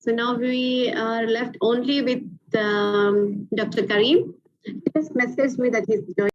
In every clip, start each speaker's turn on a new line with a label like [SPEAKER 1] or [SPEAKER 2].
[SPEAKER 1] So now we are left only with Dr. Karim. He just messaged me that he's joining.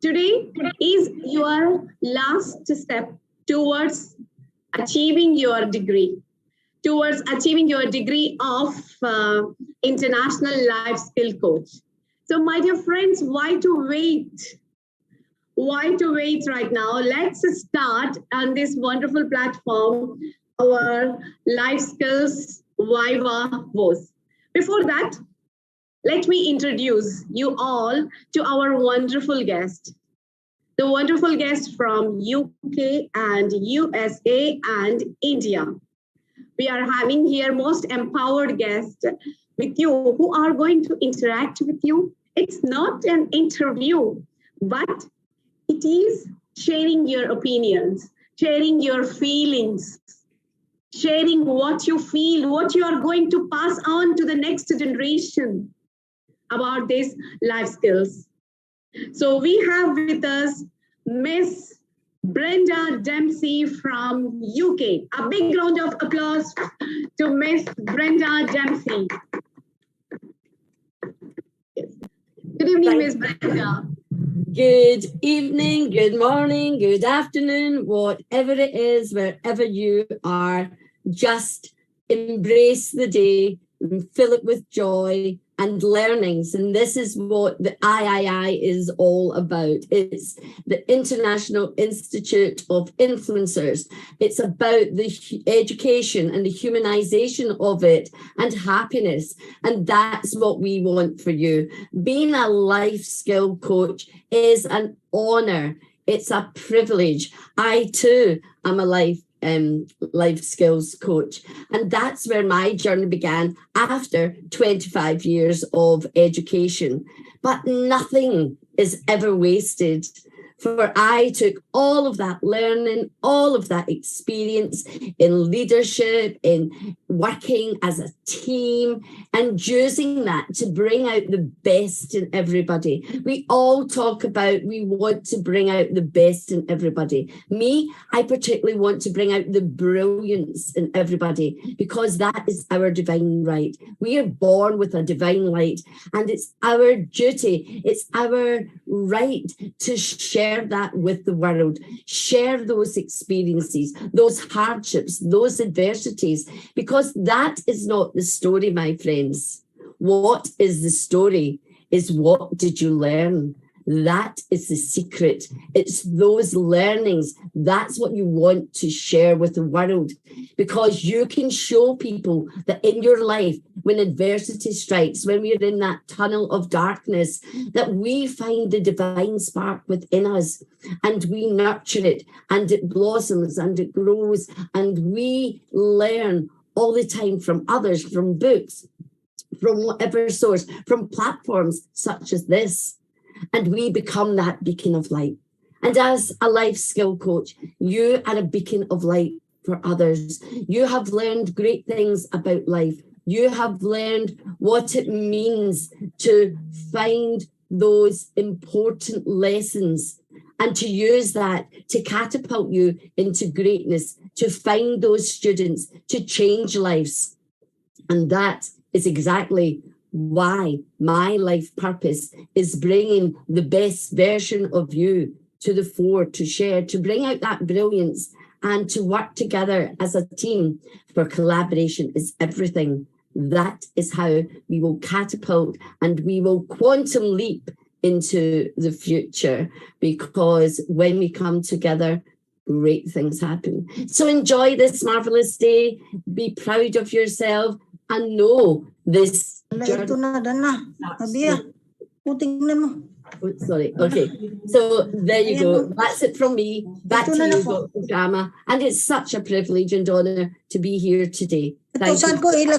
[SPEAKER 1] Today is your last step towards achieving your degree, of International Life Skill Coach. So my dear friends, why to wait? Why to wait right now? Let's start on this wonderful platform, our Life Skills VIVA-VOCE. Before that, let me introduce you all to our wonderful guest. The wonderful guest from UK and USA and India. We are having here most empowered guests with you who are going to interact with you. It's not an interview, but it is sharing your opinions, sharing your feelings, sharing what you feel, what you are going to pass on to the next generation about these life skills. So we have with us Miss Brenda Dempsey from UK. A big round of applause to Miss Brenda Dempsey. Yes. Good evening, Miss Brenda.
[SPEAKER 2] Good evening, good morning, good afternoon, whatever it is, wherever you are, just embrace the day and fill it with joy and learnings. And this is what the III is all about. It's the International Institute of Influencers. It's about the education and the humanization of it and happiness. And that's what we want for you. Being a life skill coach is an honor. It's a privilege. I too am a life skills coach, and that's where my journey began after 25 years of education. But nothing is ever wasted, for I took all of that learning, all of that experience in leadership, in working as a team, and using that to bring out the best in everybody. We all talk about we want to bring out the best in everybody. Me, I particularly want to bring out the brilliance in everybody, because that is our divine right. We are born with a divine light, and it's our duty, it's our right to share that with the world, share those experiences, those hardships, those adversities, because that is not the story, my friends. What is the story is what did you learn? That is the secret. It's those learnings. That's what you want to share with the world, because you can show people that in your life, when adversity strikes, when we're in that tunnel of darkness, that we find the divine spark within us and we nurture it and it blossoms and it grows, and we learn all the time from others, from books, from whatever source, from platforms such as this. And we become that beacon of light. And as a life skill coach, you are a beacon of light for others. You have learned great things about life. You have learned what it means to find those important lessons and to use that to catapult you into greatness, to find those students, to change lives. And that is exactly why my life purpose is bringing the best version of you to the fore, to share, to bring out that brilliance, and to work together as a team, for collaboration is everything. That is how we will catapult and we will quantum leap into the future, because when we come together, great things happen. So enjoy this marvelous day, be proud of yourself, and know this sorry, okay. So there you go. That's it from me. Back to you, Dr. Drama. And it's such a privilege and honor to be here today. Thank you.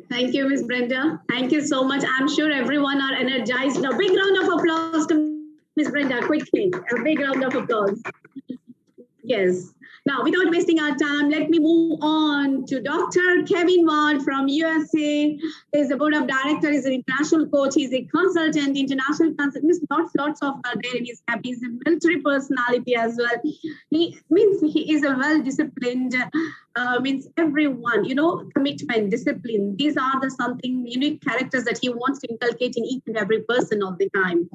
[SPEAKER 1] Thank you, Ms. Brenda. Thank you so much. I'm sure everyone are energized. Now, big round of applause to Ms. Brenda, quickly. A big round of applause. Yes. Now, without wasting our time, let me move on to Dr. Kevin Ward from USA. He's the board of director, he's an international coach, he's a consultant, international consultant, lots of there in his cap. He's a military personality as well. He is a well-disciplined, means everyone, commitment, discipline. These are the something unique characters that he wants to inculcate in each and every person all the time.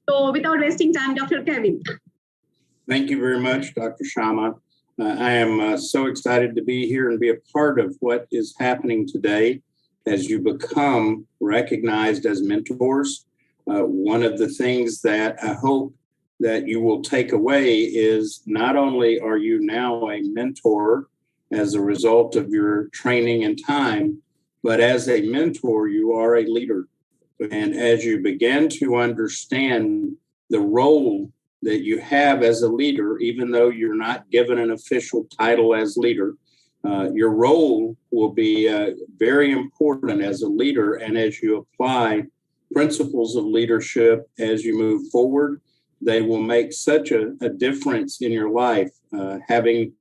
[SPEAKER 1] So without wasting time, Dr. Kevin.
[SPEAKER 3] Thank you very much, Dr. Sharma. I am so excited to be here and be a part of what is happening today as you become recognized as mentors. One of the things that I hope that you will take away is not only are you now a mentor as a result of your training and time, but as a mentor, you are a leader. And as you begin to understand the role that you have as a leader, even though you're not given an official title as leader, your role will be very important as a leader. And as you apply principles of leadership as you move forward, they will make such a difference in your life. Having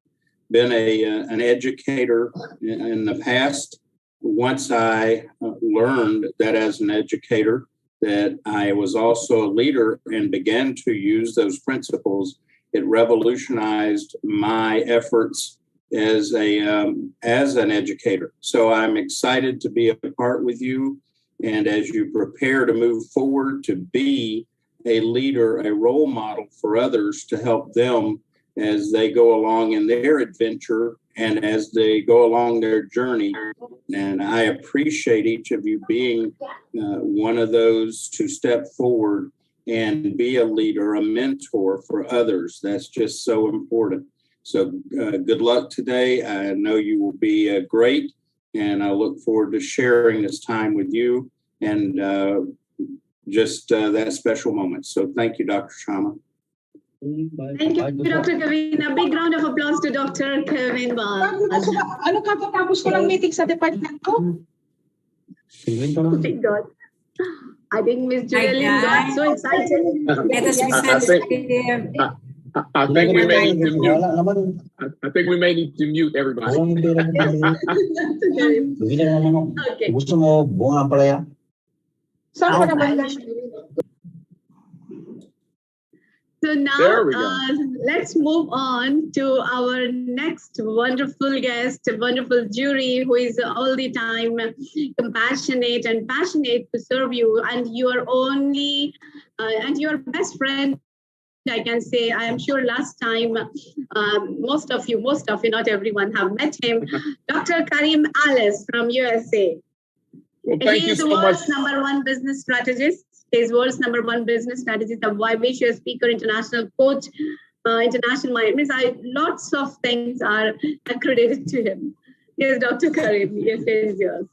[SPEAKER 3] been an educator in the past, once I learned that as an educator, that I was also a leader and began to use those principles, it revolutionized my efforts as an educator. So I'm excited to be a part with you. And as you prepare to move forward to be a leader, a role model for others to help them as they go along in their adventure and as they go along their journey. And I appreciate each of you being one of those to step forward and be a leader, a mentor for others. That's just so important. So good luck today. I know you will be great, and I look forward to sharing this time with you and just that special moment. So thank you, Dr. Sharma.
[SPEAKER 1] Thank you, Dr. Kevin. A big round of applause to Dr. Kevin.
[SPEAKER 4] Ano kakatapos ko lang meeting sa department ko?
[SPEAKER 1] Oh my God. I think Ms. Julian got so excited.
[SPEAKER 5] I think we may need to mute. I think we may need to mute everybody.
[SPEAKER 1] Okay.
[SPEAKER 4] Gusto mo bunga palaya? Saan ka naman?
[SPEAKER 1] So now let's move on to our next wonderful guest, wonderful jury who is all the time compassionate and passionate to serve you, and you are only and your best friend. I can say, I am sure last time, most of you, not everyone have met him, Dr. Karim from USA.
[SPEAKER 5] Well, thank
[SPEAKER 1] he is the world's #1 business strategist. He's world's #1 business strategist, a vivacious speaker, international coach, international mind. Lots of things are accredited to him. Yes, Dr. Karim, yes, it is yours.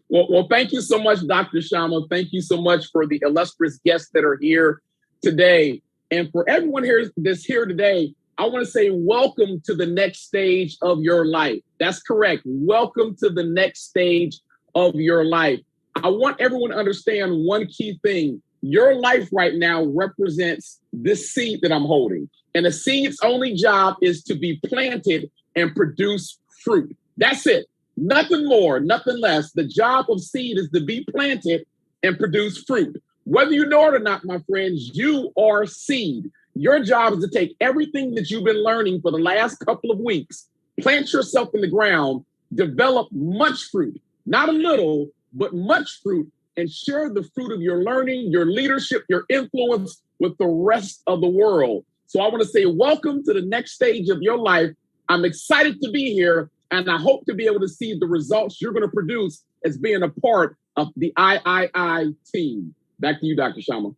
[SPEAKER 5] Well, thank you so much, Dr. Sharma. Thank you so much for the illustrious guests that are here today. And for everyone that's here today, I want to say welcome to the next stage of your life. That's correct. Welcome to the next stage of your life. I want everyone to understand one key thing. Your life right now represents this seed that I'm holding. And the seed's only job is to be planted and produce fruit. That's it. Nothing more, nothing less. The job of seed is to be planted and produce fruit. Whether you know it or not, my friends, you are seed. Your job is to take everything that you've been learning for the last couple of weeks, plant yourself in the ground, develop much fruit, not a little, but much fruit, and share the fruit of your learning, your leadership, your influence with the rest of the world. So I want to say welcome to the next stage of your life. I'm excited to be here, and I hope to be able to see the results you're going to produce as being a part of the III team. Back to you, Dr. Sharma.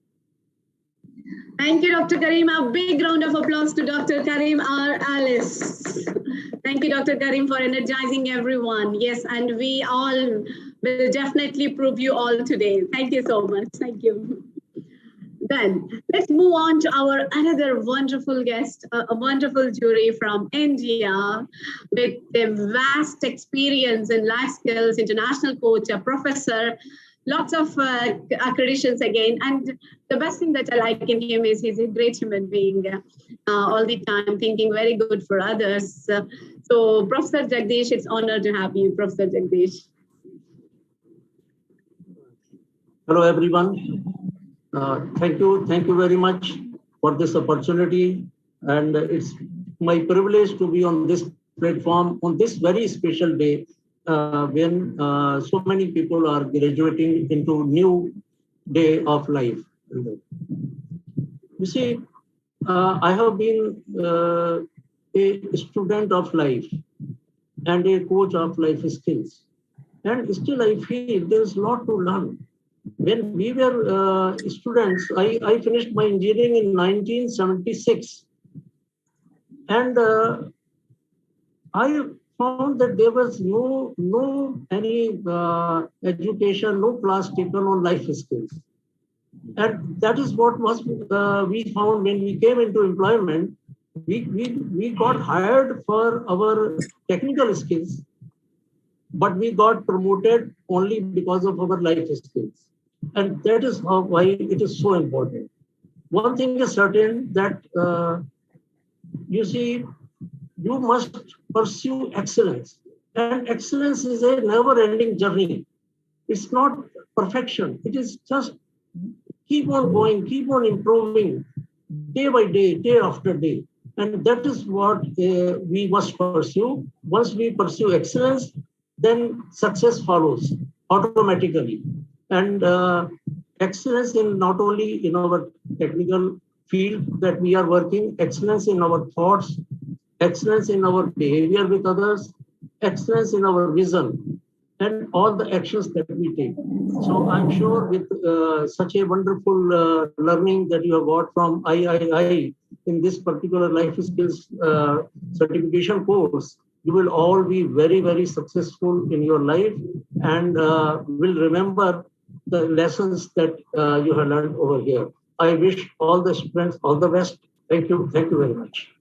[SPEAKER 1] Thank you, Dr. Karim. A big round of applause to Dr. Karim Alice. Thank you, Dr. Karim, for energizing everyone. Yes, and we all will definitely prove you all today. Thank you so much. Thank you. Then let's move on to our another wonderful guest, a wonderful jury from India with a vast experience in life skills, international coach, a professor. lots of accreditations again. And the best thing that I like in him is he's a great human being, all the time thinking very good for others. So Professor Jagdish, it's honor to have you, Professor Jagdish.
[SPEAKER 6] Hello, everyone. Thank you very much for this opportunity. And it's my privilege to be on this platform on this very special day when so many people are graduating into new day of life. You see, I have been a student of life and a coach of life skills. And still I feel there's a lot to learn. When we were students, I finished my engineering in 1976. And I found that there was no any education, no class taken on life skills. And that is what was we found when we came into employment. We got hired for our technical skills, but we got promoted only because of our life skills. And that is why it is so important. One thing is certain that you see, you must pursue excellence. And excellence is a never-ending journey. It's not perfection. It is just keep on going, keep on improving day by day, day after day. And that is what we must pursue. Once we pursue excellence, then success follows automatically. And excellence in not only in our technical field that we are working, excellence in our thoughts, excellence in our behavior with others, excellence in our vision, and all the actions that we take. So I'm sure with such a wonderful learning that you have got from III in this particular life skills certification course, you will all be very, very successful in your life and will remember the lessons that you have learned over here. I wish all the students all the best. Thank you very much.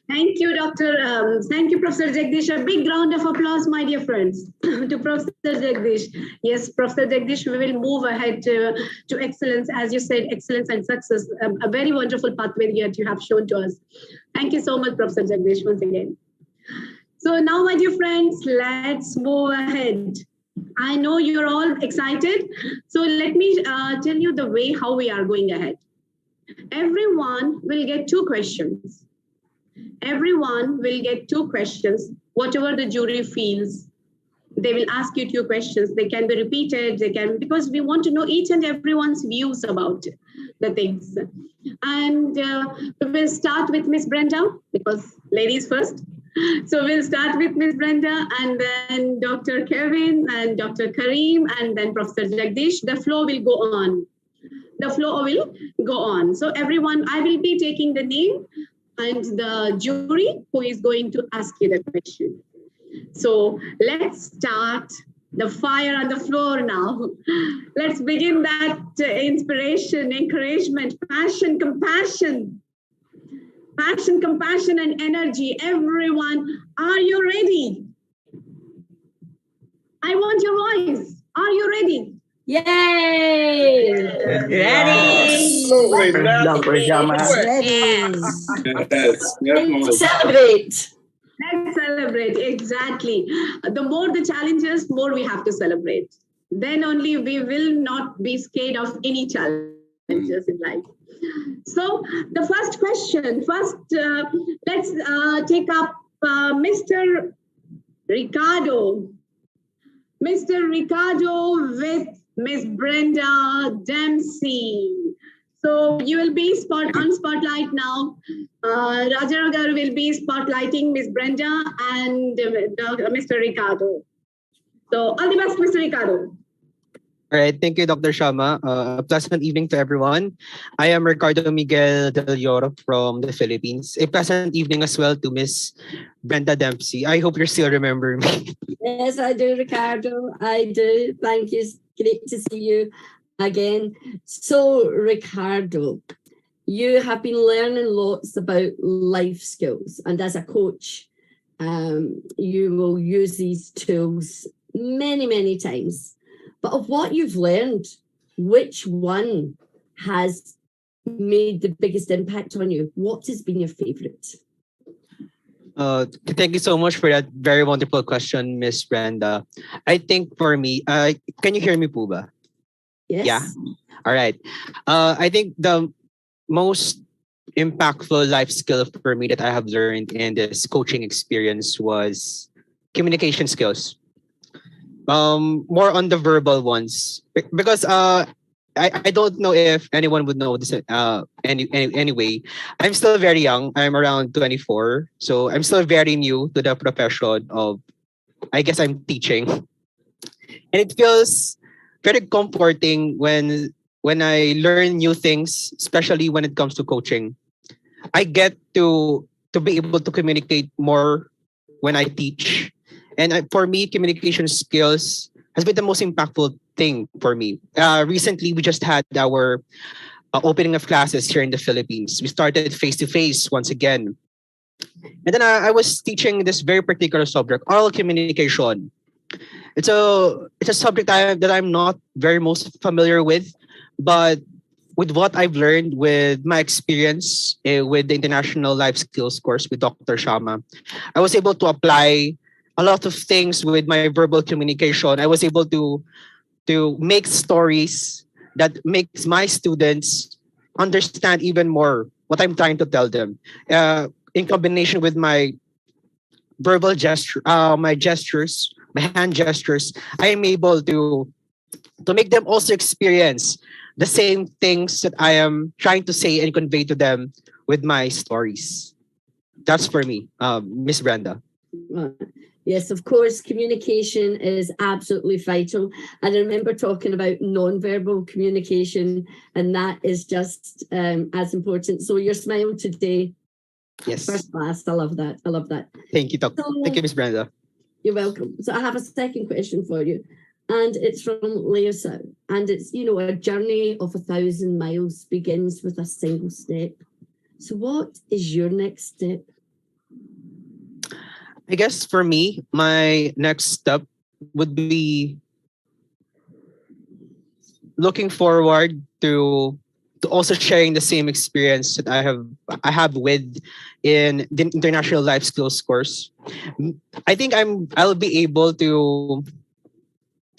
[SPEAKER 1] Thank you, Dr. Thank you, Professor Jagdish. A big round of applause, my dear friends, to Professor Jagdish. Yes, Professor Jagdish, we will move ahead to excellence. As you said, excellence and success, a very wonderful pathway that you have shown to us. Thank you so much, Professor Jagdish, once again. So now, my dear friends, let's move ahead. I know you're all excited. So let me tell you the way how we are going ahead. Everyone will get 2 questions. Everyone will get 2 questions, whatever the jury feels. They will ask you 2 questions. They can be repeated. They can, because we want to know each and everyone's views about the things. And we will start with Miss Brenda, because ladies first. So we'll start with Miss Brenda, and then Dr. Kevin, and Dr. Karim, and then Professor Jagdish. The flow will go on. The flow will go on. So everyone, I will be taking the name and the jury who is going to ask you the question. So let's start the fire on the floor now. Let's begin that inspiration, encouragement, passion, compassion. Passion, compassion, and energy. Everyone, are you ready? I want your voice. Are you ready?
[SPEAKER 2] Yay!
[SPEAKER 3] Ready.
[SPEAKER 2] Ready. Celebrate.
[SPEAKER 1] Let's celebrate, exactly. The more the challenges, more we have to celebrate. Then only we will not be scared of any challenges in life. So the first question, let's take up Mr. Ricardo. Mr. Ricardo with Miss Brenda Dempsey. So you will be on spotlight now. Rajaragar will be spotlighting Miss Brenda and Mr. Ricardo. So all the best, Mr. Ricardo.
[SPEAKER 7] All right, thank you, Dr. Shama. A pleasant evening to everyone. I am Ricardo Miguel Del Lloro from the Philippines. A pleasant evening as well to Miss Brenda Dempsey. I hope you still remember me.
[SPEAKER 2] Yes, I do, Ricardo. I do. Thank you. Great to see you again. So, Ricardo, you have been learning lots about life skills, and as a coach, you will use these tools many, many times. But of what you've learned, which one has made the biggest impact on you? What has been your favorite?
[SPEAKER 7] Thank you so much for that very wonderful question, Miss Brenda. I think for me, can you hear me, Puba?
[SPEAKER 2] Yes.
[SPEAKER 7] Yeah. All right. I think the most impactful life skill for me that I have learned in this coaching experience was communication skills. More on the verbal ones because I don't know if anyone would know this anyway. I'm still very young. I'm around 24, so I'm still very new to the profession of, I guess, I'm teaching, and it feels very comforting when I learn new things, especially when it comes to coaching. I get to be able to communicate more when I teach, and for me, communication skills has been the most impactful thing for me. Recently, we just had our opening of classes here in the Philippines. We started face to face once again, and then I was teaching this very particular subject, oral communication. It's a subject that I'm not very most familiar with, but with what I've learned with my experience with the International Life Skills course with Dr. Shama, I was able to apply a lot of things with my verbal communication. I was able to make stories that makes my students understand even more what I'm trying to tell them. In combination with my verbal gesture, my gestures, my hand gestures, I am able to make them also experience the same things that I am trying to say and convey to them with my stories. That's for me, Miss Brenda.
[SPEAKER 2] Yes, of course, communication is absolutely vital. And I remember talking about non-verbal communication, and that is just as important. So your smile today,
[SPEAKER 7] yes,
[SPEAKER 2] first class. I love that. I love that.
[SPEAKER 7] Thank you, Doctor.
[SPEAKER 2] So,
[SPEAKER 7] thank you, Miss Brenda.
[SPEAKER 2] You're welcome. So I have a second question for you, and it's from Leosa, and it's, a journey of 1,000 miles begins with a single step. So what is your next step?
[SPEAKER 7] I guess for me, my next step would be looking forward to also sharing the same experience that I have with in the International Life Skills course. I think I'll be able to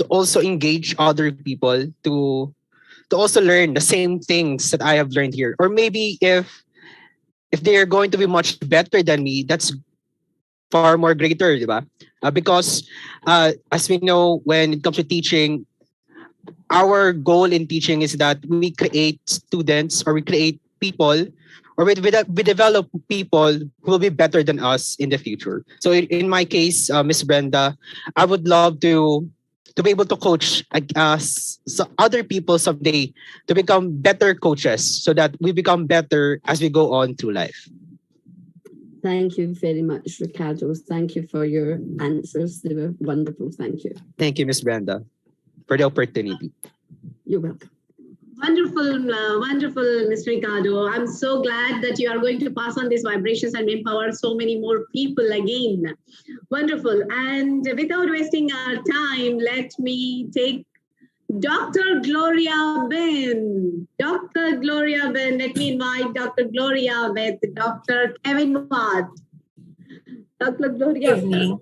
[SPEAKER 7] also engage other people to also learn the same things that I have learned here. Or maybe if they are going to be much better than me, that's far more greater, diba? Because as we know, when it comes to teaching, our goal in teaching is that we create students, or we create people, or we develop people who will be better than us in the future. So in my case, Miss Brenda, I would love to be able to coach other people someday to become better coaches, so that we become better as we go on through life.
[SPEAKER 2] Thank you very much, Ricardo. Thank you for your answers. They were wonderful. Thank you.
[SPEAKER 7] Thank you, Miss Brenda, for the opportunity.
[SPEAKER 2] You're welcome.
[SPEAKER 1] Wonderful, wonderful, Mr. Ricardo. I'm so glad that you are going to pass on these vibrations and empower so many more people again. Wonderful. And without wasting our time, let me take Dr. Gloria Ben. Dr. Gloria Ben, let me invite Dr. Gloria with Dr. Kevin Watt. Dr. Gloria.
[SPEAKER 8] Good evening.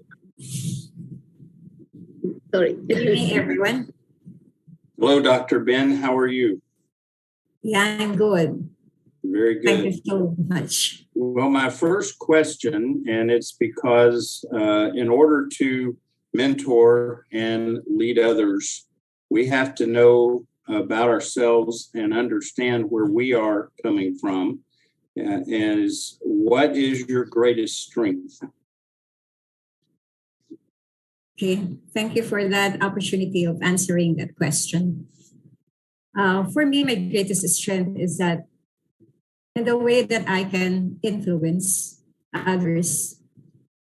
[SPEAKER 1] Sorry.
[SPEAKER 8] Good evening, everyone.
[SPEAKER 3] Hello, Dr. Ben. How are you?
[SPEAKER 8] Yeah, I'm good.
[SPEAKER 3] Very good.
[SPEAKER 8] Thank you so much.
[SPEAKER 3] Well, my first question, and it's because in order to mentor and lead others, we have to know about ourselves and understand where we are coming from. What is your greatest strength?
[SPEAKER 8] Okay, thank you for that opportunity of answering that question. For me, my greatest strength is that in the way that I can influence others,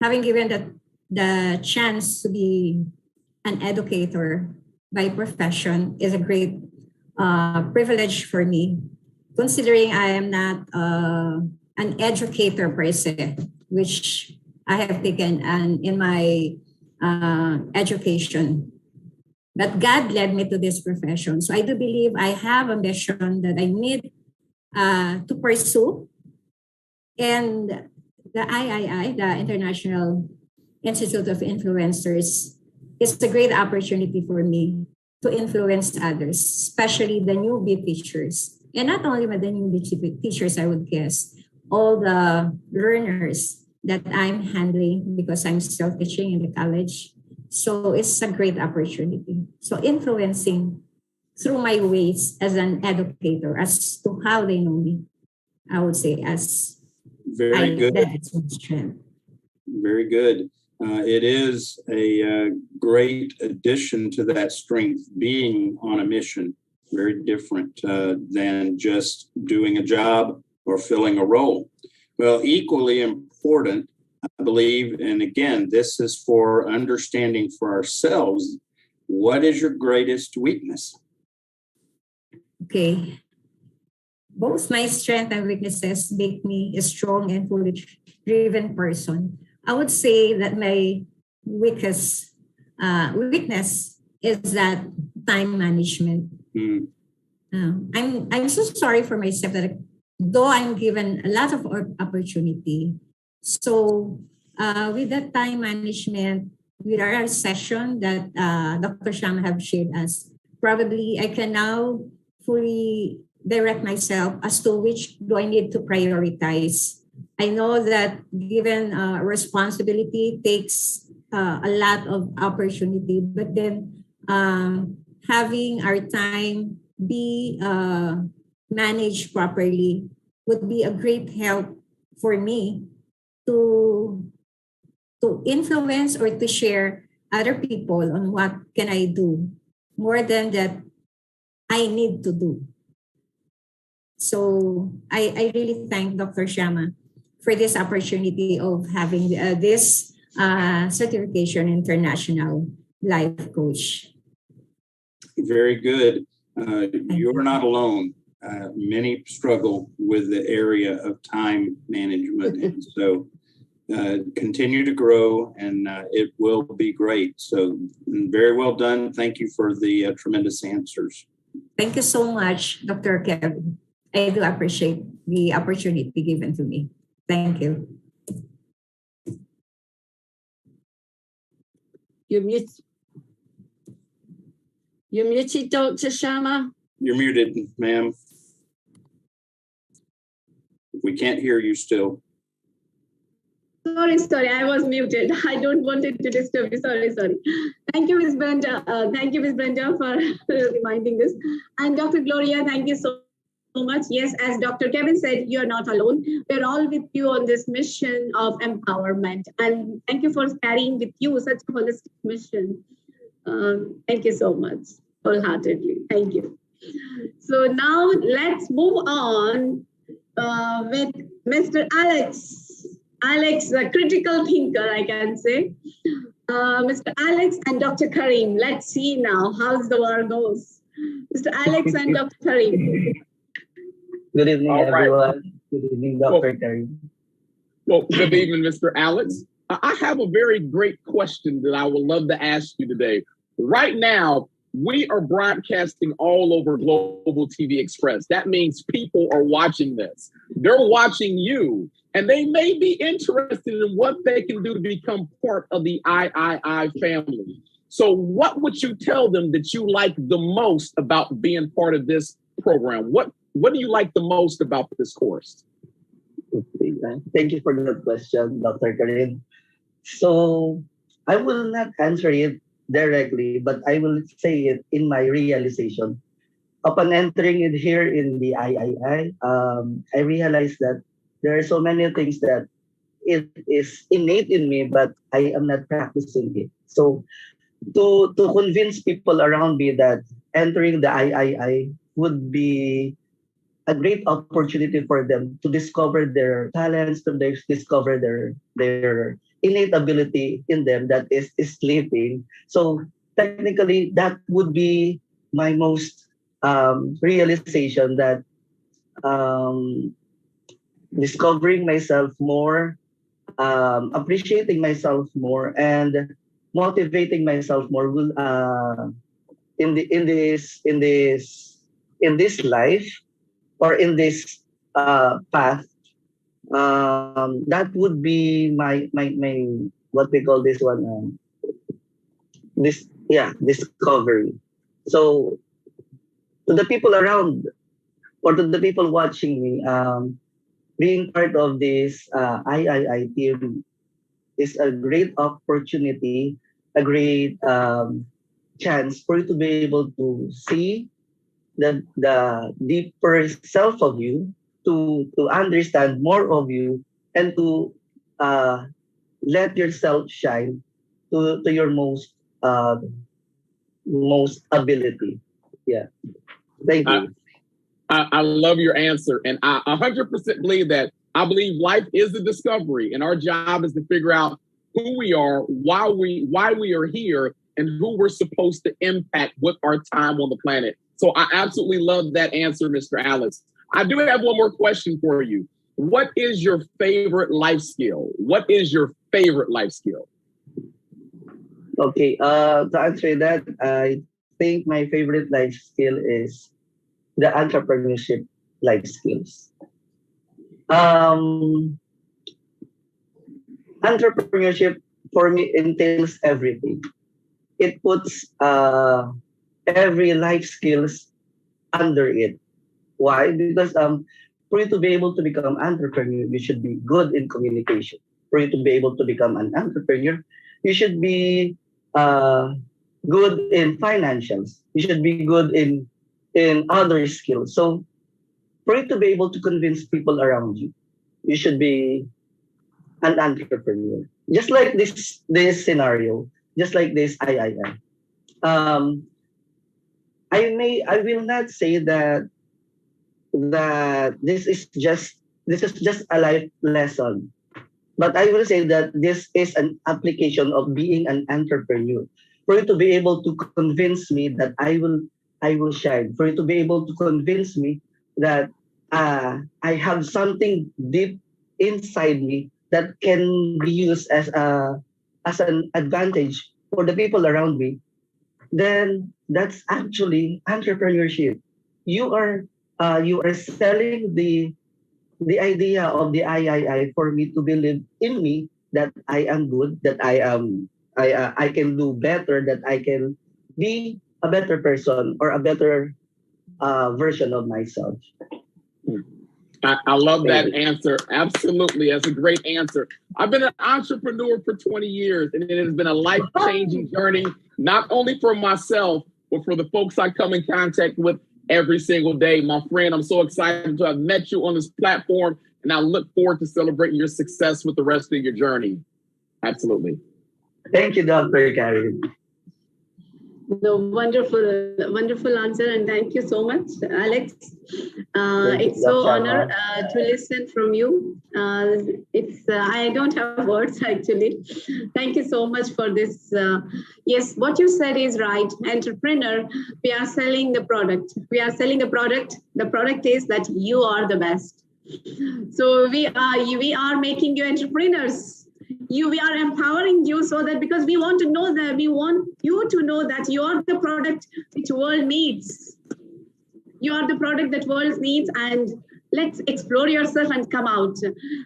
[SPEAKER 8] having given the chance to be an educator by profession is a great privilege for me, considering I am not an educator per se, which I have taken in my education. But God led me to this profession. So I do believe I have a mission that I need to pursue. And the III, the International Institute of Influencers, is a great opportunity for me to influence others, especially the newbie teachers. And not only with the newbie teachers, I would guess, all the learners that I'm handling because I'm still teaching in the college. So it's a great opportunity. So influencing through my ways as an educator as to how they know me, I would say as
[SPEAKER 3] very good.
[SPEAKER 8] That is my strength.
[SPEAKER 3] Very good. It is a great addition to that strength, being on a mission, very different than just doing a job or filling a role. Well, equally important, I believe, and again, this is for understanding for ourselves, what is your greatest weakness?
[SPEAKER 8] Okay. Both my strength and weaknesses make me a strong and fully driven person. I would say that my weakness is that time management. I'm so sorry for myself that though I'm given a lot of opportunity, so with that time management, with our session that Dr. Shama have shared us, probably I can now fully direct myself as to which do I need to prioritize. I know that given responsibility takes a lot of opportunity, but then having our time be managed properly would be a great help for me to influence or to share other people on what can I do more than that I need to do. So I really thank Dr. Shama for this opportunity of having this certification International Life Coach.
[SPEAKER 3] Very good. You're not alone. Many struggle with the area of time management. And so continue to grow and it will be great. So very well done. Thank you for the tremendous answers.
[SPEAKER 8] Thank you so much, Dr. Kevin. I do appreciate the opportunity given to me. Thank you.
[SPEAKER 2] You're muted, Dr. Shama.
[SPEAKER 3] You're muted, ma'am. We can't hear you still.
[SPEAKER 1] Sorry, I was muted. I don't want it to disturb you. Sorry. Thank you, Ms. Brenda. Thank you, Ms. Brenda, for reminding this. And Dr. Gloria, thank you so much. Yes, as Dr. Kevin said, you're not alone. We're all with you on this mission of empowerment. And thank you for carrying with you such a holistic mission. Thank you so much, wholeheartedly. Thank you. So now let's move on with Mr. Alex. Alex, a critical thinker, I can say. Mr. Alex and Dr. Karim. Let's see now how the war goes. Mr. Alex and Dr. Karim.
[SPEAKER 9] Good evening,
[SPEAKER 5] All right.
[SPEAKER 9] everyone. Good evening, Dr. Karim.
[SPEAKER 5] Well, good evening, Mr. Alex. I have a very great question that I would love to ask you today. Right now, we are broadcasting all over Global TV Express. That means people are watching this. They're watching you, and they may be interested in what they can do to become part of the III family. So what would you tell them that you like the most about being part of this program? What do you like the most about this course?
[SPEAKER 9] Okay, thank you for that question, Dr. Karim. So I will not answer it directly, but I will say it in my realization. Upon entering it here in the III, I realized that there are so many things that it is innate in me, but I am not practicing it. So to convince people around me that entering the III would be a great opportunity for them to discover their talents, to discover their innate ability in them that is sleeping. So technically, that would be my most realization that discovering myself more, appreciating myself more, and motivating myself more will in this life or in this path. That would be my what we call this one discovery. So to the people around or to the people watching me, being part of this III team is a great opportunity, a great chance for you to be able to see the deeper self of you, to understand more of you, and to let yourself shine to your most ability. Yeah. Thank you.
[SPEAKER 5] I love your answer. And I 100% believe that. I believe life is a discovery, and our job is to figure out who we are, why we are here, and who we're supposed to impact with our time on the planet. So I absolutely love that answer, Mr. Alex. I do have one more question for you. What is your favorite life skill? What is your favorite life skill?
[SPEAKER 9] Okay, to answer that, I think my favorite life skill is the entrepreneurship life skills. Entrepreneurship for me entails everything. It puts every life skills under it. Why? Because for you to be able to become entrepreneur, you should be good in communication. For you to be able to become an entrepreneur, you should be good in financials. You should be good in other skills. So for you to be able to convince people around you, you should be an entrepreneur. Just like this scenario, just like this III. I will not say that this is just a life lesson, but I will say that this is an application of being an entrepreneur. For you to be able to convince me that I will shine. For you to be able to convince me that I have something deep inside me that can be used as an advantage for the people around me, then that's actually entrepreneurship. You are selling the idea of the III for me to believe in me that I am good, that I can do better, that I can be a better person or a better version of myself.
[SPEAKER 5] I love that answer. Absolutely. That's a great answer. I've been an entrepreneur for 20 years, and it has been a life-changing journey, not only for myself, but for the folks I come in contact with every single day. My friend, I'm so excited to have met you on this platform, and I look forward to celebrating your success with the rest of your journey. Absolutely.
[SPEAKER 9] Thank you, Dr. Karim.
[SPEAKER 1] No, wonderful answer, and thank you so much, Alex. It's so honor to listen from you. I don't have words actually. Thank you so much for this. Yes, what you said is right. Entrepreneur, we are selling the product. We are selling the product. The product is that you are the best. So we are making you entrepreneurs. We are empowering you so that because we want to know that we want you to know that you are the product which world needs. You are the product that world needs, and let's explore yourself and come out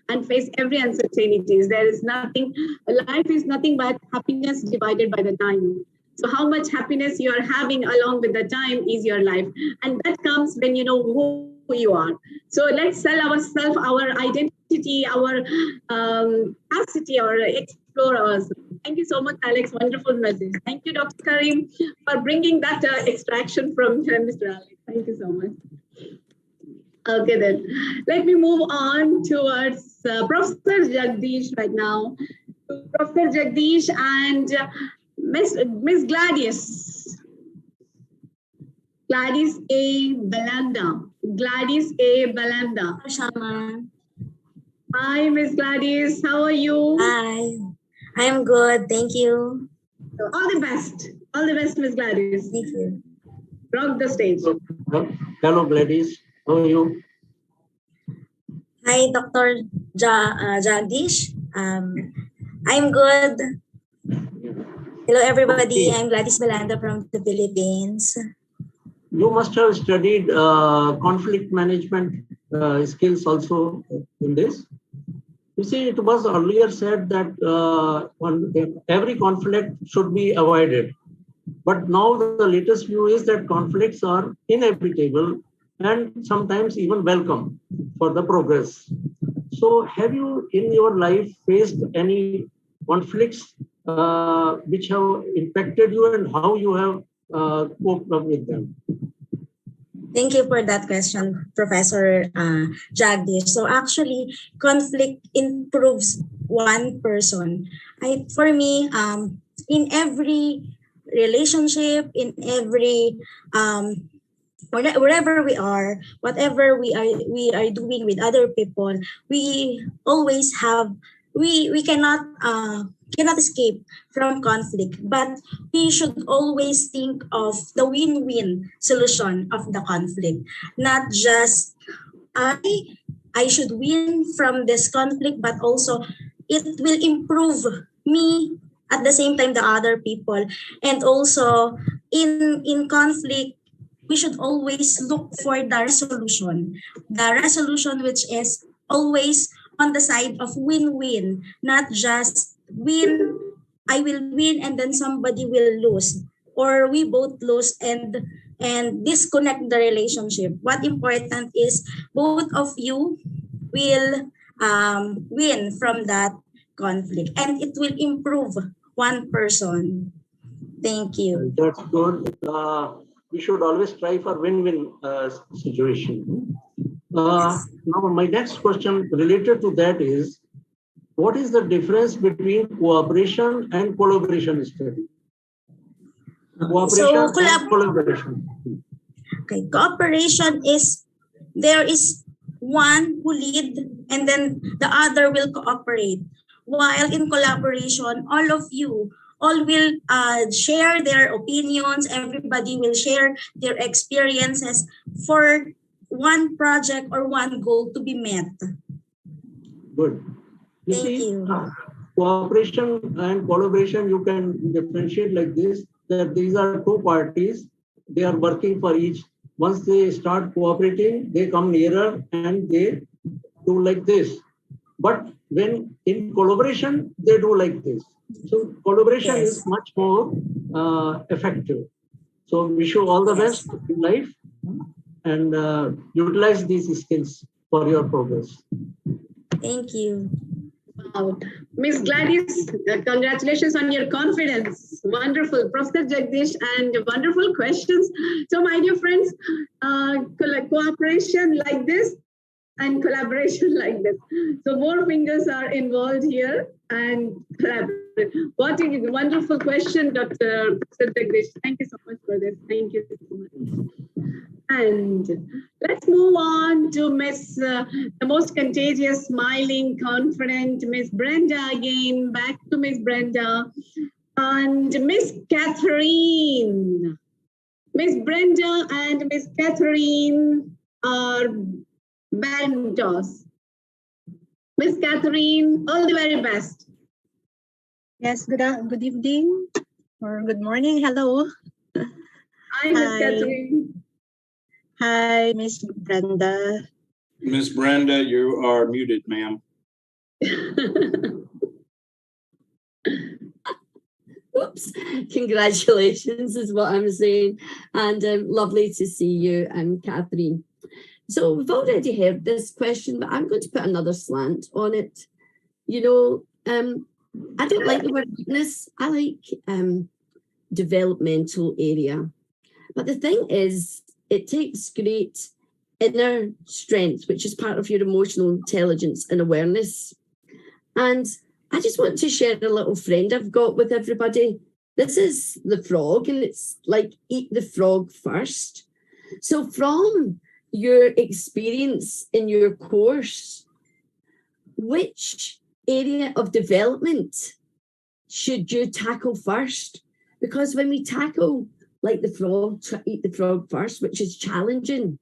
[SPEAKER 1] and face every uncertainties. There is nothing, life is nothing but happiness divided by the time. So how much happiness you are having along with the time is your life. And that comes when you know who you are. So let's sell ourselves, our identity, our capacity, or explore ourselves. Thank you so much, Alex. Wonderful message. Thank you, Dr. Karim, for bringing that extraction from Mr. Alex. Thank you so much. Okay, then. Let me move on towards Professor Jagdish right now. Professor Jagdish and Miss Gladys. Gladys A. Belanda. Gladys A. Belanda.
[SPEAKER 10] Shama.
[SPEAKER 1] Hi, Miss Gladys. How are you?
[SPEAKER 10] Hi. I'm good. Thank you.
[SPEAKER 1] All the best. All the best, Miss Gladys.
[SPEAKER 10] Thank you.
[SPEAKER 1] Rock the stage.
[SPEAKER 6] Hello, Gladys. How are you?
[SPEAKER 10] Hi, Dr. Jagdish. I'm good. Hello, everybody.
[SPEAKER 6] Okay.
[SPEAKER 10] I'm Gladys Belanda from the Philippines.
[SPEAKER 6] You must have studied conflict management skills also in this. You see, it was earlier said that every conflict should be avoided. But now the latest view is that conflicts are inevitable and sometimes even welcome for the progress. So have you in your life faced any conflicts which have impacted you and how you have coped up with them?
[SPEAKER 10] Thank you for that question, Professor Jagdish. So actually, conflict improves one person. For me, in every relationship, in every wherever we are, whatever we are doing with other people, we always have we cannot escape from conflict, but we should always think of the win-win solution of the conflict, not just I should win from this conflict, but also it will improve me at the same time the other people. And also in conflict, we should always look for the resolution which is always on the side of win-win, not just win, I will win and then somebody will lose, or we both lose and disconnect the relationship. What important is both of you will win from that conflict, and it will improve one person. Thank you.
[SPEAKER 6] That's good. We should always try for win-win situation. Now, my next question related to that is, what is the difference between cooperation and collaboration study? Cooperation and collaboration.
[SPEAKER 10] Okay, cooperation is there is one who lead and then the other will cooperate. While in collaboration, all will share their opinions. Everybody will share their experiences for one project or one goal to be met.
[SPEAKER 6] Good.
[SPEAKER 10] Thank you.
[SPEAKER 6] Cooperation and collaboration, you can differentiate like this, that these are two parties, they are working for each. Once they start cooperating, they come nearer and they do like this. But when in collaboration, they do like this. So collaboration is much more effective. So wish you all the best in life and utilize these skills for your progress.
[SPEAKER 10] Thank you.
[SPEAKER 1] Wow. Miss Gladys, congratulations on your confidence. Wonderful. Professor Jagdish, and wonderful questions. So my dear friends, cooperation like this and collaboration like this. So more fingers are involved here and collaborate. What a wonderful question, Dr. Jagdish. Thank you so much for this. Thank you so much. And let's move on to Miss, the most contagious, smiling, confident Miss Brenda again. Back to Miss Brenda and Miss Catherine. Miss Brenda and Miss Catherine are mentors. Miss Catherine, all the very best.
[SPEAKER 11] Yes, good evening or good morning. Hello.
[SPEAKER 1] Hi, Miss Catherine.
[SPEAKER 11] Hi, Miss Brenda.
[SPEAKER 3] Miss Brenda, you are muted, ma'am.
[SPEAKER 2] Oops. Congratulations is what I'm saying. And lovely to see you, Catherine. So we've already heard this question, but I'm going to put another slant on it. You know, I don't like the word weakness. I like developmental area. But the thing is, it takes great inner strength, which is part of your emotional intelligence and awareness. And I just want to share a little friend I've got with everybody. This is the frog, and it's like eat the frog first. So from your experience in your course, which area of development should you tackle first? Because when we tackle like the frog, eat the frog first, which is challenging,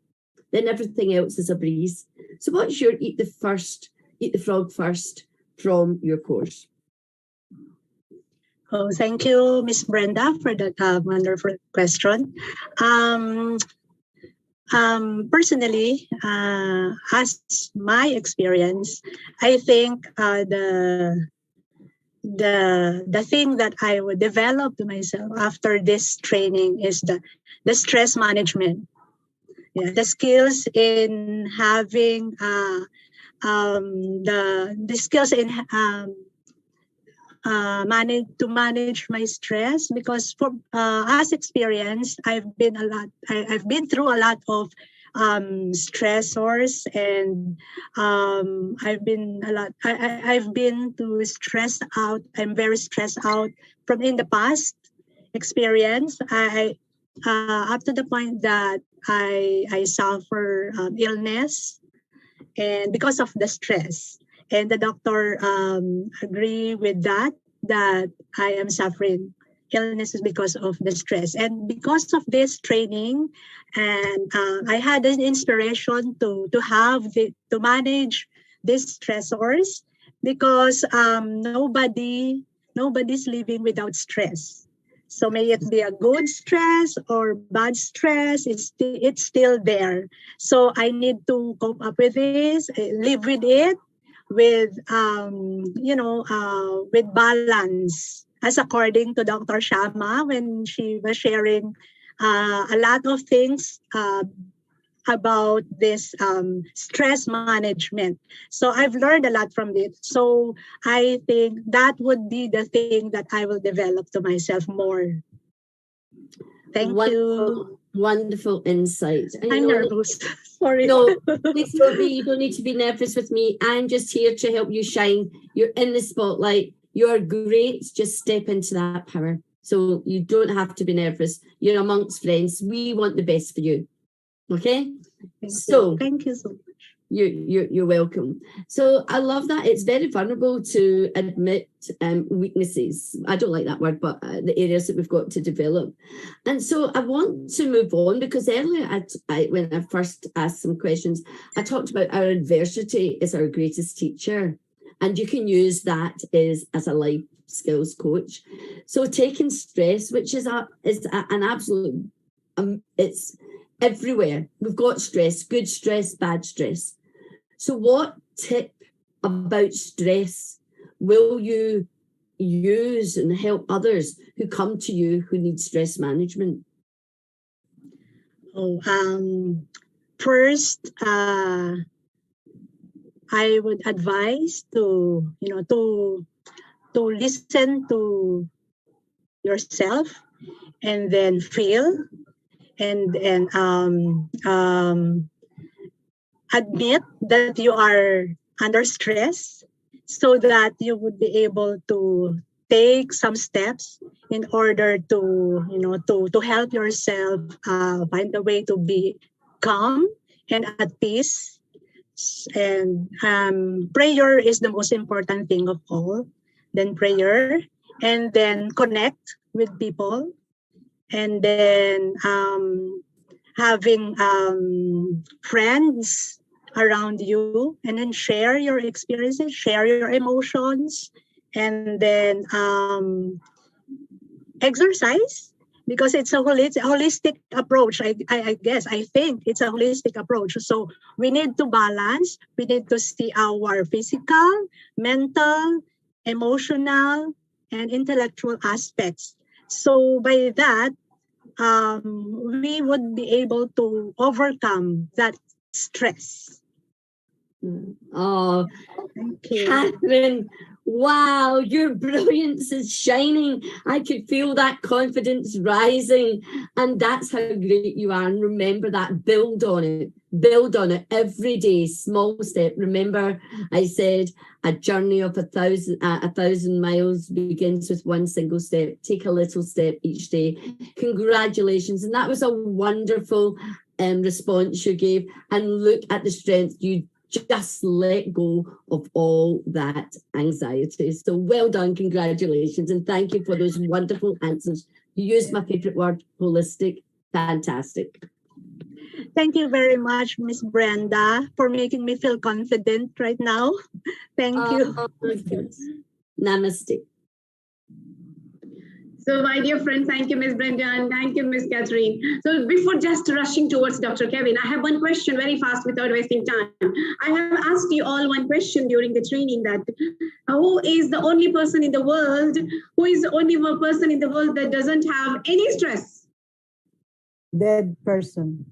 [SPEAKER 2] then everything else is a breeze. So what's your eat the frog first from your course?
[SPEAKER 11] Oh, thank you, Miss Brenda, for that wonderful question. Personally, as my experience, I think the thing that I would develop to myself after this training is the stress management. Yeah, the skills in having the skills in manage my stress, because for as experience, I've been through a lot of stressors, and I've been to stressed out. I'm very stressed out from in the past experience. I up to the point that I suffer illness, and because of the stress, and the doctor agree with that I am suffering illnesses because of the stress. And because of this training, and I had an inspiration to manage these stressors, because nobody's living without stress. So may it be a good stress or bad stress, it's still there. So I need to cope up with this, live with it, with with balance, as according to Dr. Shama when she was sharing a lot of things about this stress management. So I've learned a lot from it. So I think that would be the thing that I will develop to myself more. Thank you.
[SPEAKER 2] Wonderful insight.
[SPEAKER 11] I'm nervous. Sorry.
[SPEAKER 2] No, please don't be. You don't need to be nervous with me. I'm just here to help you shine. You're in the spotlight. You're great. Just step into that power. So you don't have to be nervous. You're amongst friends. We want the best for you. Okay?
[SPEAKER 11] Thank you so much.
[SPEAKER 2] You're welcome. So I love that. It's very vulnerable to admit weaknesses. I don't like that word, but the areas that we've got to develop. And so I want to move on, because earlier when I first asked some questions, I talked about our adversity is our greatest teacher. And you can use that as a life skills coach. So taking stress, which is an absolute, it's everywhere. We've got stress, good stress, bad stress. So what tip about stress will you use and help others who come to you who need stress management?
[SPEAKER 11] First, I would advise to listen to yourself, and then feel, and admit that you are under stress, so that you would be able to take some steps in order to help yourself find a way to be calm and at peace. And prayer is the most important thing of all. Then prayer, and then connect with people, and then having friends around you, and then share your experiences, share your emotions, and then exercise, because it's a holistic approach. I think it's a holistic approach. So we need to balance. We need to see our physical, mental, emotional, and intellectual aspects. So by that, we would be able to overcome that stress.
[SPEAKER 2] Oh,
[SPEAKER 11] thank you,
[SPEAKER 2] Catherine. Wow, your brilliance is shining. I could feel that confidence rising. And that's how great you are. And remember that. Build on it. Build on it every day. Small step. Remember, I said a journey of 1,000 miles begins with one single step. Take a little step each day. Congratulations. And that was a wonderful response you gave. And look at the strength you just let go of all that anxiety. So well done, congratulations, and thank you for those wonderful answers. You used my favorite word, holistic. Fantastic.
[SPEAKER 11] Thank you very much, Miss Brenda, for making me feel confident right now. Thank you.
[SPEAKER 2] Namaste.
[SPEAKER 1] So, my dear friends, thank you, Ms. Brenda, and thank you, Ms. Catherine. So, before just rushing towards Dr. Kevin, I have one question very fast without wasting time. I have asked you all one question during the training that who is the only person in the world, that doesn't have any stress?
[SPEAKER 12] Dead person.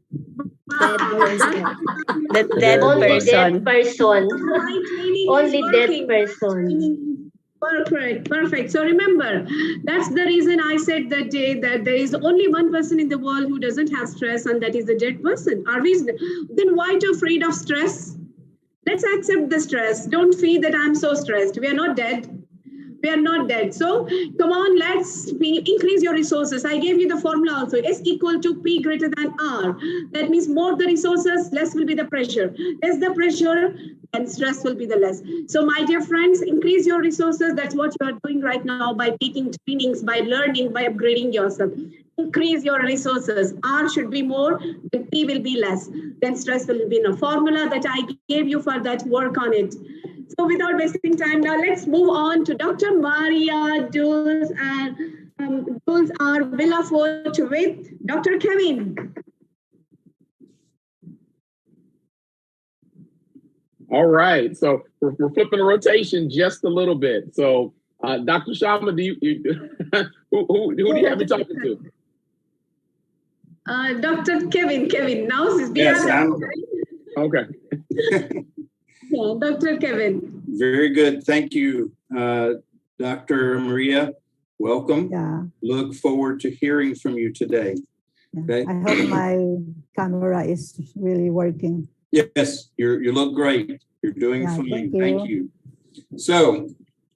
[SPEAKER 13] Dead person. Only dead person. Only dead person.
[SPEAKER 1] Perfect. So remember, that's the reason I said that day that there is only one person in the world who doesn't have stress, and that is the dead person. Are we then why too afraid of stress? Let's accept the stress. Don't feel that I'm so stressed. We are not dead. So come on, let's increase your resources. I gave you the formula also. S equal to P greater than R. That means more the resources, less will be the pressure. Less the pressure, and stress will be the less. So my dear friends, increase your resources. That's what you are doing right now by taking trainings, by learning, by upgrading yourself. Increase your resources. R should be more, and P will be less. Then stress will be in a formula that I gave you for that. Work on it. So without wasting time, now let's move on to Dr. Maria Dulles and Dulles are VIVA-VOCE with Dr. Kevin.
[SPEAKER 5] All right, so we're flipping the rotation just a little bit. So, Dr. Sharma, who do you have me talking to?
[SPEAKER 1] Dr. Kevin. Now is
[SPEAKER 5] okay.
[SPEAKER 1] Yeah, Dr. Kevin.
[SPEAKER 3] Very good. Thank you, Dr. Maria. Welcome.
[SPEAKER 12] Yeah.
[SPEAKER 3] Look forward to hearing from you today. Okay.
[SPEAKER 12] I hope my camera is really working.
[SPEAKER 3] Yes, you look great. You're doing fine. Thank you. So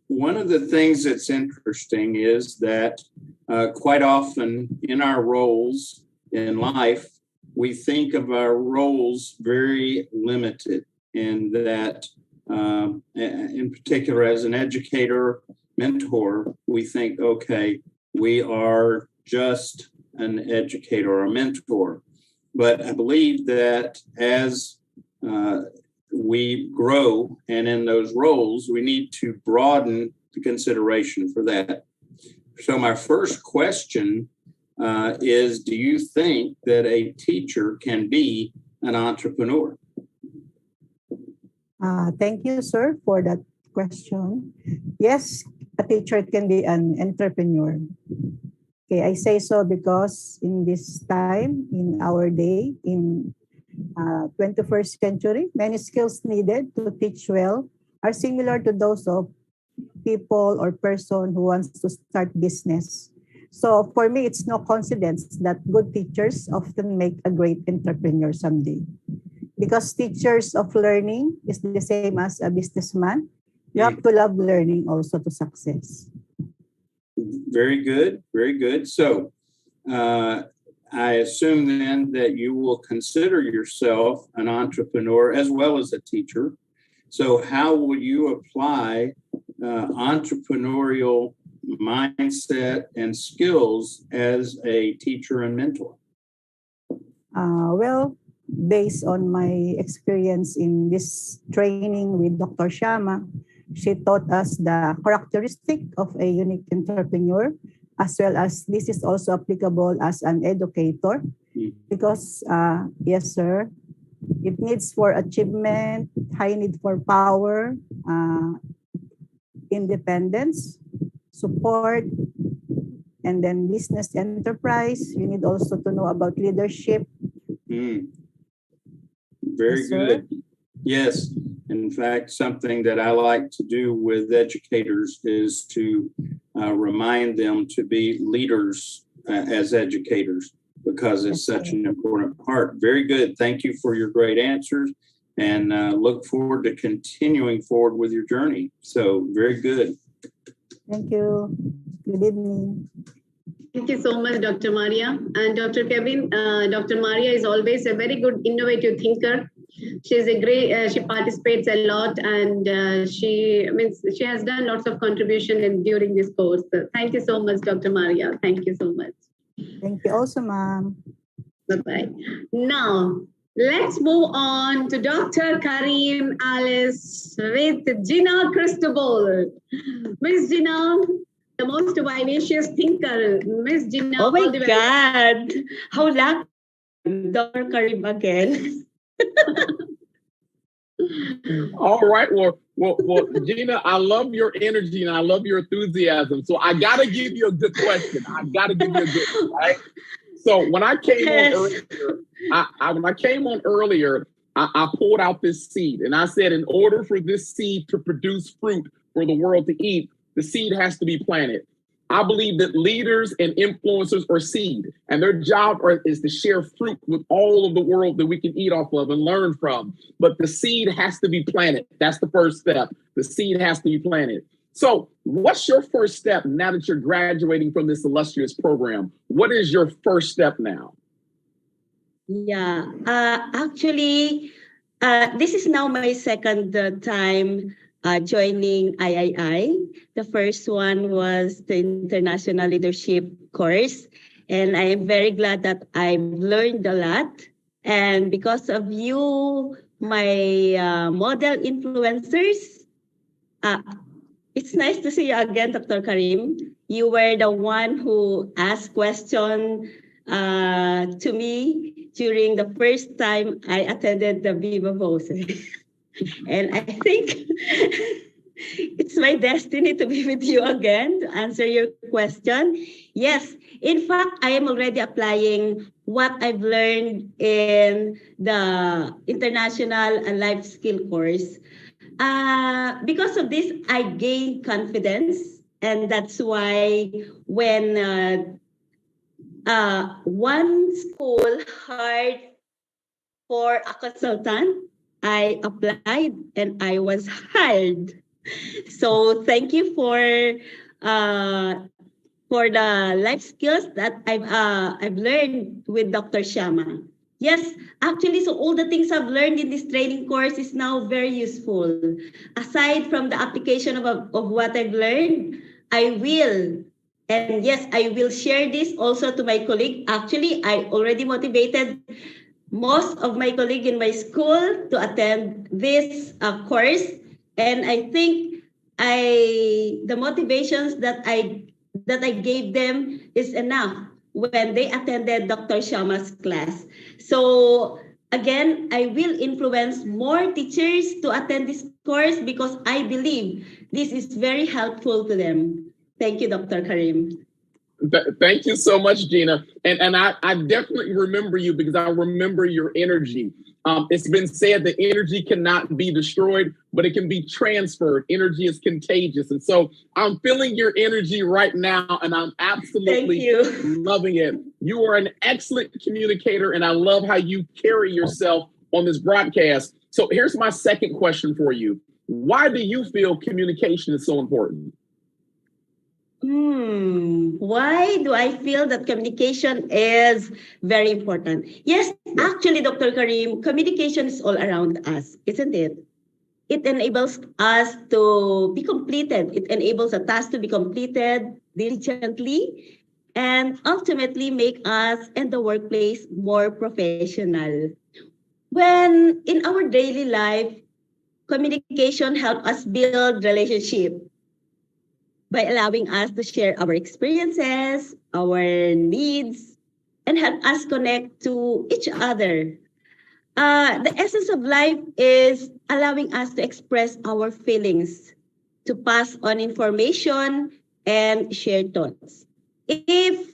[SPEAKER 3] one of the things that's interesting is that quite often in our roles in life, we think of our roles very limited, in that in particular as an educator, mentor, we think, okay, we are just an educator or a mentor. But I believe that as we grow and in those roles, we need to broaden the consideration for that. So my first question is, do you think that a teacher can be an entrepreneur?
[SPEAKER 12] Thank you, sir, for that question. Yes, a teacher can be an entrepreneur. Okay, I say so because in this time, in our day, in 21st century, many skills needed to teach well are similar to those of people or person who wants to start business. So for me, it's no coincidence that good teachers often make a great entrepreneur someday. Because teachers of learning is the same as a businessman. You have to love learning also to success.
[SPEAKER 3] Very good, very good. So I assume then that you will consider yourself an entrepreneur as well as a teacher. So how will you apply entrepreneurial mindset and skills as a teacher and mentor?
[SPEAKER 12] Well, based on my experience in this training with Dr. Sharma, she taught us the characteristic of a unique entrepreneur, as well as this is also applicable as an educator, because yes, sir, it needs for achievement, high need for power, independence, support, and then business enterprise. You need also to know about leadership.
[SPEAKER 3] Very good. Yes. In fact, something that I like to do with educators is to remind them to be leaders as educators, because it's such an important part. Very good. Thank you for your great answers, and look forward to continuing forward with your journey. So very good.
[SPEAKER 12] Thank you. Good evening.
[SPEAKER 1] Thank you so much, Dr. Maria. And Dr. Kevin, Dr. Maria is always a very good innovative thinker. She's a great, she participates a lot, and she has done lots of contribution during this course. So thank you so much, Dr. Maria. Thank you so much.
[SPEAKER 12] Thank you also, ma'am.
[SPEAKER 1] Bye-bye. Now, let's move on to Dr. Karim Alice with Gina Cristobal. Miss Gina, the most vivacious thinker, Miss Gina.
[SPEAKER 13] Oh my God. How lucky. Dr. Karim again.
[SPEAKER 5] All right. Well, Gina, I love your energy and I love your enthusiasm. So I got to give you a good question. I got to give you a good one, right? So when I came on earlier, I pulled out this seed and I said, in order for this seed to produce fruit for the world to eat, the seed has to be planted. I believe that leaders and influencers are seed, and their job is to share fruit with all of the world that we can eat off of and learn from. But the seed has to be planted. That's the first step. The seed has to be planted. So what's your first step now that you're graduating from this illustrious program? What is your first step now?
[SPEAKER 13] Yeah, actually, this is now my second time joining III. The first one was the International Leadership course. And I am very glad that I've learned a lot. And because of you, my model influencers, it's nice to see you again, Dr. Karim. You were the one who asked questions to me during the first time I attended the VIVA-VOCE. And I think it's my destiny to be with you again to answer your question. Yes, in fact, I am already applying what I've learned in the International Life Skill course. Because of this, I gained confidence. And that's why when one school hired for a consultant, I applied and I was hired. So thank you for the life skills that I've learned with Dr. Shama. Yes, actually, so all the things I've learned in this training course is now very useful. Aside from the application of what I've learned, I will. And yes, I will share this also to my colleague. Actually, I already motivated most of my colleagues in my school to attend this course. And I think the motivations that I gave them is enough when they attended Dr. Shama's class. So again, I will influence more teachers to attend this course because I believe this is very helpful to them. Thank you, Dr. Karim.
[SPEAKER 5] Thank you so much, Gina. And I definitely remember you because I remember your energy. It's been said that energy cannot be destroyed, but it can be transferred. Energy is contagious. And so I'm feeling your energy right now, and I'm absolutely loving it. You are an excellent communicator, and I love how you carry yourself on this broadcast. So here's my second question for you. Why do you feel communication is so important?
[SPEAKER 13] Why do I feel that communication is very important? Yes, actually, Dr. Karim, communication is all around us, isn't it? It enables us to be completed. It enables a task to be completed diligently and ultimately make us and the workplace more professional. When in our daily life, communication helps us build relationship by allowing us to share our experiences, our needs, and help us connect to each other. The essence of life is allowing us to express our feelings, to pass on information, and share thoughts. If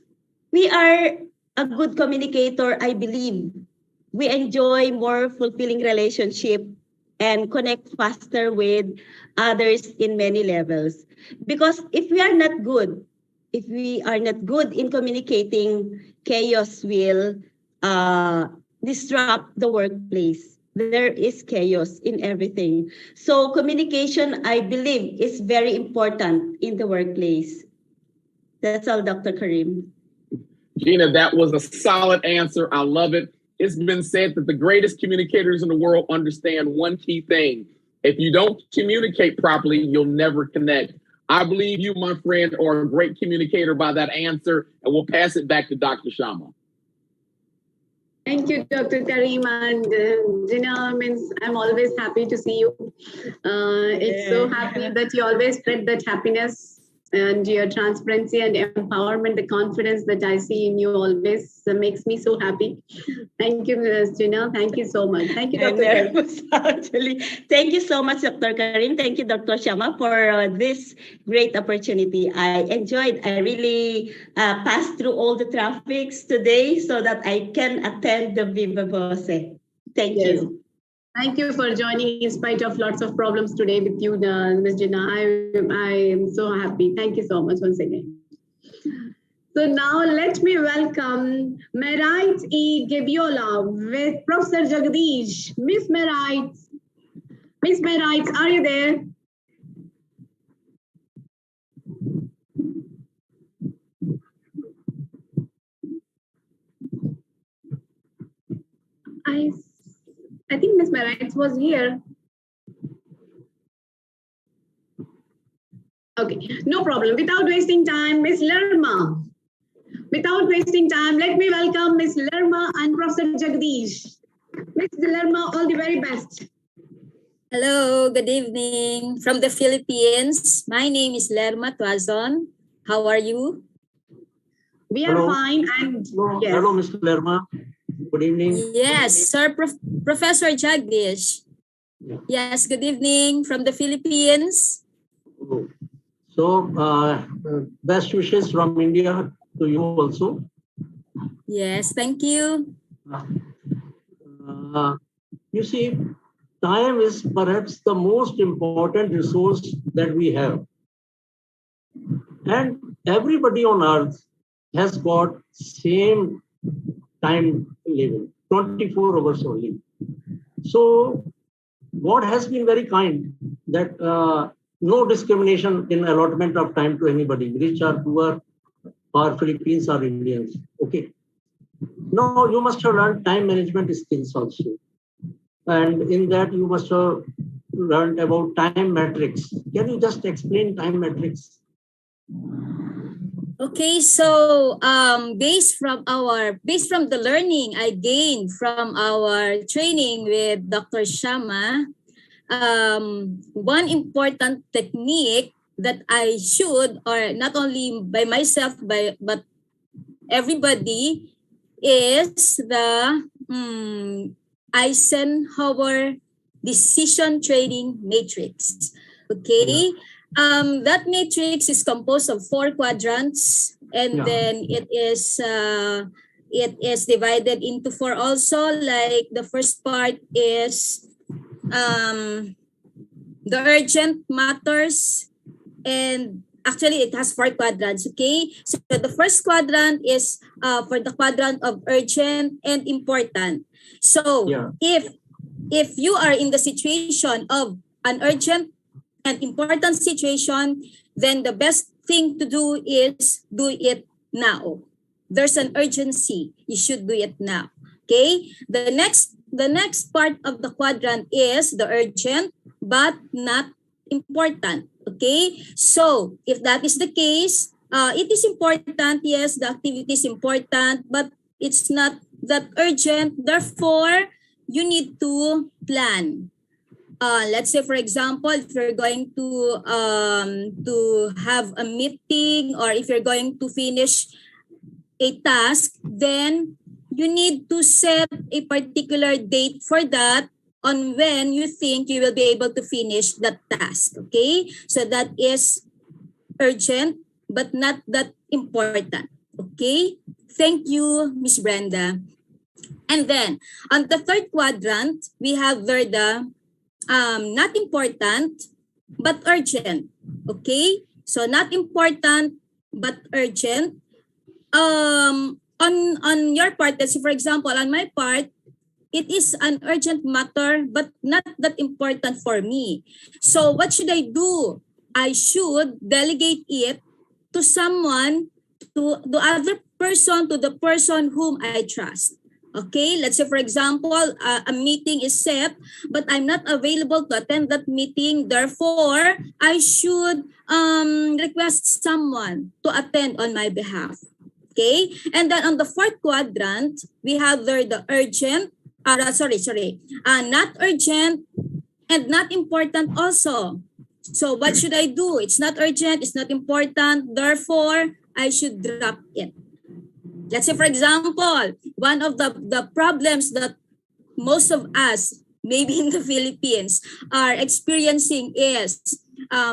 [SPEAKER 13] we are a good communicator, I believe we enjoy more fulfilling relationship and connect faster with others in many levels. Because if we are not good in communicating, chaos will disrupt the workplace. There is chaos in everything. So communication, I believe, is very important in the workplace. That's all, Dr. Karim.
[SPEAKER 5] Gina, that was a solid answer. I love it. It's been said that the greatest communicators in the world understand one key thing. If you don't communicate properly, you'll never connect. I believe you, my friend, are a great communicator by that answer, and we'll pass it back to Dr. Shama.
[SPEAKER 1] Thank you, Dr. Karim. And Gina, means I'm always happy to see you. It's so happy that you always spread that happiness and your transparency and empowerment, the confidence that I see in you always makes me so happy. Thank you, Ms. Gina. Thank you so much. Thank you, Dr. Karim.
[SPEAKER 13] Actually, thank you so much, Dr. Karim. Thank you, Dr. Shama, for this great opportunity. I really passed through all the traffics today so that I can attend the VIVA-VOCE. Thank you.
[SPEAKER 1] Thank you for joining in spite of lots of problems today with you, Ms. Gina. I am so happy. Thank you so much once again. So now let me welcome Merit E. Gebiola with Professor Jagdish. Miss Merit. Miss Merit, are you there? I think Miss Merit was here. Okay, no problem. Without wasting time, Miss Lerma. Without wasting time, let me welcome Miss Lerma and Professor Jagdish. Miss Lerma, all the very best.
[SPEAKER 14] Hello, good evening from the Philippines. My name is Lerma Tuazon. How are you?
[SPEAKER 1] We are fine. And yes.
[SPEAKER 6] Hello, Mr. Lerma. Good evening.
[SPEAKER 14] Yes, Sir Professor Jagdish.
[SPEAKER 6] Yeah.
[SPEAKER 14] Yes, good evening from the Philippines.
[SPEAKER 6] So, best wishes from India to you also.
[SPEAKER 14] Yes, thank you.
[SPEAKER 6] You see, time is perhaps the most important resource that we have. And everybody on earth has got same time living, 24 hours only. So God has been very kind that no discrimination in allotment of time to anybody, rich or poor, or Philippines or Indians. Okay. Now you must have learned time management skills also. And in that you must have learned about time metrics. Can you just explain time metrics?
[SPEAKER 14] Okay, so based from the learning I gained from our training with Dr. Shama, one important technique that I should, or not only by myself, but everybody, is the Eisenhower decision training matrix. Okay. That matrix is composed of 4 quadrants, and then it is divided into 4 also. Like the first part is the urgent matters, and actually it has 4 quadrants. Okay, so the first quadrant is for the quadrant of urgent and important. So if you are in the situation of an urgent and important situation, then the best thing to do is do it now. There's an urgency. You should do it now. Okay? The next part of the quadrant is the urgent but not important. Okay? So if that is the case, it is important. Yes, the activity is important, but it's not that urgent. Therefore, you need to plan. Let's say, for example, if you're going to have a meeting, or if you're going to finish a task, then you need to set a particular date for that, on when you think you will be able to finish that task. Okay, so that is urgent but not that important. Okay, thank you, Miss Brenda. And then on the third quadrant, we have there the not important but urgent. Okay, so not important but urgent. On your part, let's say for example, on my part, it is an urgent matter but not that important for me. So what should I do? I should delegate it to someone, to the other person, to the person whom I trust. Okay, let's say for example, a meeting is set, but I'm not available to attend that meeting. Therefore, I should request someone to attend on my behalf. Okay, and then on the fourth quadrant, we have there the urgent, not urgent and not important also. So what should I do? It's not urgent, it's not important, therefore I should drop it. Let's say, for example, one of the problems that most of us, maybe in the Philippines, are experiencing is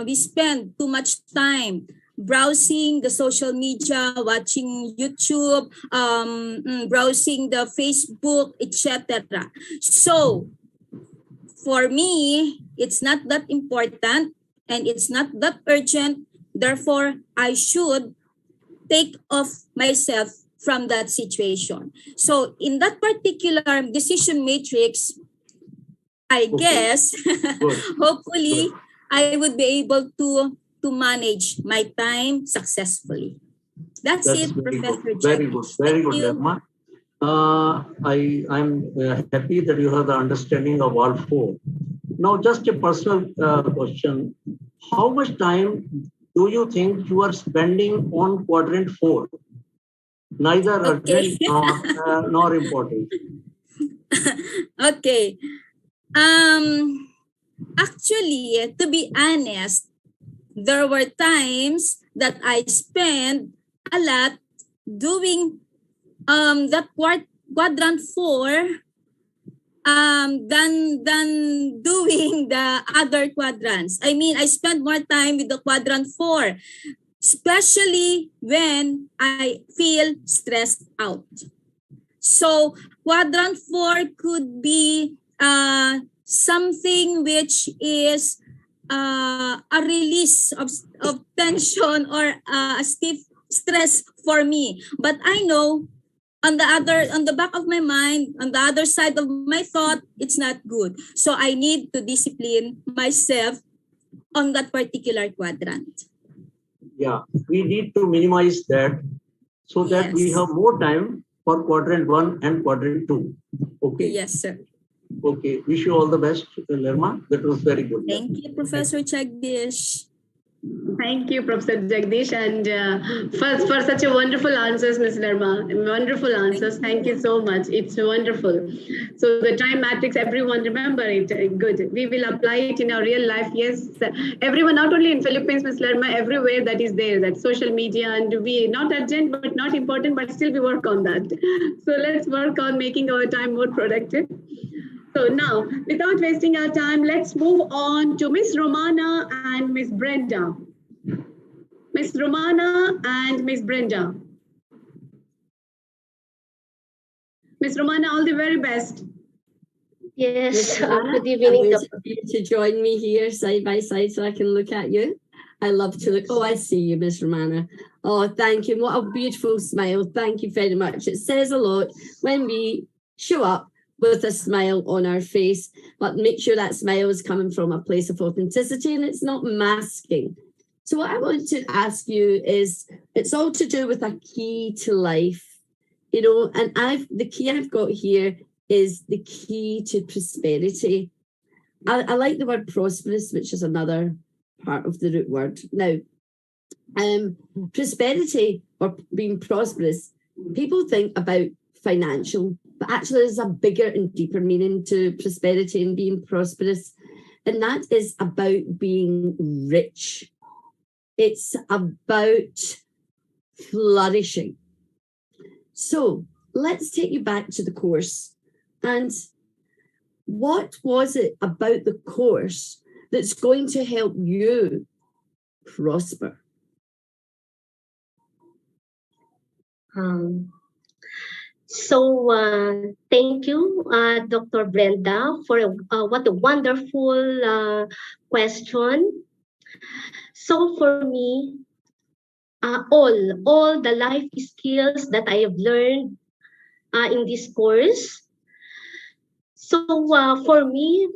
[SPEAKER 14] we spend too much time browsing the social media, watching YouTube, browsing the Facebook, etc. So for me, it's not that important and it's not that urgent. Therefore, I should take off myself from that situation. So in that particular decision matrix, I guess, hopefully, I would be able to manage my time successfully. That's it, Professor
[SPEAKER 6] Very good, very good, Lerma. I'm happy that you have the understanding of all four. Now, just a personal question. How much time do you think you are spending on quadrant 4? Neither urgent nor important.
[SPEAKER 14] Okay. Actually, to be honest, there were times that I spent a lot doing that quadrant 4 than doing the other quadrants. I mean, I spent more time with the quadrant 4, especially when I feel stressed out. So quadrant 4 could be something which is a release of tension or a stiff stress for me. But I know on the back of my mind, on the other side of my thought, it's not good. So I need to discipline myself on that particular quadrant.
[SPEAKER 6] Yeah, we need to minimize that so that we have more time for quadrant 1 and quadrant 2. Okay.
[SPEAKER 14] Yes, sir.
[SPEAKER 6] Okay. Wish you all the best, Lerma. That was very good.
[SPEAKER 14] Thank you, Professor Jagdish.
[SPEAKER 1] Thank you, Professor Jagdish, and for such a wonderful answers, Ms. Lerma. Wonderful answers. Thank you so much. It's wonderful. So the time matrix, everyone remember it. Good. We will apply it in our real life. Yes, everyone, not only in Philippines, Ms. Lerma, everywhere that is there, that social media, and we not urgent but not important, but still we work on that. So let's work on making our time more productive. So now, without wasting our time, let's move on to Miss Romana and Miss Brenda. Miss Romana and Miss Brenda. Miss Romana, all the very best.
[SPEAKER 15] Yes, good
[SPEAKER 2] evening. To join me here side by side so I can look at you. I love to look. Oh, I see you, Miss Romana. Oh, thank you. What a beautiful smile. Thank you very much. It says a lot when we show up with a smile on our face, but make sure that smile is coming from a place of authenticity and it's not masking. So what I want to ask you is, it's all to do with a key to life, you know, and the key I've got here is the key to prosperity. I like the word prosperous, which is another part of the root word. Now, prosperity or being prosperous, people think about financial, but actually there's a bigger and deeper meaning to prosperity and being prosperous, and that is about being rich. It's about flourishing. So let's take you back to the course. And what was it about the course that's going to help you prosper?
[SPEAKER 15] Thank you, Dr. Brenda, for what a wonderful question. So for me, all the life skills that I have learned in this course. So for me,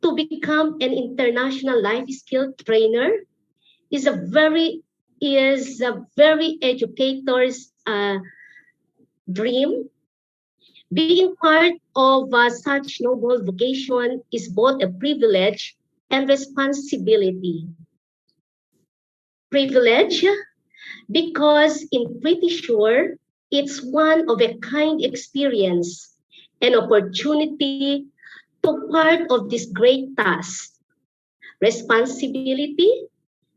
[SPEAKER 15] to become an international life skill trainer is a very educator's dream. Being part of such noble vocation is both a privilege and responsibility. Privilege because I'm pretty sure it's one of a kind experience, an opportunity to part of this great task. responsibility,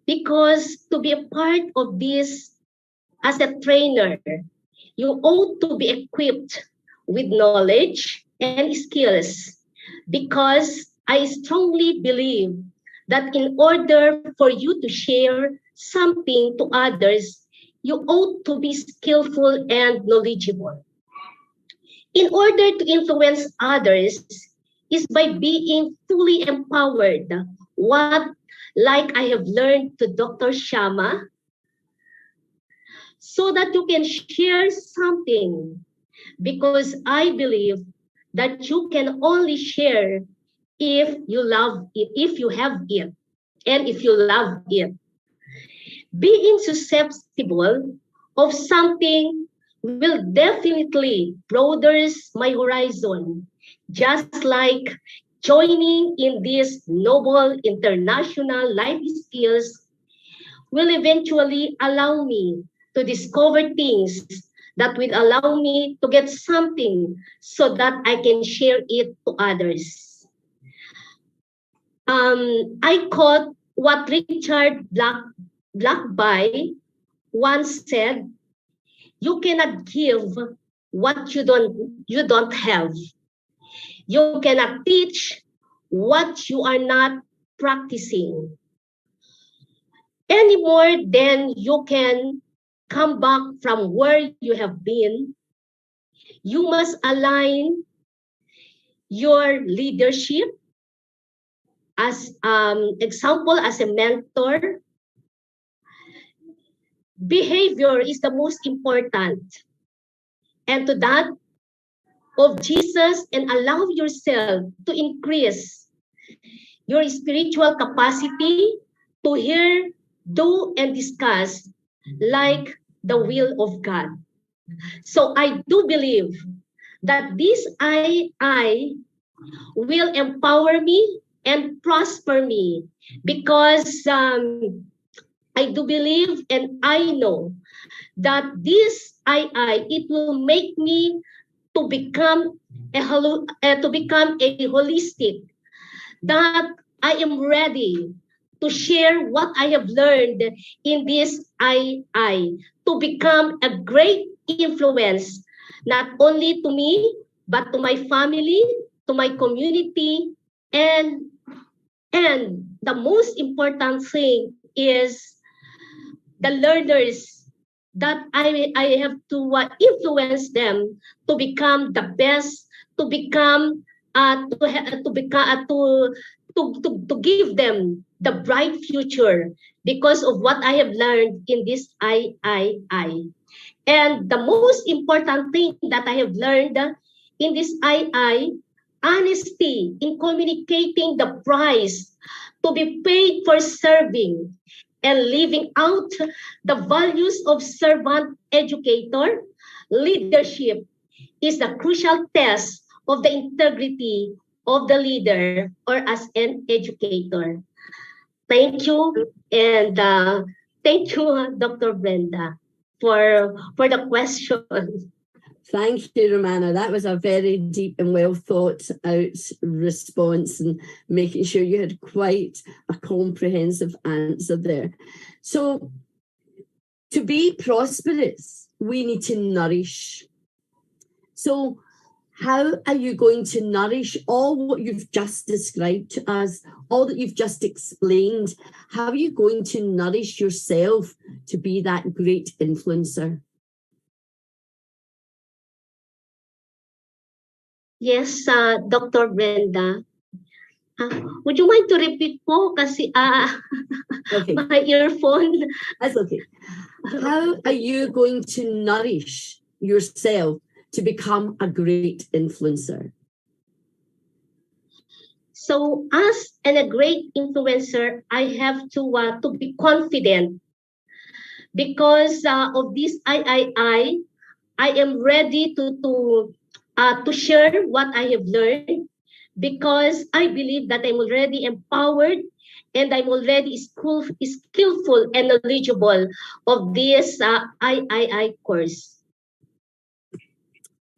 [SPEAKER 15] because to be a part of this as a trainer, you ought to be equipped with knowledge and skills, because I strongly believe that in order for you to share something to others, you ought to be skillful and knowledgeable. In order to influence others is by being fully empowered. What, like I have learned to Dr. Shama, so that you can share something, because I believe that you can only share if you love it, if you have it, and if you love it. Being susceptible of something will definitely broadens my horizon, just like joining in this noble international life skills will eventually allow me to discover things that will allow me to get something so that I can share it to others. I quote what Richard Blackby once said: "You cannot give what you don't have. You cannot teach what you are not practicing. Any more than you can come back from where you have been, you must align your leadership as example, as a mentor. Behavior is the most important. And to that of Jesus, and allow yourself to increase your spiritual capacity to hear, do, and discuss like the will of God." So I do believe that this I will empower me and prosper me, because I do believe and I know that this it will make me to become a holistic, that I am ready to share what I have learned in this to become a great influence, not only to me, but to my family, to my community, and the most important thing is the learners, that I have to influence them to become the best, to become to give them the bright future because of what I have learned in this And the most important thing that I have learned in this honesty in communicating the price to be paid for serving and living out the values of servant educator. Leadership is the crucial test of the integrity of the leader or as an educator. Thank you, and thank you, Dr. Brenda, for the question.
[SPEAKER 2] Thank you, Romana. That was a very deep and well thought out response, and making sure you had quite a comprehensive answer there. So to be prosperous, we need to nourish. So how are you going to nourish all what you've just described to us, all that you've just explained? How are you going to nourish yourself to be that great influencer?
[SPEAKER 15] Yes, Dr. Brenda. Would you mind to repeat po? Kasi
[SPEAKER 2] okay.
[SPEAKER 15] My earphone.
[SPEAKER 2] That's okay. How are you going to nourish yourself to become a great influencer?
[SPEAKER 15] So as a great influencer, I have to be confident, because of this I am ready to share what I have learned, because I believe that I'm already empowered and I'm already skillful and knowledgeable of this I course.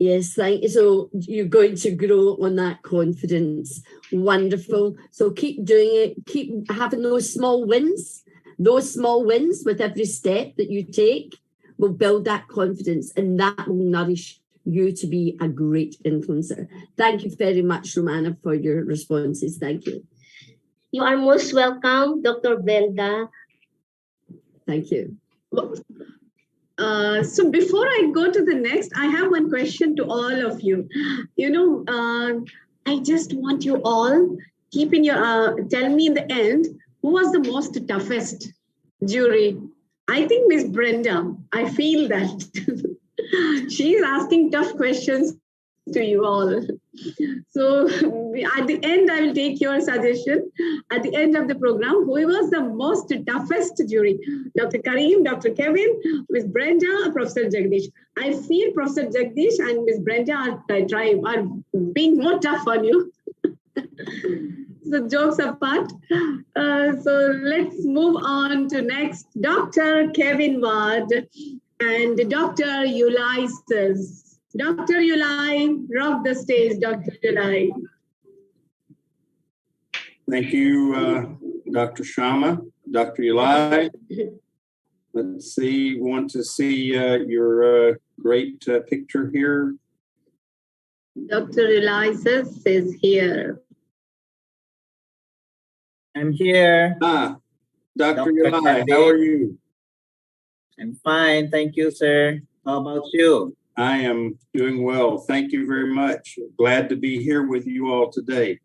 [SPEAKER 2] Yes, thank you. So you're going to grow on that confidence. Wonderful. So keep doing it. Keep having those small wins. Those small wins with every step that you take will build that confidence, and that will nourish you to be a great influencer. Thank you very much, Romana, for your responses. Thank you.
[SPEAKER 15] You are most welcome, Dr. Brenda.
[SPEAKER 2] Thank you.
[SPEAKER 1] So before I go to the next, I have one question to all of you. I just want you all keep in your tell me in the end who was the most toughest jury. I think Miss Brenda. I feel that she's asking tough questions to you all. So at the end, I will take your suggestion. At the end of the program, who was the most toughest jury? Dr. Karim, Dr. Kevin, Miss Brenda, Professor Jagdish. I feel Professor Jagdish and Miss Brenda are being more tough on you. So jokes apart. So let's move on to next. Dr. Kevin Ward and Dr. Ulysses. Dr. Ulai, rock the stage, Dr. Ulai.
[SPEAKER 3] Thank you, Dr. Shama. Dr. Ulai, let's see, want to see your great picture here.
[SPEAKER 1] Dr. Ulysses is here.
[SPEAKER 16] I'm here.
[SPEAKER 3] Dr. Ulai, how are you?
[SPEAKER 16] I'm fine, thank you, sir. How about you?
[SPEAKER 3] I am doing well. Thank you very much. Glad to be here with you all today.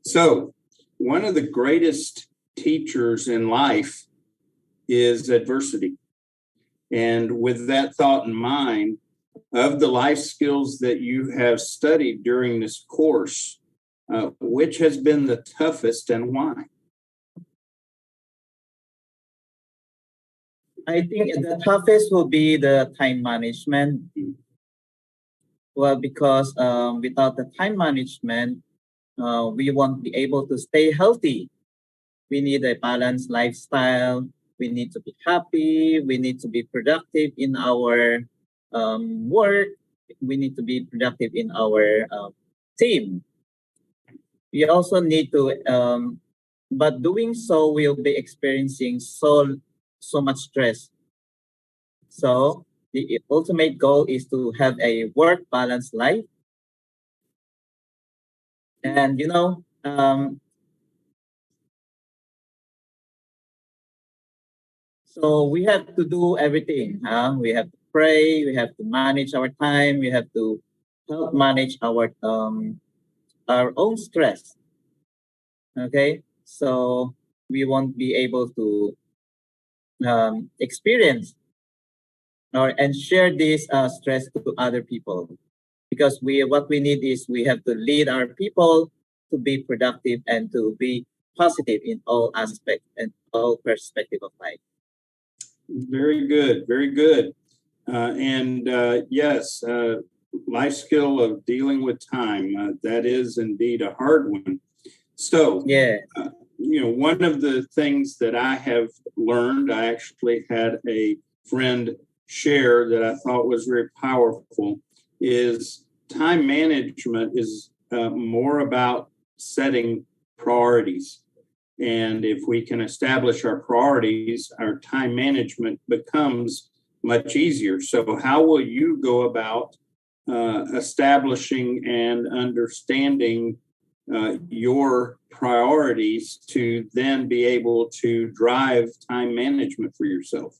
[SPEAKER 3] So, one of the greatest teachers in life is adversity. And with that thought in mind, of the life skills that you have studied during this course, which has been the toughest and why?
[SPEAKER 16] I think the toughest will be the time management. Well, because without the time management, we won't be able to stay healthy. We need a balanced lifestyle. We need to be happy. We need to be productive in our work. We need to be productive in our team. We also need to, but doing so, we'll be experiencing so much stress. So the ultimate goal is to have a work-balanced life. And, so we have to do everything. We have to pray. We have to manage our time. We have to help manage our own stress. Okay, so we won't be able to experience and share this stress to other people, because what we need is we have to lead our people to be productive and to be positive in all aspects and all perspective of life.
[SPEAKER 3] Very good, very good. Yes, life skill of dealing with time, that is indeed a hard one. So,
[SPEAKER 16] yeah.
[SPEAKER 3] One of the things that I have learned, I actually had a friend share that I thought was very powerful, is time management is more about setting priorities. And if we can establish our priorities, our time management becomes much easier. So how will you go about establishing and understanding your priorities to then be able to drive time management for yourself?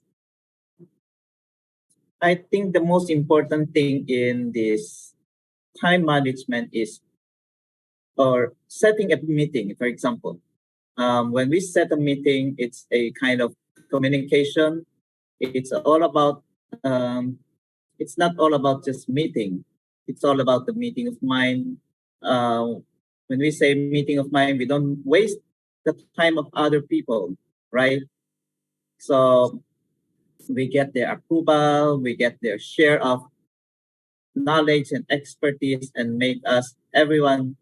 [SPEAKER 16] I think the most important thing in this time management is, or setting a meeting, for example. When we set a meeting, it's a kind of communication. It's all about, it's not all about just meeting. It's all about the meeting of mind. When we say meeting of mind, we don't waste the time of other people, right? So we get their approval, we get their share of knowledge and expertise, and make us, everyone,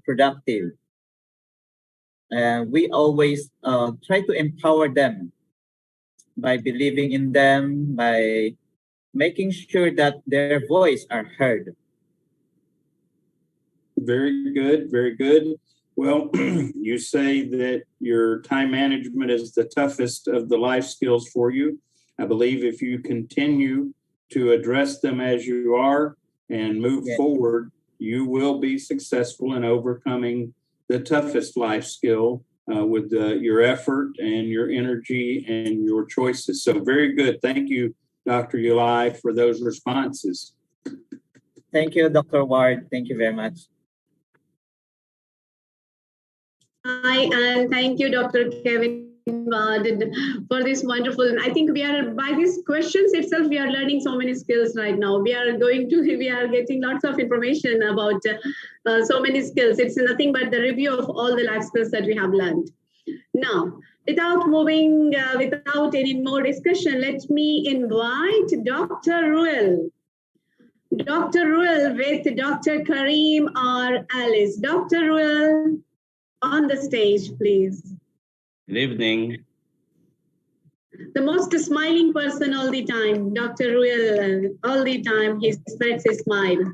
[SPEAKER 16] productive. We always try to empower them by believing in them, by making sure that their voice are heard.
[SPEAKER 3] Very good, very good. Well, you say that your time management is the toughest of the life skills for you. I believe if you continue to address them as you are and move forward, you will be successful in overcoming the toughest life skill with your effort and your energy and your choices. So very good. Thank you, Dr. Ulai, for those responses.
[SPEAKER 16] Thank you, Dr. Ward. Thank you very much.
[SPEAKER 1] Hi, and thank you, Dr. Kevin, for this wonderful. I think we are, by these questions itself, we are learning so many skills right now. We are getting lots of information about so many skills. It's nothing but the review of all the life skills that we have learned. Now, without any more discussion, let me invite Dr. Ruel. Dr. Ruel with Dr. Karim or Alice. Dr. Ruel, on the stage, please.
[SPEAKER 17] Good evening.
[SPEAKER 1] The most smiling person all the time, Dr. Ruel, all the time, he spreads his smile.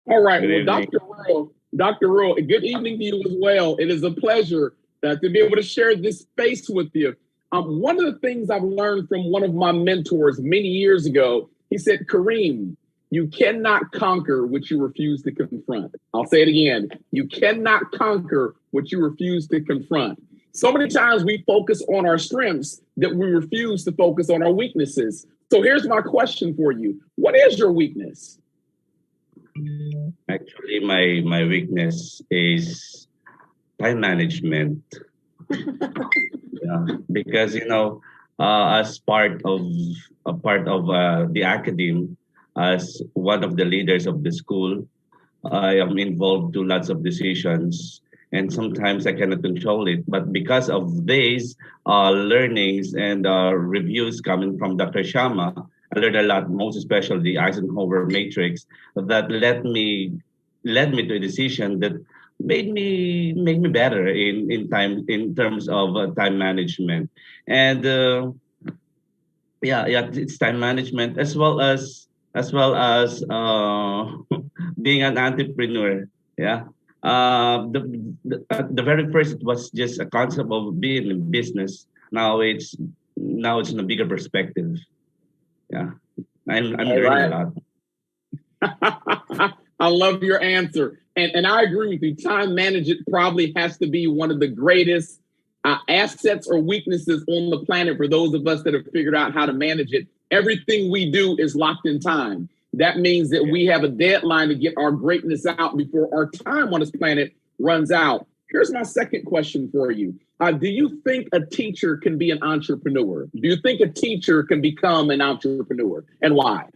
[SPEAKER 5] All right, well, Dr. Ruel, good evening to you as well. It is a pleasure to be able to share this space with you. One of the things I've learned from one of my mentors many years ago, he said, Karim, you cannot conquer what you refuse to confront. I'll say it again. You cannot conquer what you refuse to confront. So many times we focus on our strengths that we refuse to focus on our weaknesses. So here's my question for you. What is your weakness?
[SPEAKER 17] Actually, my weakness is time management. Yeah, because, you know, as part of the academy, as one of the leaders of the school, I am involved to lots of decisions, and sometimes I cannot control it. But because of these learnings and reviews coming from Dr. Shama, I learned a lot, most especially the Eisenhower matrix, that led me to a decision that made me better in terms of time management. And it's time management as well as being an entrepreneur. Yeah. The very first, it was just a concept of being in business. Now it's in a bigger perspective. Yeah, I'm learning a lot.
[SPEAKER 5] I love your answer. And I agree with you. Time management probably has to be one of the greatest assets or weaknesses on the planet for those of us that have figured out how to manage it. Everything we do is locked in time. That means that we have a deadline to get our greatness out before our time on this planet runs out. Here's my second question for you. Do you think a teacher can be an entrepreneur? Do you think a teacher can become an entrepreneur, and why?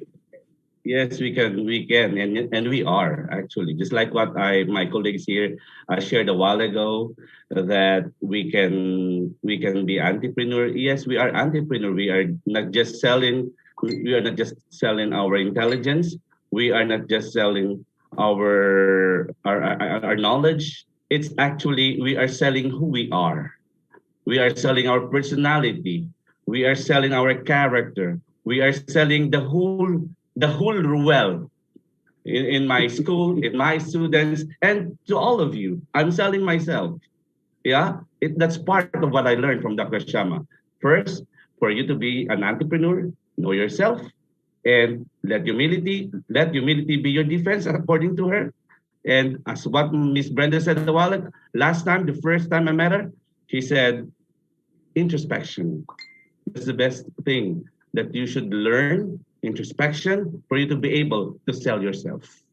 [SPEAKER 17] Yes, we can, and we are actually, just like what my colleagues here shared a while ago, that we can be entrepreneur. Yes, we are entrepreneur. We are not just selling our intelligence. We are not just selling our knowledge. It's actually, we are selling who we are. We are selling our personality. We are selling our character. We are selling the whole Ruel in my school, in my students, and to all of you. I'm selling myself. Yeah, that's part of what I learned from Dr. Shama. First, for you to be an entrepreneur, know yourself, and let humility be your defense, according to her. And as what Miss Brenda said a while ago, the first time I met her, she said, introspection. That's the best thing that you should learn, introspection, for you to be able to sell yourself.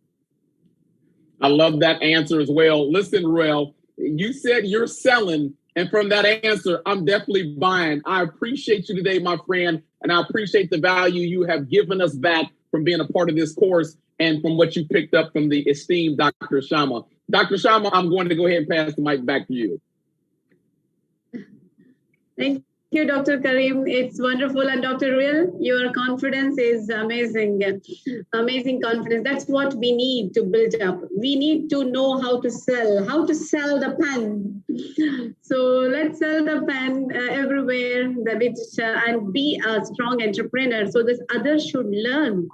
[SPEAKER 5] I love that answer as well. Listen, Ruel, you said you're selling, and from that answer, I'm definitely buying. I appreciate you today, my friend, and I appreciate the value you have given us back from being a part of this course and from what you picked up from the esteemed Dr. Shama. Dr. Shama, I'm going to go ahead and pass the mic back to you.
[SPEAKER 1] Thank you, Dr. Karim. It's wonderful. And Dr. Real, your confidence is amazing. Amazing confidence. That's what we need to build up. We need to know how to sell the pen. So let's sell the pen everywhere and be a strong entrepreneur. So this others should learn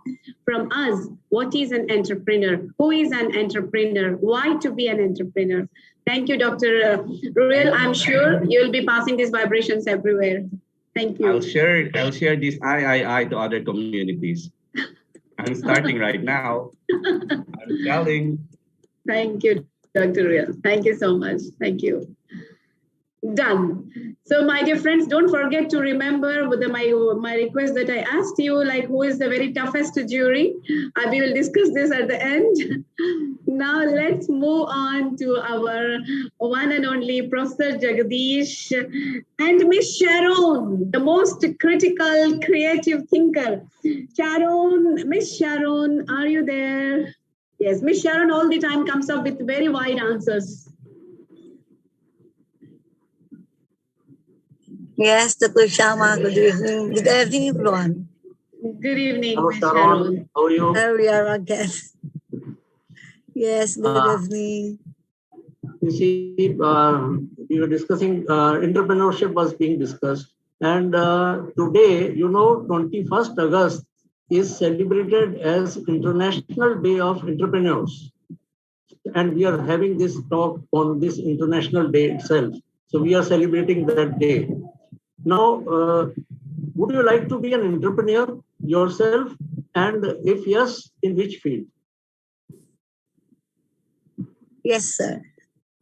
[SPEAKER 1] from us what is an entrepreneur, who is an entrepreneur, why to be an entrepreneur. Thank you, Dr. Ruel. I'm sure you'll be passing these vibrations everywhere. Thank you.
[SPEAKER 17] I'll share this I to other communities. I'm starting right now. I'm telling.
[SPEAKER 1] Thank you, Dr. Ruel. Thank you so much. Thank you. Done. So my dear friends, don't forget to remember my request that I asked you, like who is the very toughest jury. We will discuss this at the end. Now let's move on to our one and only Professor Jagdish and Miss Sharon, the most critical, creative thinker. Miss Sharon, are you there? Yes, Miss Sharon all the time comes up with very wide answers.
[SPEAKER 18] Yes, Dr. Shama, good evening. Good evening, everyone.
[SPEAKER 1] Good evening,
[SPEAKER 6] Hello,
[SPEAKER 1] Ms.
[SPEAKER 6] Sharon. How are you?
[SPEAKER 18] Here we are again. Yes, good evening.
[SPEAKER 6] You see, we were discussing, entrepreneurship was being discussed. And today, 21st August is celebrated as International Day of Entrepreneurs. And we are having this talk on this International Day itself. So we are celebrating that day. Now, would you like to be an entrepreneur yourself? And if yes, in which field?
[SPEAKER 18] Yes, sir.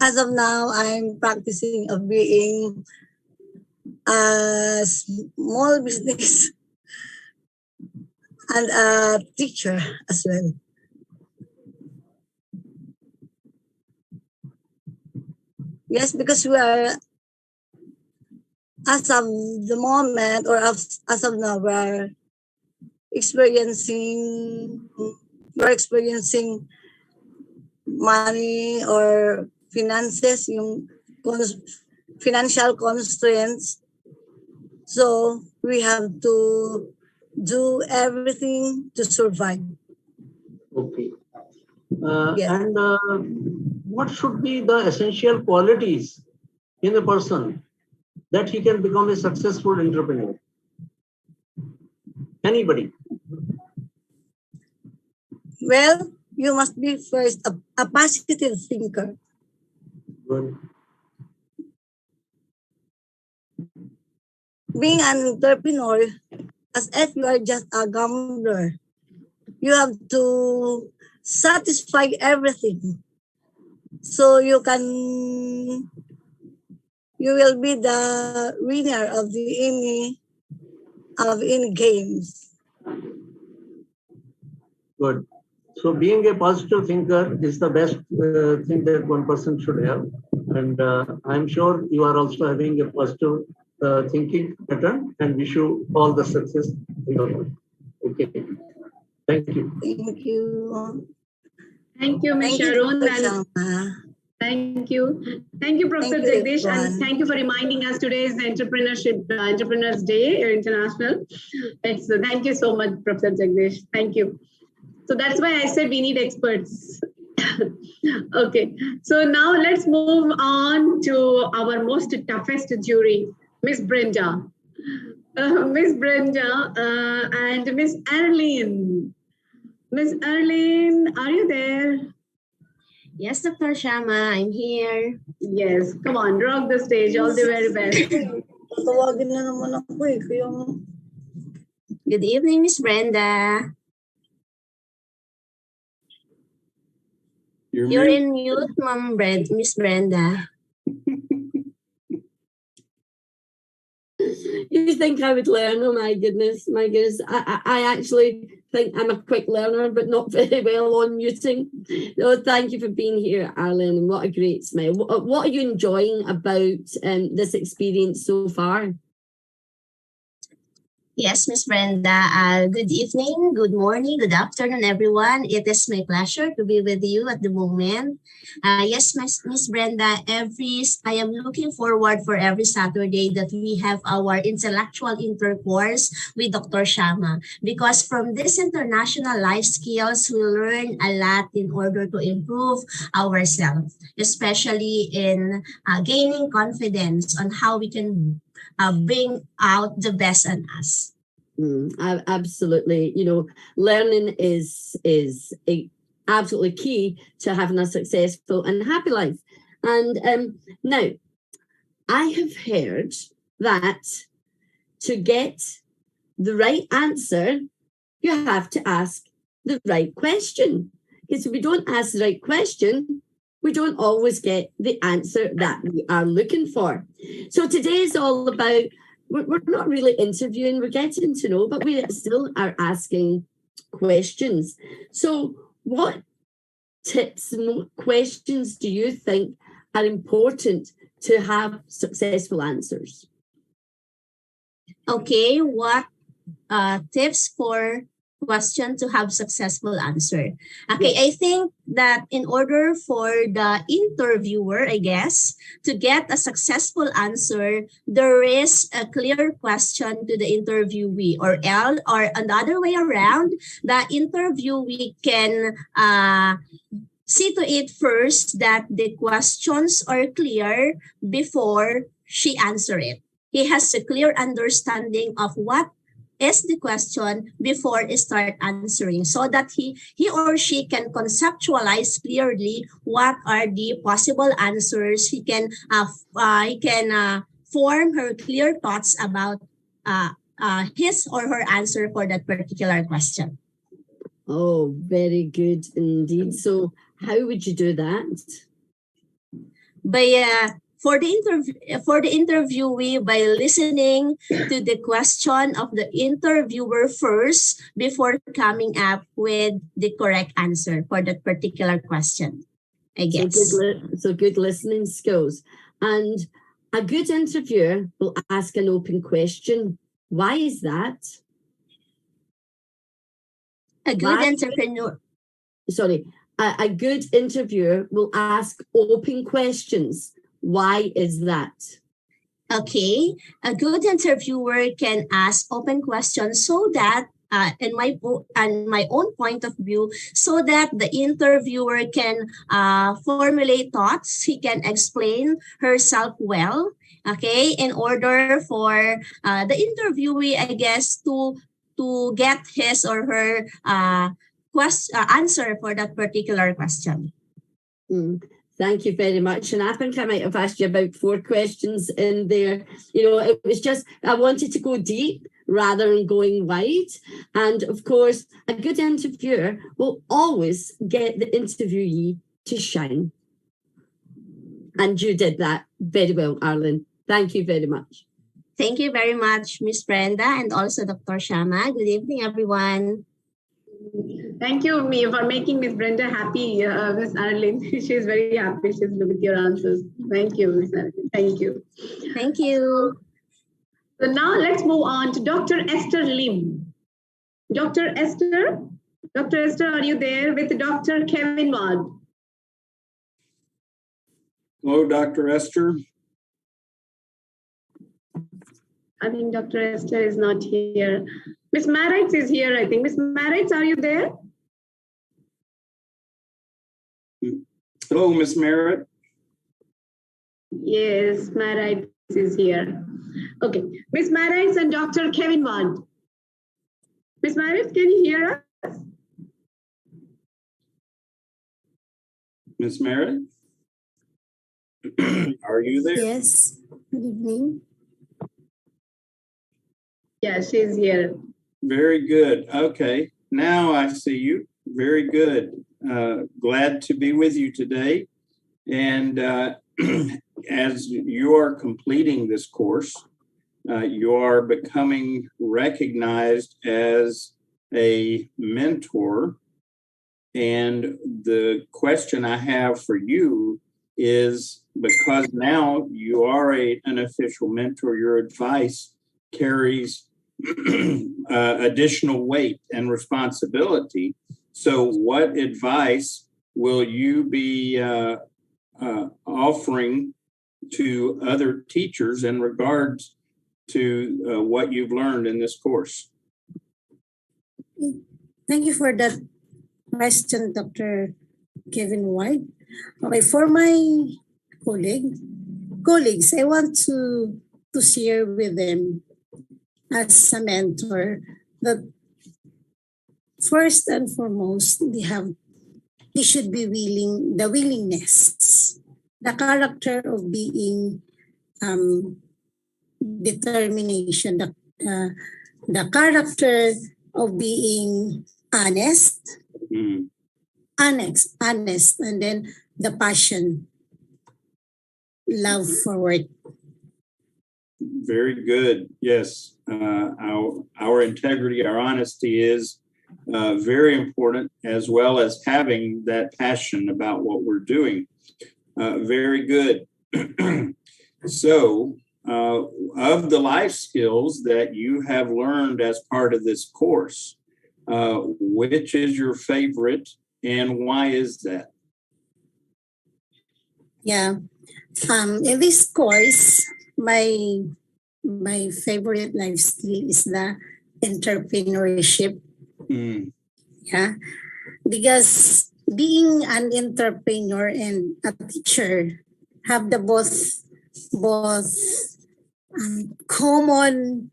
[SPEAKER 18] As of now, I'm practicing of being a small business and a teacher as well. Yes, because we are, as of the moment or as of now, we're experiencing money or finances, yung financial constraints. So we have to do everything to survive.
[SPEAKER 6] Okay. Yes. And what should be the essential qualities in a person that he can become a successful entrepreneur? Anybody?
[SPEAKER 18] Well, you must be first a positive thinker.
[SPEAKER 6] Good.
[SPEAKER 18] Being an entrepreneur, as if you are just a gambler, you have to satisfy everything. So you will be the winner of any games.
[SPEAKER 6] Good. So being a positive thinker is the best thing that one person should have. And I'm sure you are also having a positive thinking pattern, and wish you all the success in your life. Okay. Thank you.
[SPEAKER 18] Thank you.
[SPEAKER 1] Thank you, Ms. Sharon. Thank you. Thank you, Professor Jagdish. And thank you for reminding us today is the Entrepreneurs Day International. Thank you so much, Professor Jagdish. Thank you. So that's why I said we need experts. Okay. So now let's move on to our most toughest jury, Miss Brenda. Miss Brenda and Miss Arlene. Miss Arlene, are you there?
[SPEAKER 19] Yes, Dr. Shama, I'm here.
[SPEAKER 1] Yes, come on, rock the stage, all the very best.
[SPEAKER 19] Good evening, Miss Brenda. You're in mute, Miss Brenda.
[SPEAKER 2] You think I would learn? Oh my goodness, I actually think I'm a quick learner, but not very well on muting. No, thank you for being here, Arlen. What a great smile. What are you enjoying about this experience so far?
[SPEAKER 19] Yes, Miss Brenda. Good evening, good morning, good afternoon, everyone. It is my pleasure to be with you at the moment. Yes, Miss Brenda, I am looking forward for every Saturday that we have our intellectual intercourse with Dr. Shama, because from this international life skills, we learn a lot in order to improve ourselves, especially in gaining confidence on how we can bring out the best in us.
[SPEAKER 2] Absolutely. You know, learning is absolutely key to having a successful and happy life. And now, I have heard that to get the right answer, you have to ask the right question. Because if we don't ask the right question, we don't always get the answer that we are looking for. So today is all about, we're not really interviewing, we're getting to know, but we still are asking questions. So what tips and questions do you think are important to have successful answers?
[SPEAKER 19] Okay, what tips for question to have successful answer? Okay, I think that in order for the interviewer, I guess, to get a successful answer, there is a clear question to the interviewee, or another way around, the interviewee can see to it first that the questions are clear before she answer it. He has a clear understanding of what is the question before he start answering, so that he or she can conceptualize clearly what are the possible answers. He can form her clear thoughts about his or her answer for that particular question.
[SPEAKER 2] Oh, very good indeed. So how would you do that?
[SPEAKER 19] For the interviewee, by listening to the question of the interviewer first before coming up with the correct answer for that particular question, I guess.
[SPEAKER 2] So good listening skills. And a good interviewer will ask an open question. Why is that?
[SPEAKER 19] A good
[SPEAKER 2] interviewer will ask open questions. Why is that?
[SPEAKER 19] Okay, a good interviewer can ask open questions so that, in my own point of view, so that the interviewer can formulate thoughts. He can explain herself well. Okay, in order for the interviewee, I guess, to get his or her answer for that particular question.
[SPEAKER 2] Thank you very much. And I think I might have asked you about 4 questions in there. You know, it was just, I wanted to go deep rather than going wide. And of course, a good interviewer will always get the interviewee to shine. And you did that very well, Arlen. Thank you very much.
[SPEAKER 19] Thank you very much, Miss Brenda, and also Dr. Shama. Good evening, everyone.
[SPEAKER 1] Thank you, for making Miss Brenda happy, Miss Arlene. She's very happy. She's with your answers. Thank you, Miss Arlene. Thank you.
[SPEAKER 19] Thank you.
[SPEAKER 1] So now let's move on to Dr. Esther Lim. Dr. Esther, are you there with Dr. Kevin Ward?
[SPEAKER 3] Hello, Dr. Esther.
[SPEAKER 1] I think Dr. Esther is not here. Miss Maritz is here, I think. Miss Maritz, are you there?
[SPEAKER 3] Hello, Miss Merritt.
[SPEAKER 1] Yes, Maritz is here. Okay, Miss Maritz and Dr. Kevin Ward. Miss Maritz, can you hear us?
[SPEAKER 3] Miss Merritt? Are you there?
[SPEAKER 10] Yes, good evening.
[SPEAKER 1] Yeah, she's here.
[SPEAKER 3] Very good. Okay, now I see you. Very good. Glad to be with you today. And as you are completing this course, you are becoming recognized as a mentor. And the question I have for you is, because now you are an official mentor, your advice carries additional weight and responsibility. So what advice will you be offering to other teachers in regards to what you've learned in this course?
[SPEAKER 18] Thank you for that question, Dr. Kevin White. Okay, for my colleagues, I want to share with them as a mentor that first and foremost, they should be the willingness, the character of being determination, the character of being honest, honest, and then the passion, love for work.
[SPEAKER 3] Very good. Yes, our integrity, our honesty is very important, as well as having that passion about what we're doing. Very good. So, of the life skills that you have learned as part of this course, which is your favorite and why is that?
[SPEAKER 18] Yeah. In this course, my favorite life skill is the entrepreneurship. Yeah. Because being an entrepreneur and a teacher have the both common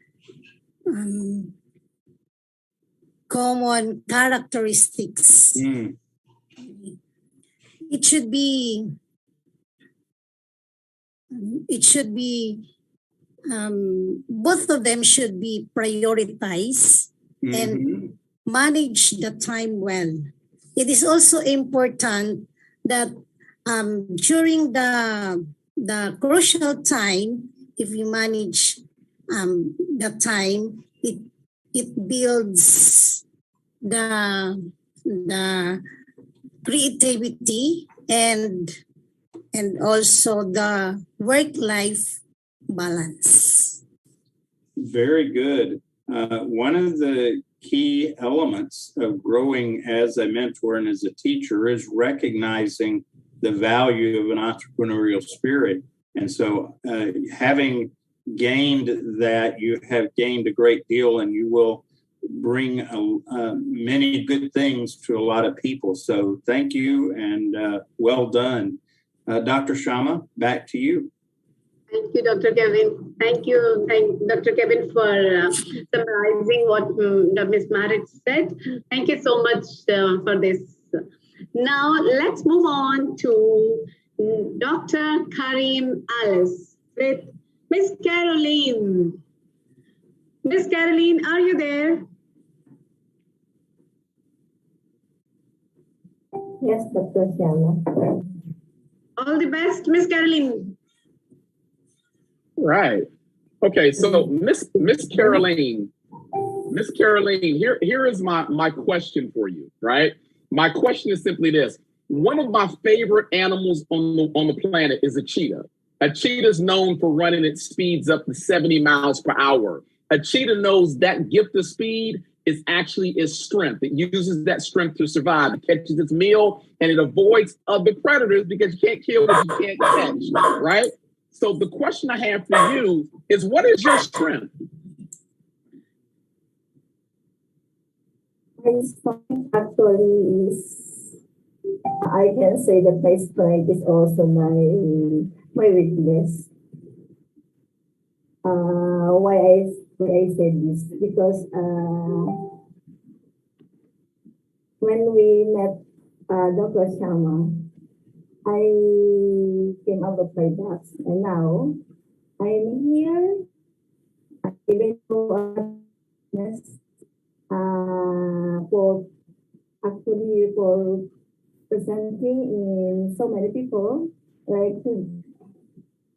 [SPEAKER 18] characteristics. It should be both of them should be prioritized and manage the time well. It is also important that during the crucial time, if you manage the time, it builds the creativity and also the work-life balance.
[SPEAKER 3] Very good. One of the key elements of growing as a mentor and as a teacher is recognizing the value of an entrepreneurial spirit. And so having gained that, you have gained a great deal, and you will bring many good things to a lot of people. So thank you and well done. Dr. Sharma, back to you.
[SPEAKER 1] Thank you, Dr. Kevin. Thank you, Dr. Kevin, for summarizing what Ms. Marit said. Thank you so much for this. Now, let's move on to Dr. Karim Alice with Ms. Caroline. Ms. Caroline, are you there?
[SPEAKER 20] Yes, Dr. Sharma.
[SPEAKER 1] All the best, Ms. Caroline.
[SPEAKER 5] Right. Okay, so Miss Caroline, here is my question for you, right? My question is simply this. One of my favorite animals on the planet is a cheetah. A cheetah is known for running at speeds up to 70 miles per hour. A cheetah knows that gift of speed is actually its strength. It uses that strength to survive. It catches its meal and it avoids other predators because you can't kill what you can't catch, right? So the question I have for you is, what is your strength?
[SPEAKER 20] My strength actually is, I can say that my strength is also my weakness. Why I said this? Because when we met Dr. Sharma, I came out of my box, and now I'm here. Even for presenting in so many people, like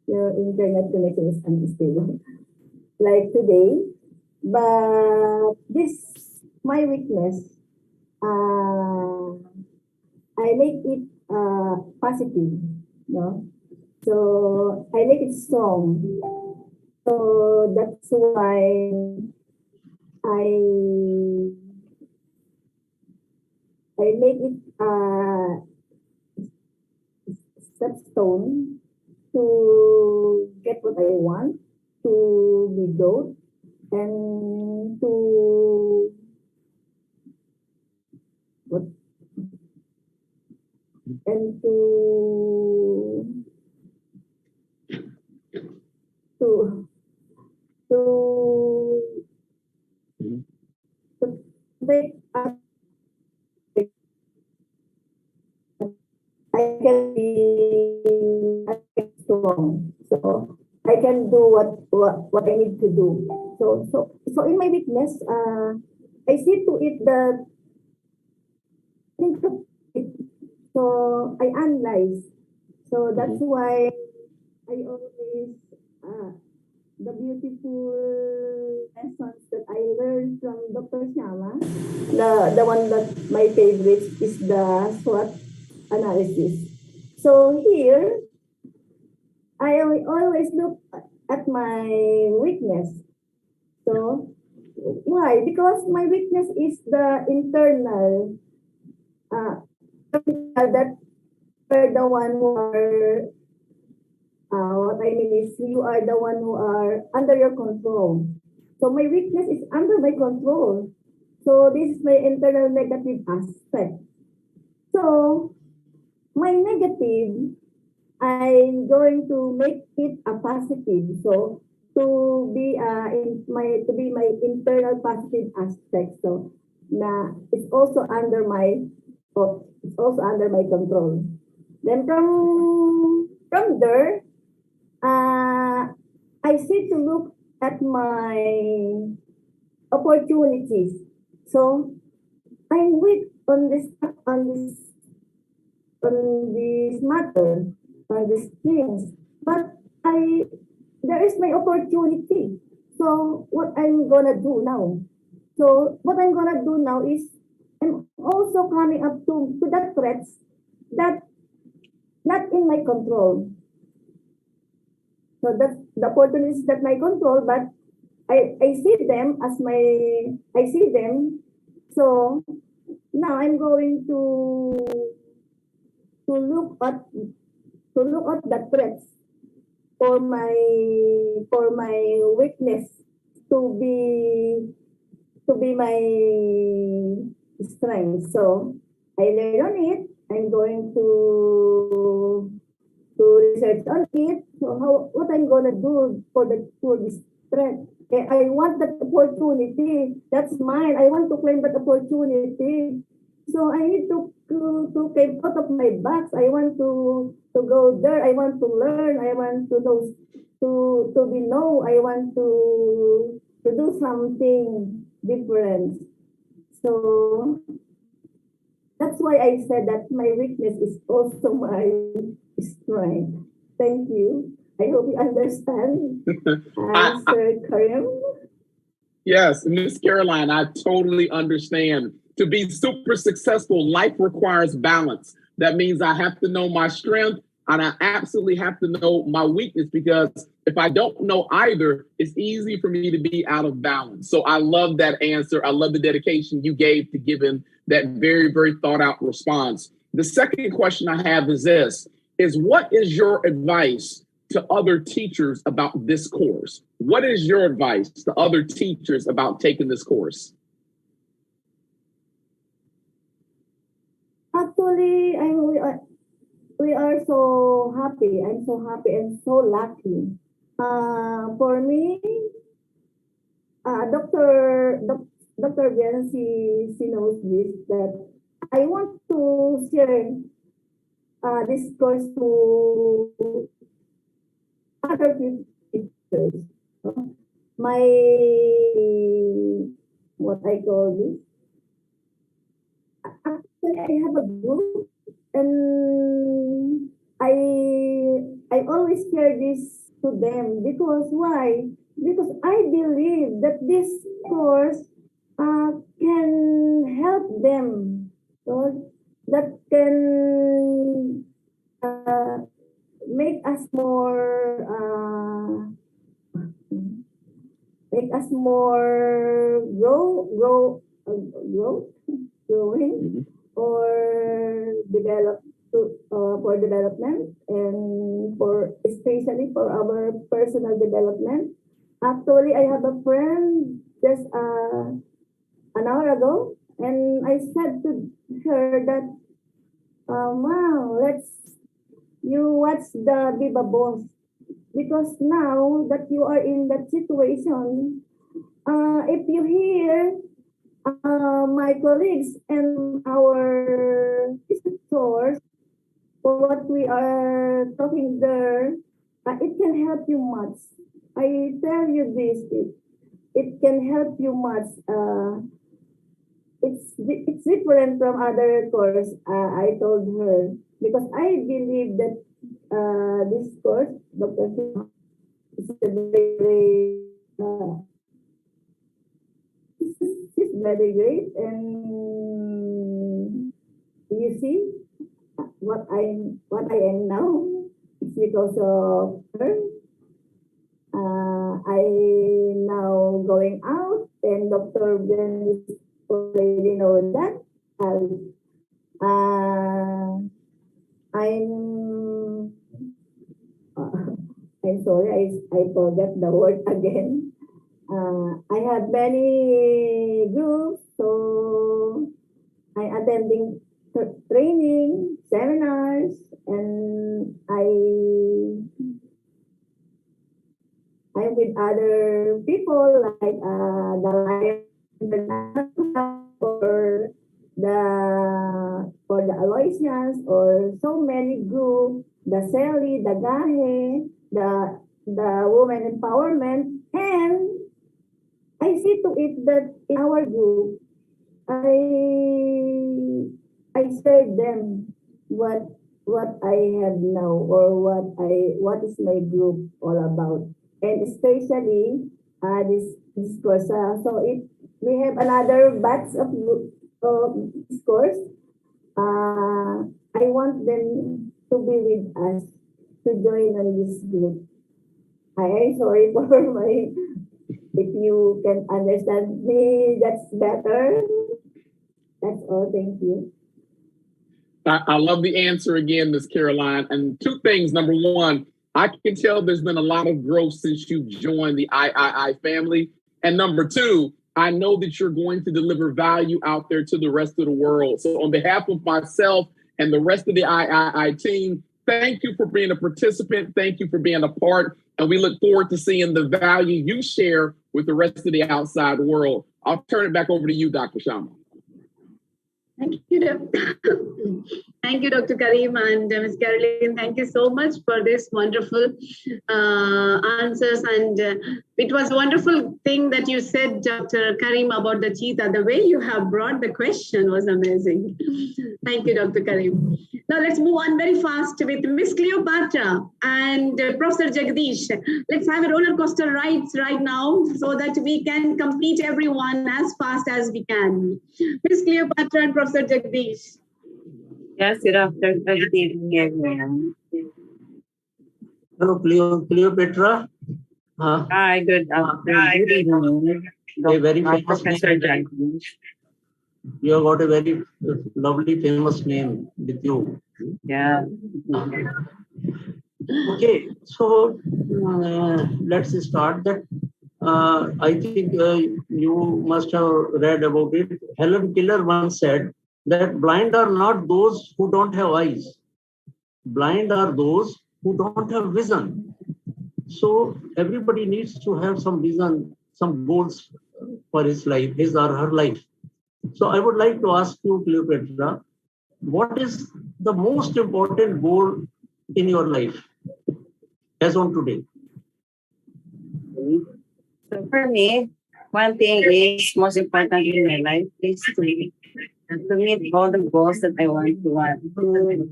[SPEAKER 20] your internet connection is unstable, like today. But this my weakness. I make it positive, no? So I make it strong. So that's why I make it a stepstone to get what I want, to be good, and to what and to make I can be strong. So I can do what I need to do. So in my weakness, I see to it that think of it. So I analyze. So that's why I always the beautiful lessons that I learned from Dr. Shyama. The one that my favorite is the SWOT analysis. So here, I always look at my weakness. So why? Because my weakness is the internal. That are the one who are. What I mean is, you are the one who are under your control. So my weakness is under my control. So this is my internal negative aspect. So my negative, I'm going to make it a positive. So to be my internal positive aspect. So it's also under my control. Then from there, I see to look at my opportunities. So I'm weak on this matter, on these things, but there is my opportunity. So what I'm gonna do now? So what I'm gonna do now is I'm also coming up to the threats that not in my control. So that's the opportunities that my control, but I see them as I see them. So now I'm going to look at the threats for my weakness to be my strength. So I learn on it. I'm going to research on it. So what I'm gonna do for this threat? I want that opportunity. That's mine. I want to claim that opportunity. So I need to came out of my box. I want to go there. I want to learn. I want to know to be know. I want to do something different. So that's why I said that my weakness is also my strength. Thank you. I hope you understand. Sir Karim.
[SPEAKER 5] Yes, Miss Caroline, I totally understand. To be super successful, life requires balance. That means I have to know my strength and I absolutely have to know my weakness, because if I don't know either, it's easy for me to be out of balance. So I love that answer. I love the dedication you gave to giving that very, very thought out response. The second question I have is this, is what is your advice to other teachers about this course? What is your advice to other teachers about taking this course?
[SPEAKER 20] Actually, we are so happy. I'm so happy and so lucky. For me, Dr. Bian, she knows this, that I want to share this course to other teachers. My, what I call this, actually I have a group, and I always share this to them, because why? Because I believe that this course can help them. So that can make us more make us more growing or for development and for especially for our personal development. Actually, I have a friend just an hour ago, and I said to her that, wow, you watch the VIVA-VOCE, because now that you are in that situation, if you hear my colleagues and our instructors for what we are talking there, it can help you much. I tell you this, it can help you much. It's different from other course, I told her, because I believe that this course, Dr. Shima, is a very great, and you see what I am now. It's because of her. I now going out, and Dr. Ben already know that. I'm sorry, I forgot the word again. I have many groups, so I'm attending training, seminars, and I'm with other people like the International or the Aloysians, or so many groups, the CELI, the GAHE, the women empowerment, and I see to it that in our group, I share them what I have now, or what is my group all about, and especially this course. So if we have another batch of this course, I want them to be with us, to join on this group. I am sorry for my, if you can understand me, that's better. That's all. Thank you.
[SPEAKER 5] I love the answer again, Ms. Caroline. And two things. Number one, I can tell there's been a lot of growth since you joined the III family. And number two, I know that you're going to deliver value out there to the rest of the world. So on behalf of myself and the rest of the III team, thank you for being a participant. Thank you for being a part. And we look forward to seeing the value you share with the rest of the outside world. I'll turn it back over to you, Dr. Sharma.
[SPEAKER 1] Thank you, thank you, Dr. Karim and Ms. Caroline. Thank you so much for this wonderful answers. And it was a wonderful thing that you said, Dr. Karim, about the cheetah. The way you have brought the question was amazing. Thank you, Dr. Karim. Now let's move on very fast with Miss Cleopatra and Professor Jagdish. Let's have a roller coaster ride right now so that we can complete everyone as fast as we can. Miss Cleopatra and Professor Jagdish.
[SPEAKER 21] Yes, good afternoon, everyone.
[SPEAKER 6] Hello, Cleopatra.
[SPEAKER 21] Hi, good afternoon. Good evening.
[SPEAKER 6] A very famous
[SPEAKER 21] Professor
[SPEAKER 6] name.
[SPEAKER 21] Jagdish.
[SPEAKER 6] You have got a very lovely, famous name with you.
[SPEAKER 21] Yeah.
[SPEAKER 6] Okay, so let's start that. I think you must have read about it. Helen Keller once said that blind are not those who don't have eyes. Blind are those who don't have vision. So everybody needs to have some vision, some goals for his life, his or her life. So I would like to ask you, Cleopatra, what is the most important goal in your life as on today?
[SPEAKER 21] So for me, one thing is most important in my life is to meet all the goals that I want to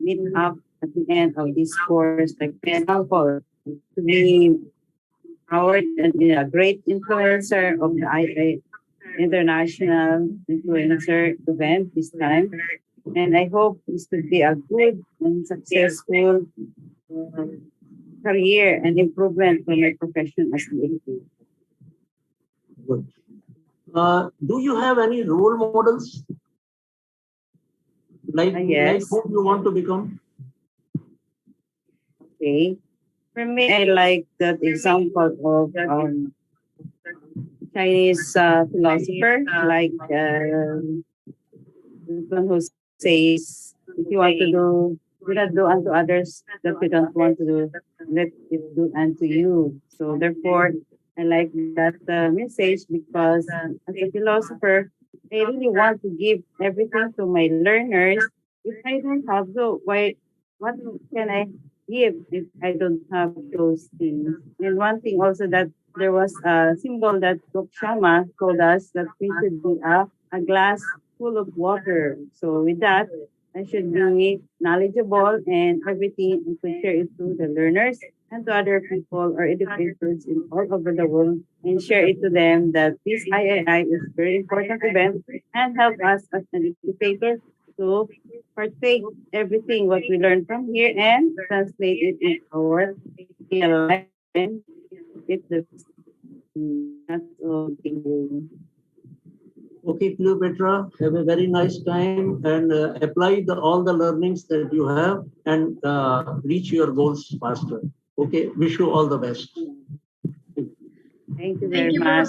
[SPEAKER 21] meet up at the end of this course. Like, for example, to be empowered and be a great influencer of the International Influencer event this time. And I hope this will be a good and successful career and improvement for my profession as an educator.
[SPEAKER 6] Good. Do you have any role models? Like
[SPEAKER 21] Yes.
[SPEAKER 6] whom you want to become?
[SPEAKER 21] Okay. For me, I like that example of Chinese philosopher, like the one who says, if you want to do not do unto others that you don't want to do, let it do unto you. So therefore, I like that message because as a philosopher, I really want to give everything to my learners. If I don't have what can I give if I don't have those things? And one thing also that there was a symbol that Shama told us that we should be a glass full of water. So with that, I should be knowledgeable and everything and could share it to the learners and to other people or educators in all over the world and share it to them that this III is a very important event and help us as an educator to partake everything what we learn from here and translate it in our real life and it's the that's all. Thank you.
[SPEAKER 6] Okay, Cleopatra, have a very nice time and apply all the learnings that you have and reach your goals faster. Okay, wish you all the best.
[SPEAKER 21] Thank you very much,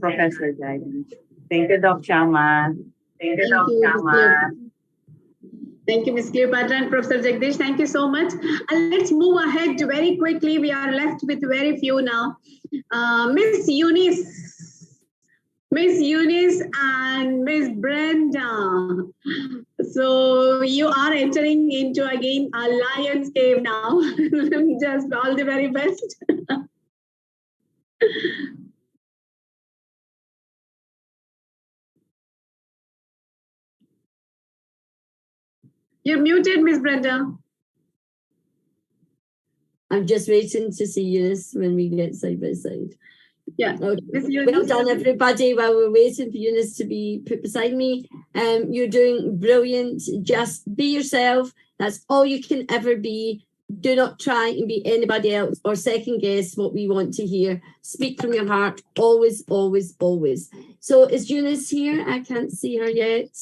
[SPEAKER 21] Professor Jaidan. Thank you, Dr. Shama. Thank you, Dr. Shama.
[SPEAKER 1] Thank you, Ms. Cleopatra and Professor Jagdish. Thank you so much. And let's move ahead very quickly. We are left with very few now. Miss Eunice and Miss Brenda. So you are entering into again a lion's cave now. Just all the very best. You're muted, Miss Brenda.
[SPEAKER 2] I'm just waiting to see Eunice when we get side by side.
[SPEAKER 1] Yeah.
[SPEAKER 2] Okay. Well done, everybody. While we're waiting for Eunice to be put beside me, you're doing brilliant. Just be yourself. That's all you can ever be. Do not try and be anybody else or second guess what we want to hear. Speak from your heart. Always, always, always. So is Eunice here? I can't see her yet.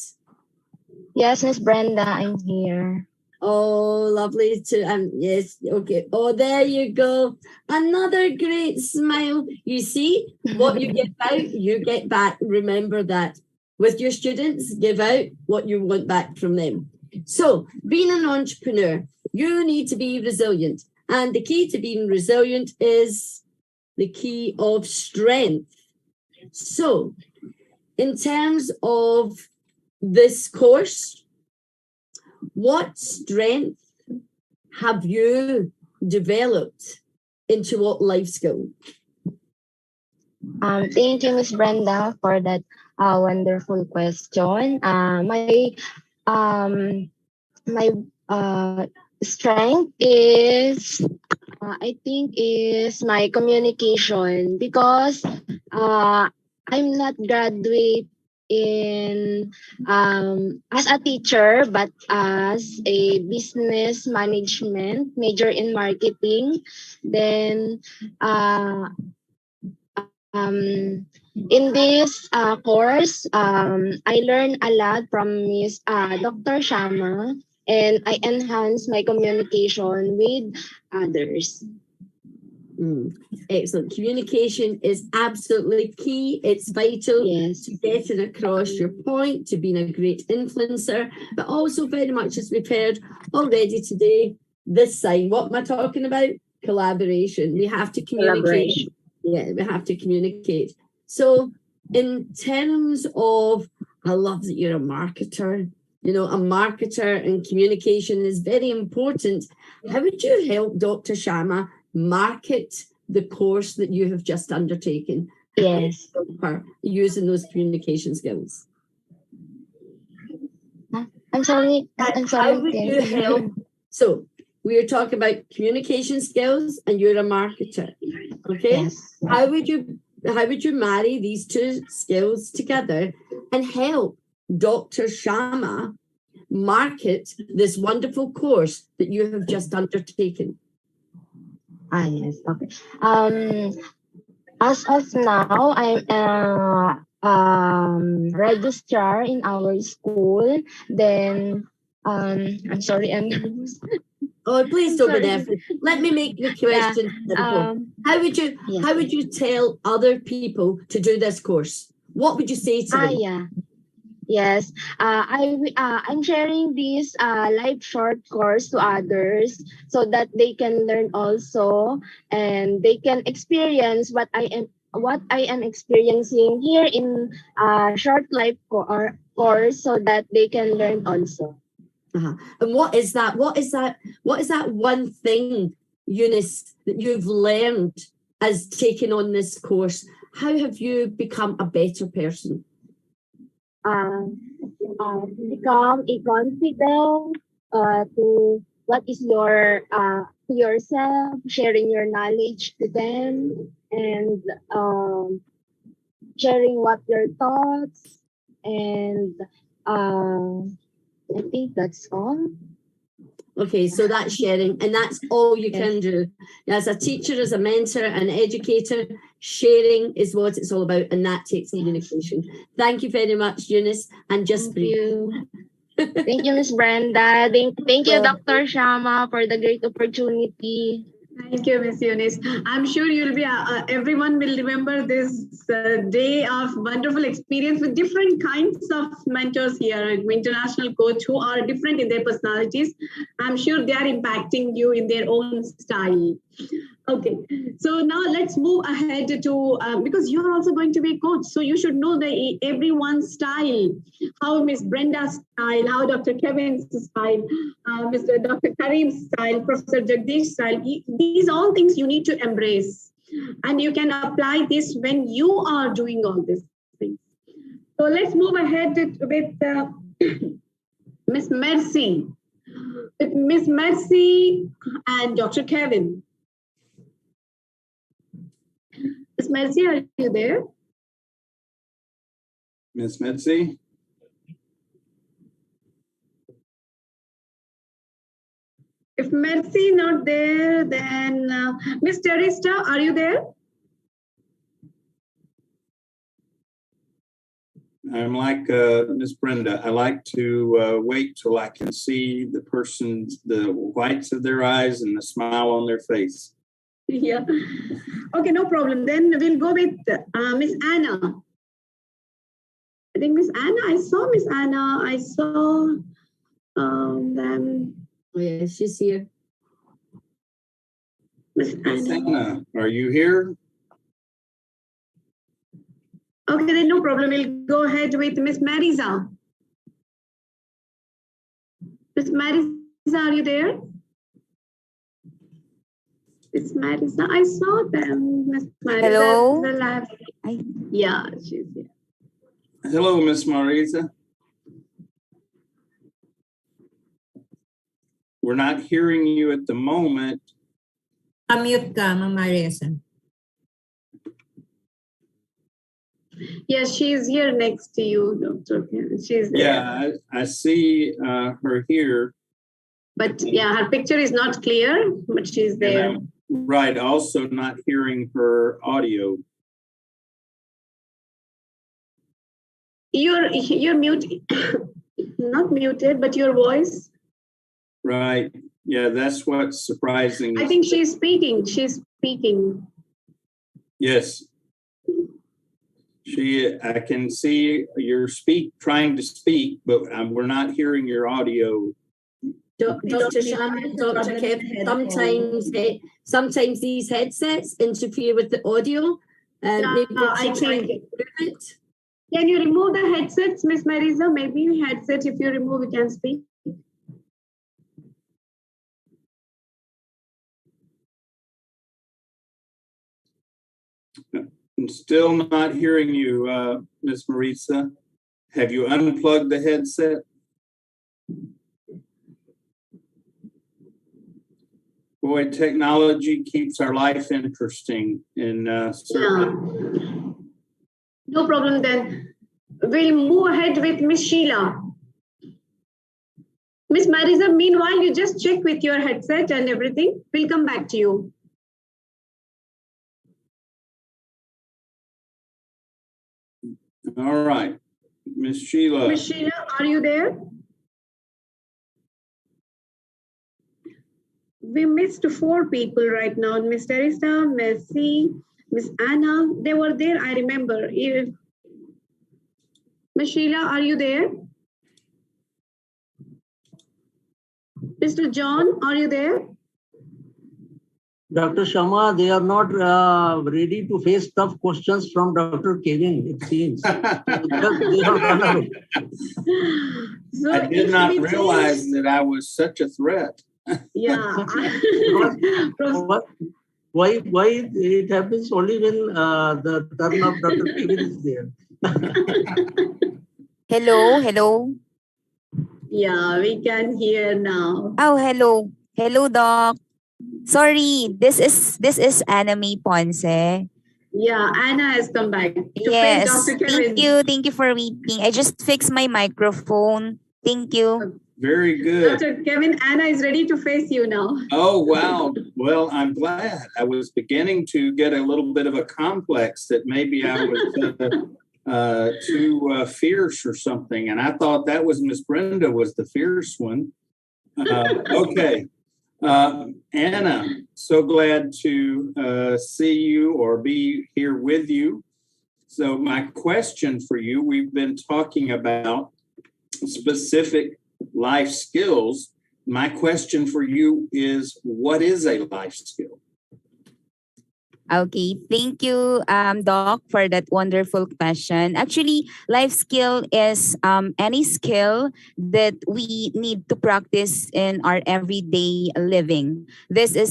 [SPEAKER 4] Yes, Miss Brenda, I'm here.
[SPEAKER 2] Oh, lovely to yes, okay. Oh, there you go. Another great smile. You see, what you give out, you get back. Remember that. With your students, give out what you want back from them. So, being an entrepreneur, you need to be resilient. And the key to being resilient is the key of strength. So, in terms of this course, what strength have you developed into what life skill?
[SPEAKER 4] Thank you, Miss Brenda, for that wonderful question. My strength is, I think, is my communication because I'm not graduate in as a teacher, but as a business management major in marketing. Then in this course, I learned a lot from Miss Dr. Shama, and I enhance my communication with others.
[SPEAKER 2] Excellent. Communication is absolutely key. It's vital to getting across your point, to being a great influencer, but also very much, as we've heard already today, this side. What am I talking about? Collaboration. We have to communicate. Yeah, we have to communicate. So in terms of, I love that you're a marketer. You know, a marketer and communication is very important. How would you help Dr. Shama market the course that you have just undertaken?
[SPEAKER 4] Yes.
[SPEAKER 2] Using those communication skills.
[SPEAKER 4] I'm sorry.
[SPEAKER 2] How would you help? So we are talking about communication skills, and you're a marketer. Okay.
[SPEAKER 4] Yes.
[SPEAKER 2] How would you marry these two skills together and help Dr. Shama market this wonderful course that you have just undertaken?
[SPEAKER 4] Yes. Okay. As of now, I'm registrar in our school. Then, I'm sorry, I'm
[SPEAKER 2] Oh, please don't be
[SPEAKER 4] sorry.
[SPEAKER 2] nervous. Let me make the
[SPEAKER 4] Yeah.
[SPEAKER 2] question simple.
[SPEAKER 4] Yes.
[SPEAKER 2] How would you tell other people to do this course? What would you say to them?
[SPEAKER 4] Yeah. Yes. I'm sharing this live short course to others so that they can learn also, and they can experience what I am experiencing here in short life course, so that they can learn also.
[SPEAKER 2] And what is that? What is that one thing, Eunice, that you've learned as taking on this course? How have you become a better person?
[SPEAKER 4] Become a confident to what is your to yourself, sharing your knowledge to them, and sharing what your thoughts, and I think that's all.
[SPEAKER 2] Okay, so that's sharing, and that's all you can do. As a teacher, as a mentor, an educator, sharing is what it's all about, and that takes communication. Thank you very much, Eunice, and just
[SPEAKER 4] Thank you. Thank you, Miss Brenda. Thank you, Dr. Shama, for the great opportunity.
[SPEAKER 1] Thank you, Miss Eunice. I'm sure you'll be, everyone will remember this day of wonderful experience with different kinds of mentors here, international coach who are different in their personalities. I'm sure they are impacting you in their own style. Okay, so now let's move ahead to, because you're also going to be a coach, so you should know everyone's style, how Miss Brenda's style, how Dr. Kevin's style, Mr. Dr. Karim's style, Professor Jagdish's style. These all things you need to embrace, and you can apply this when you are doing all these things. So let's move ahead with Miss Mercy, with Miss Mercy and Dr. Kevin. Miss Mercy, are you there?
[SPEAKER 3] Miss Mitzi?
[SPEAKER 1] If Mercy not there, then Miss Teresa, are you there?
[SPEAKER 3] I'm like Miss Brenda. I like to wait till I can see the whites of their eyes and the smile on their face.
[SPEAKER 1] Yeah. Okay, no problem. Then we'll go with Miss Anna. I think Miss Anna, I saw Miss Anna. I saw them.
[SPEAKER 2] Oh, yeah, she's here.
[SPEAKER 1] Miss
[SPEAKER 3] Anna, are you here?
[SPEAKER 1] Okay, then no problem. We'll go ahead with Miss Marisa. Miss Marisa, are you there? Miss Marisa, I saw them. Miss Marisa.
[SPEAKER 7] Hello.
[SPEAKER 1] Yeah, she's here.
[SPEAKER 3] Hello, Miss Marisa. We're not hearing you at the moment.
[SPEAKER 8] Unmute ka, Ma'am Marisa.
[SPEAKER 1] Yes, she's here next to you, Dr. She's there.
[SPEAKER 3] Yeah, I see her here.
[SPEAKER 1] But yeah, her picture is not clear, but she's there.
[SPEAKER 3] Right, also not hearing her audio.
[SPEAKER 1] You're muted, not muted, but your voice.
[SPEAKER 3] Right, yeah, that's what's surprising.
[SPEAKER 1] I think she's speaking. She's speaking.
[SPEAKER 3] Yes. I can see you're trying to speak, but we're not hearing your audio.
[SPEAKER 2] Dr. Shannon, Dr. Kev, sometimes these headsets interfere with the audio.
[SPEAKER 1] I think. Can you remove the headsets, Miss Marisa? Maybe headset, if you remove, you can speak.
[SPEAKER 3] I'm still not hearing you, Miss Marisa. Have you unplugged the headset? Boy, technology keeps our life interesting. Certainly.
[SPEAKER 1] No problem then. We'll move ahead with Miss Sheila. Miss Marisa, meanwhile, you just check with your headset and everything. We'll come back to you.
[SPEAKER 3] All right. Miss Sheila.
[SPEAKER 1] Miss Sheila, are you there? We missed 4 people right now. Miss Teresa, Miss C, Miss Anna, they were there, I remember. Miss Sheila, are you there? Mr. John, are you there?
[SPEAKER 6] Dr. Sharma, they are not ready to face tough questions from Dr. Kevin, it seems. They have run away.
[SPEAKER 1] So
[SPEAKER 3] I did not realize that I was such a threat.
[SPEAKER 1] Yeah.
[SPEAKER 6] Why it happens only when the turn of Dr. Kevin is there?
[SPEAKER 7] Hello.
[SPEAKER 1] Yeah, we can hear now.
[SPEAKER 7] Oh, hello, Doc. Sorry, this is Anna May Ponce.
[SPEAKER 1] Yeah, Anna has come back.
[SPEAKER 7] Yes,
[SPEAKER 1] Dr. Kevin.
[SPEAKER 7] thank you for waiting. I just fixed my microphone. Thank you.
[SPEAKER 3] Very good.
[SPEAKER 1] Dr. Kevin, Anna is ready to face you now.
[SPEAKER 3] Oh, wow. Well, I'm glad. I was beginning to get a little bit of a complex that maybe I was too fierce or something. And I thought that was Miss Brenda was the fierce one. Okay. Anna, so glad to see you or be here with you. So my question for you, we've been talking about specific life skills. My question for you is, what is a life skill?
[SPEAKER 7] Okay, thank you, Doc, for that wonderful question. Actually, life skill is any skill that we need to practice in our everyday living. These are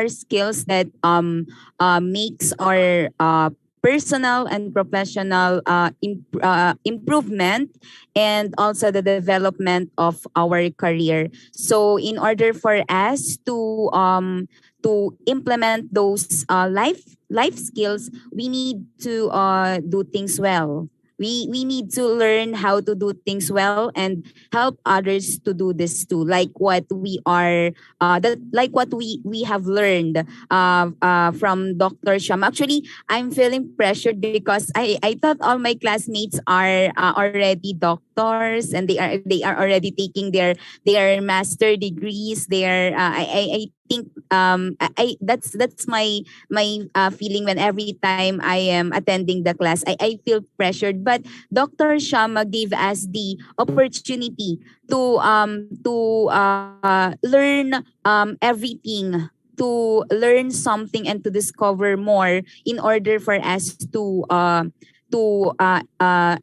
[SPEAKER 7] skills that makes our personal and professional improvement, and also the development of our career. So in order for us to implement those life skills, we need to do things well. We need to learn how to do things well and help others to do this too, like what we are we have learned from Dr. Sham. Actually, I'm feeling pressured because I thought all my classmates are already doctors, and they are already taking their master degrees. I think that's my feeling when every time I am attending the class. I feel pressured, but Dr. Shama gave us the opportunity to learn everything, to learn something and to discover more in order for us to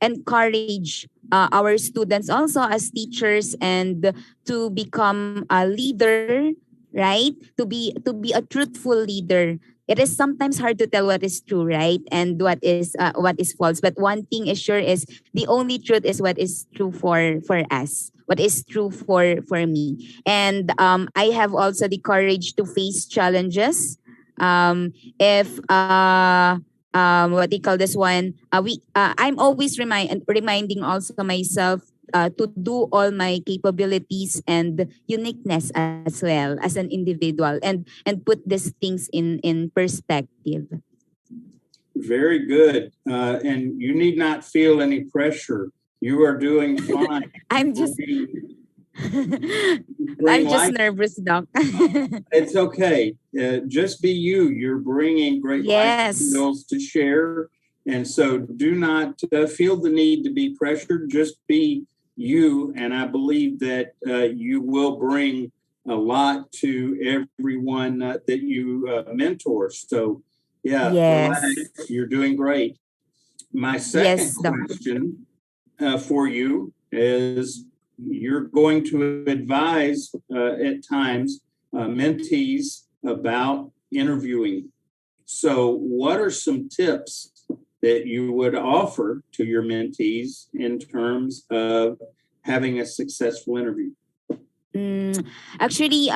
[SPEAKER 7] encourage our students also as teachers, and to become a leader, right? To be a truthful leader. It is sometimes hard to tell what is true, right, and what is false. But one thing is sure is the only truth is what is true for us, what is true for me. And I have also the courage to face challenges. If what they call this one, I'm always reminding also myself to do all my capabilities and uniqueness as well as an individual, and put these things in perspective.
[SPEAKER 3] Very good. And you need not feel any pressure. You are doing fine.
[SPEAKER 7] I'm just nervous, Doc.
[SPEAKER 3] It's okay. Just be you. You're bringing great life skills to share. And so do not feel the need to be pressured. Just be you. And I believe that you will bring a lot to everyone that you mentor. So, yeah, you're doing great. My second question for you is, you're going to advise at times mentees about interviewing. So what are some tips that you would offer to your mentees in terms of having a successful interview?
[SPEAKER 7] Actually,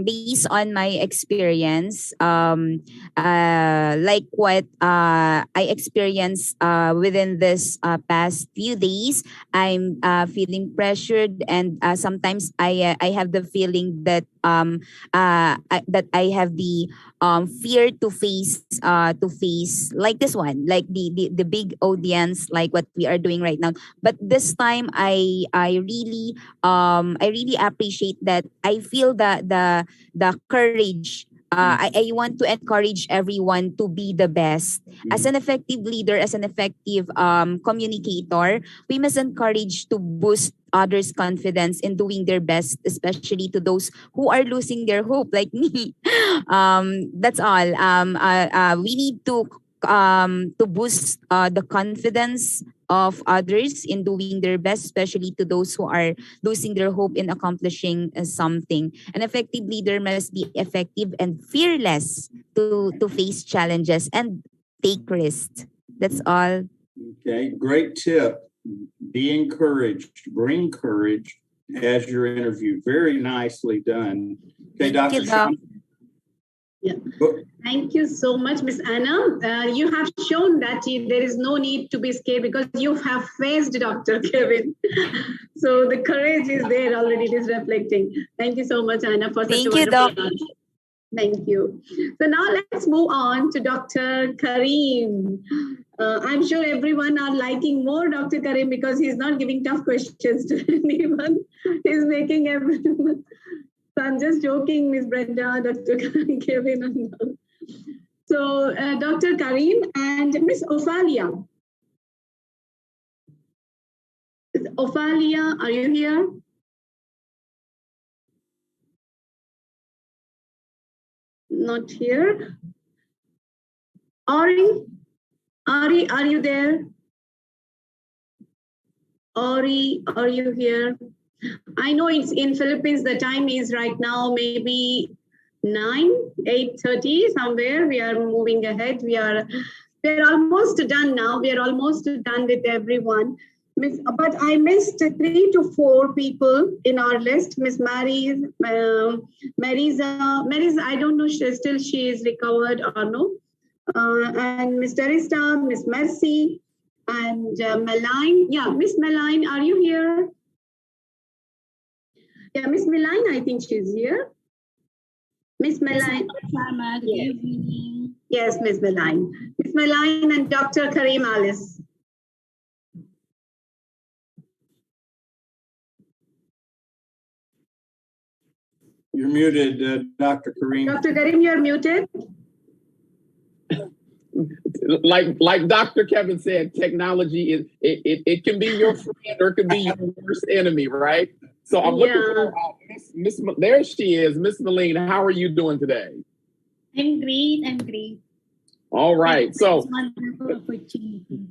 [SPEAKER 7] based on my experience, like what I experienced within this past few days, I'm feeling pressured, and sometimes I have the feeling that that I have the fear to face like this one, like the big audience, like what we are doing right now. But this time, I really appreciate that. I feel the courage. I want to encourage everyone to be the best. As an effective leader, as an effective communicator, we must encourage to boost others' confidence in doing their best, especially to those who are losing their hope, like me. That's all. We need to boost the confidence of others in doing their best, especially to those who are losing their hope in accomplishing something. An effective leader must be effective and fearless to face challenges and take risks. That's all.
[SPEAKER 3] Okay, great tip. Be encouraged, bring courage as your interview. Very nicely done. Okay, Dr. Sean.
[SPEAKER 1] Yeah. Thank you so much, Miss Anna. You have shown that there is no need to be scared because you have faced Dr. Kevin. So the courage is there already. It is reflecting. Thank you so much, Anna, for such a wonderful answer. Thank you. So now let's move on to Dr. Karim. I'm sure everyone are liking more Dr. Karim because he's not giving tough questions to anyone. He's making everyone. So I'm just joking, Ms. Brenda, Dr. Kevin. So Dr. Karim and Ms. Ophalia. Ophalia, are you here? Not here. Ari, are you there? Ori, are you here? I know it's in Philippines, the time is right now maybe 8:30 somewhere. We are moving ahead. We're almost done now. We are almost done with everyone. But I missed 3 to 4 people in our list. Miss Marisa, I don't know, still she is recovered or no. And Miss Teresa, Miss Mercy, and Meline. Yeah, Miss Meline, are you here? Yeah, Miss Meline, I think she's here. Miss Meline. Yes. Yes, Miss Meline. Miss Meline and Dr. Karim Alice.
[SPEAKER 3] You're muted, Dr. Karim.
[SPEAKER 1] Dr. Karim, you're muted.
[SPEAKER 5] Like Dr. Kevin said, technology is it can be your friend or it can be your worst enemy, right? So I'm looking for Miss. There she is, Miss Meline. How are you doing today?
[SPEAKER 9] I'm great. I'm great.
[SPEAKER 5] All right. So,
[SPEAKER 9] wonderful opportunity.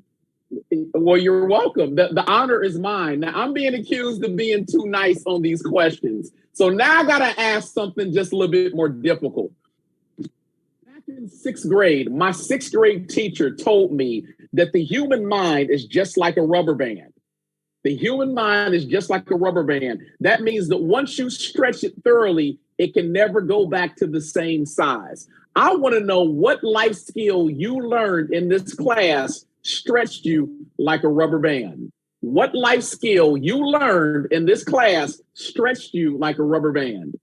[SPEAKER 5] Well, you're welcome. The honor is mine. Now I'm being accused of being too nice on these questions. So now I gotta ask something just a little bit more difficult. In 6th grade, my 6th grade teacher told me that the human mind is just like a rubber band. The human mind is just like a rubber band. That means that once you stretch it thoroughly, it can never go back to the same size. I want to know what life skill you learned in this class stretched you like a rubber band. What life skill you learned in this class stretched you like a rubber band?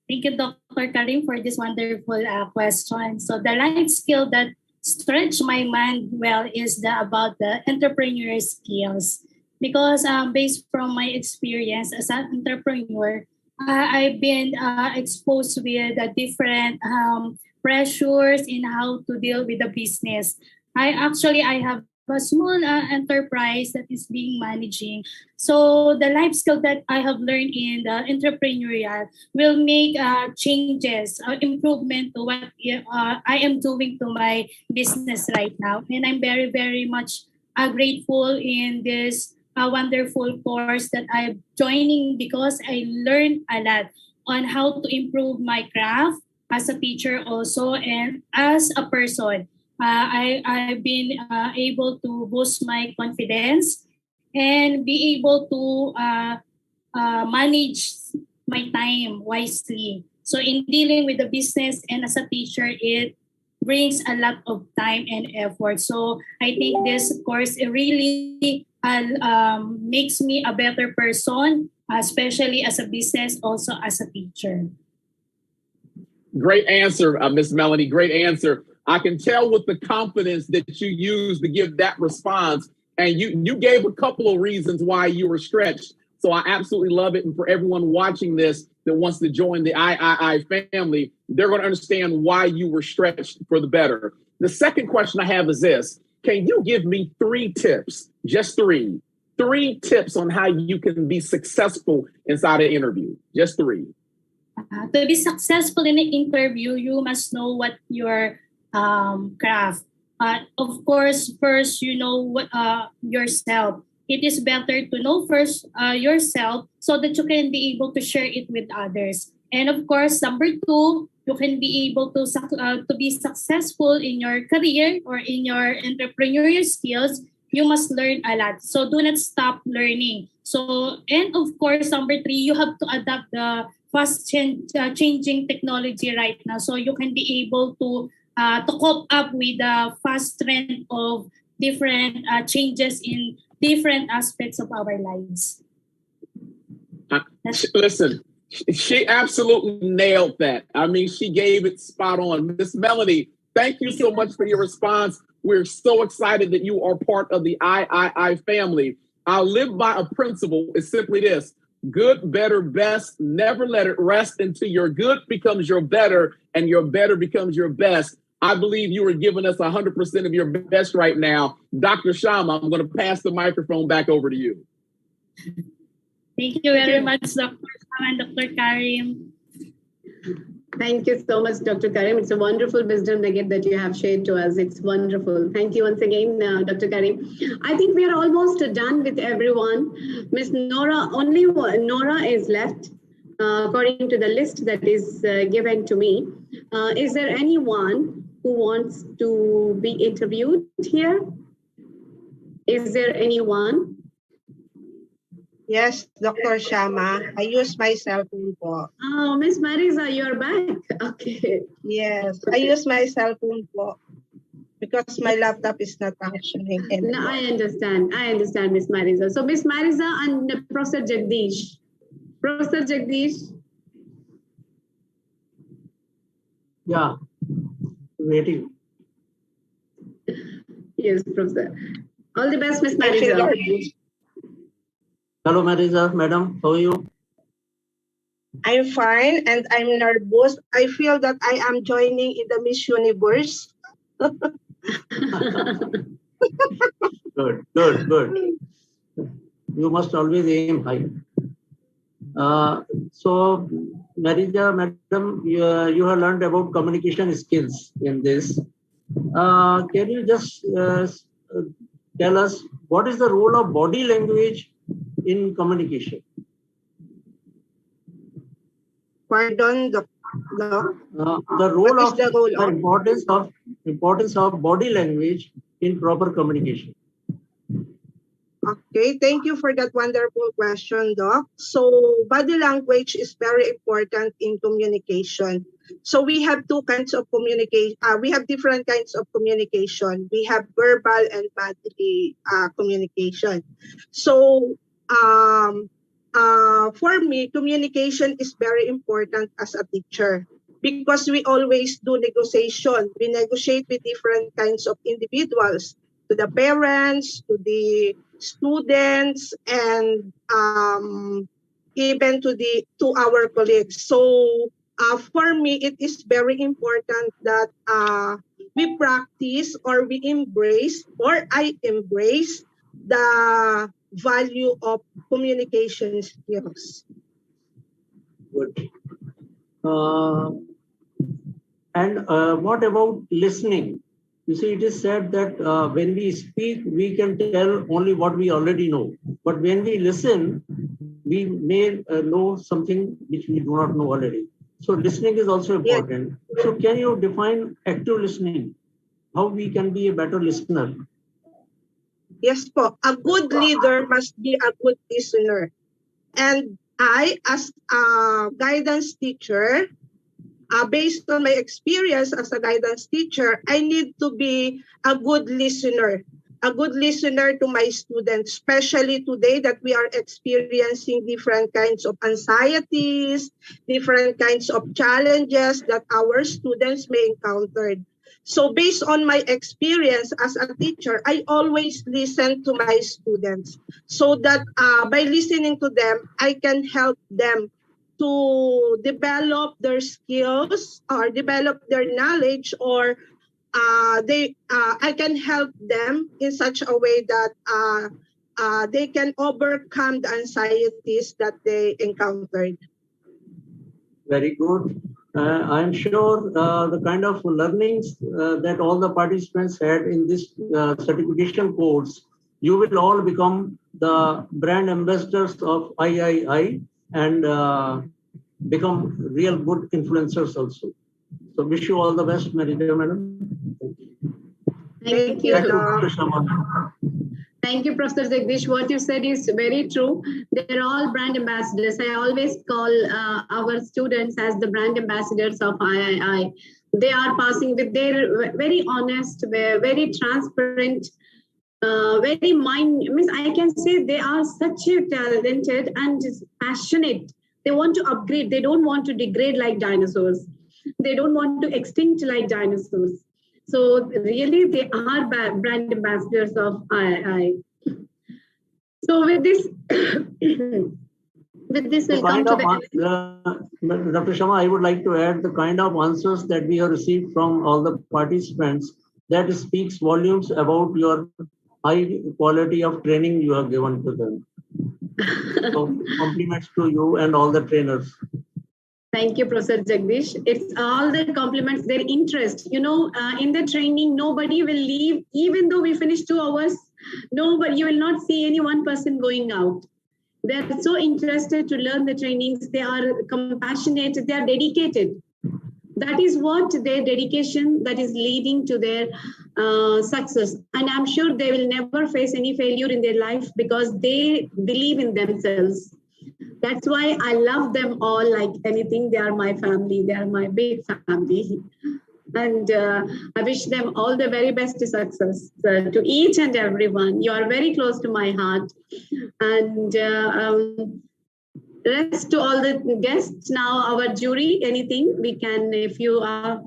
[SPEAKER 9] Thank you, Dr. Karim, for this wonderful question. So the life skill that stretched my mind well is about the entrepreneurial skills. Because based from my experience as an entrepreneur, I've been exposed with the different pressures in how to deal with the business. I have a small enterprise that is being managing. So the life skill that I have learned in the entrepreneurial will make changes, improvement to what I am doing to my business right now. And I'm very, very much grateful in this wonderful course that I'm joining because I learned a lot on how to improve my craft as a teacher also and as a person. I've been able to boost my confidence and be able to manage my time wisely. So in dealing with the business and as a teacher, it brings a lot of time and effort. So I think this course really makes me a better person, especially as a business, also as a teacher.
[SPEAKER 5] Great answer, Miss Melanie. Great answer. I can tell with the confidence that you used to give that response, and you gave a couple of reasons why you were stretched. So I absolutely love it. And for everyone watching this that wants to join the III family, they're going to understand why you were stretched for the better. The second question I have is this. Can you give me 3 tips, just 3 tips on how you can be successful inside an interview? Just 3.
[SPEAKER 9] To be successful in an interview, you must know what your craft. Of course, first, you know what yourself. It is better to know first yourself so that you can be able to share it with others. And of course, number 2, you can be able to be successful in your career or in your entrepreneurial skills. You must learn a lot. So do not stop learning. So, and of course, number 3, you have to adapt the fast changing technology right now. So you can be able to cope up with the fast trend of different changes in different aspects of our lives.
[SPEAKER 5] Listen, she absolutely nailed that. I mean, she gave it spot on. Miss Melanie, thank you so much for your response. We're so excited that you are part of the III family. I'll live by a principle. It's simply this: good, better, best. Never let it rest until your good becomes your better and your better becomes your best. I believe you are giving us 100% of your best right now. Dr. Shama, I'm going to pass the microphone back over to you.
[SPEAKER 9] Thank you very much, Dr. Shama and Dr. Karim.
[SPEAKER 1] Thank you so much, Dr. Karim. It's a wonderful wisdom nugget that you have shared to us. It's wonderful. Thank you once again, Dr. Karim. I think we are almost done with everyone. Miss Nora, only Nora is left, according to the list that is given to me. Is there anyone who wants to be interviewed here? Is there anyone?
[SPEAKER 11] Yes, Dr. Shama. I use my cell phone po.
[SPEAKER 1] Oh, Miss Marisa, you're back. Okay.
[SPEAKER 11] Yes, I use my cell phone po because my laptop is not functioning anymore.
[SPEAKER 1] No, I understand, Miss Marisa. So Miss Marisa and Professor Jagdish. Professor Jagdish.
[SPEAKER 6] Yeah, waiting.
[SPEAKER 1] Yes, Professor. All the best, Miss Marisa.
[SPEAKER 6] Hello, Marisa, madam. How are you?
[SPEAKER 11] I'm fine and I'm nervous. I feel that I am joining in the Miss Universe.
[SPEAKER 6] Good. You must always aim high. So, Marisa, madam, you have learned about communication skills in this. Can you just tell us what is the role of body language in communication?
[SPEAKER 11] Pardon, the
[SPEAKER 6] role of the importance of body language in proper communication.
[SPEAKER 11] Okay, thank you for that wonderful question, Doc. So body language is very important in communication. So we have 2 kinds of communication. We have different kinds of communication. We have verbal and body communication. So for me, communication is very important as a teacher because we always do negotiation. We negotiate with different kinds of individuals, to the parents, to the students, and even to our colleagues. So for me, it is very important that we practice or we embrace, or I embrace the value of communication skills.
[SPEAKER 6] Good. And what about listening? You see, it is said that when we speak, we can tell only what we already know. But when we listen, we may know something which we do not know already. So listening is also important. Yes. So can you define active listening? How we can be a better listener?
[SPEAKER 11] Yes po. A good leader must be a good listener. And I, as a guidance teacher, based on my experience as a guidance teacher, I need to be a good listener to my students, especially today that we are experiencing different kinds of anxieties, different kinds of challenges that our students may encounter. So based on my experience as a teacher, I always listen to my students so that by listening to them, I can help them to develop their skills or develop their knowledge, or I can help them in such a way that they can overcome the anxieties that they encountered.
[SPEAKER 6] Very good. I'm sure the kind of learnings that all the participants had in this certification course, you will all become the brand ambassadors of III and become real good influencers also. So wish you all the best, Marita Madam.
[SPEAKER 1] Thank you.
[SPEAKER 6] Dr. Sharma.
[SPEAKER 1] Thank you, Professor Jagdish. What you said is very true. They're all brand ambassadors. I always call our students as the brand ambassadors of III. They are passing with their very honest, very transparent, I can say they are such a talented and passionate. They want to upgrade. They don't want to degrade like dinosaurs. They don't want to extinct like dinosaurs. So really, they are brand ambassadors of II. So with this, we'll come to the
[SPEAKER 6] Dr. Sharma, I would like to add the kind of answers that we have received from all the participants that speaks volumes about your high quality of training you have given to them. So compliments to you and all the trainers.
[SPEAKER 1] Thank you, Professor Jagdish. It's all the compliments, their interest. You know, in the training, nobody will leave, even though we finish 2 hours. Nobody, you will not see any one person going out. They are so interested to learn the trainings. They are compassionate. They are dedicated. That is what their dedication that is leading to their success. And I'm sure they will never face any failure in their life because they believe in themselves. That's why I love them all like anything. They are my family. They are my big family. And I wish them all the very best success to each and everyone. You are very close to my heart. And rest to all the guests. Now our jury, anything we can, if you have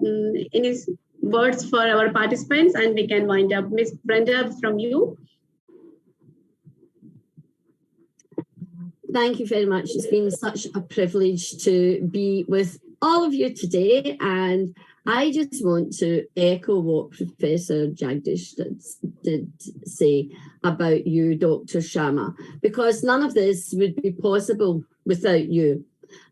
[SPEAKER 1] any words for our participants, and we can wind up. Miss Brenda, from you.
[SPEAKER 2] Thank you very much. It's been such a privilege to be with all of you today. And I just want to echo what Professor Jagdish did say about you, Dr. Sharma, because none of this would be possible without you.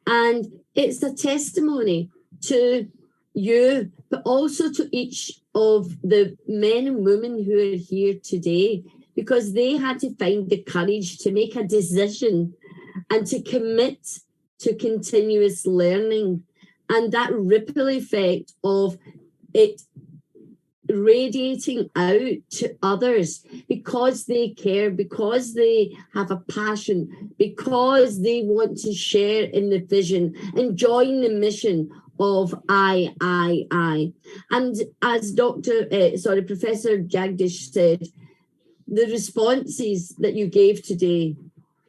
[SPEAKER 2] And it's a testimony to you, but also to each of the men and women who are here today, because they had to find the courage to make a decision and to commit to continuous learning, and that ripple effect of it radiating out to others because they care, because they have a passion, because they want to share in the vision and join the mission of I. And as Professor Jagdish said, the responses that you gave today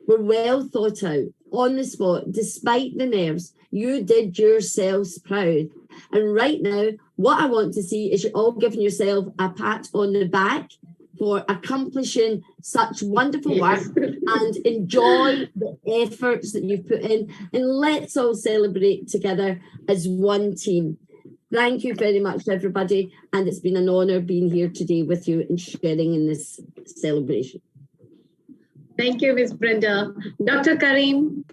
[SPEAKER 2] were well thought out, on the spot, despite the nerves. You did yourselves proud. And right now, what I want to see is you all giving yourself a pat on the back for accomplishing such wonderful work and enjoy the efforts that you've put in. And let's all celebrate together as one team. Thank you very much, everybody. And it's been an honor being here today with you and sharing in this celebration.
[SPEAKER 1] Thank you, Ms. Brenda. Dr. Karim.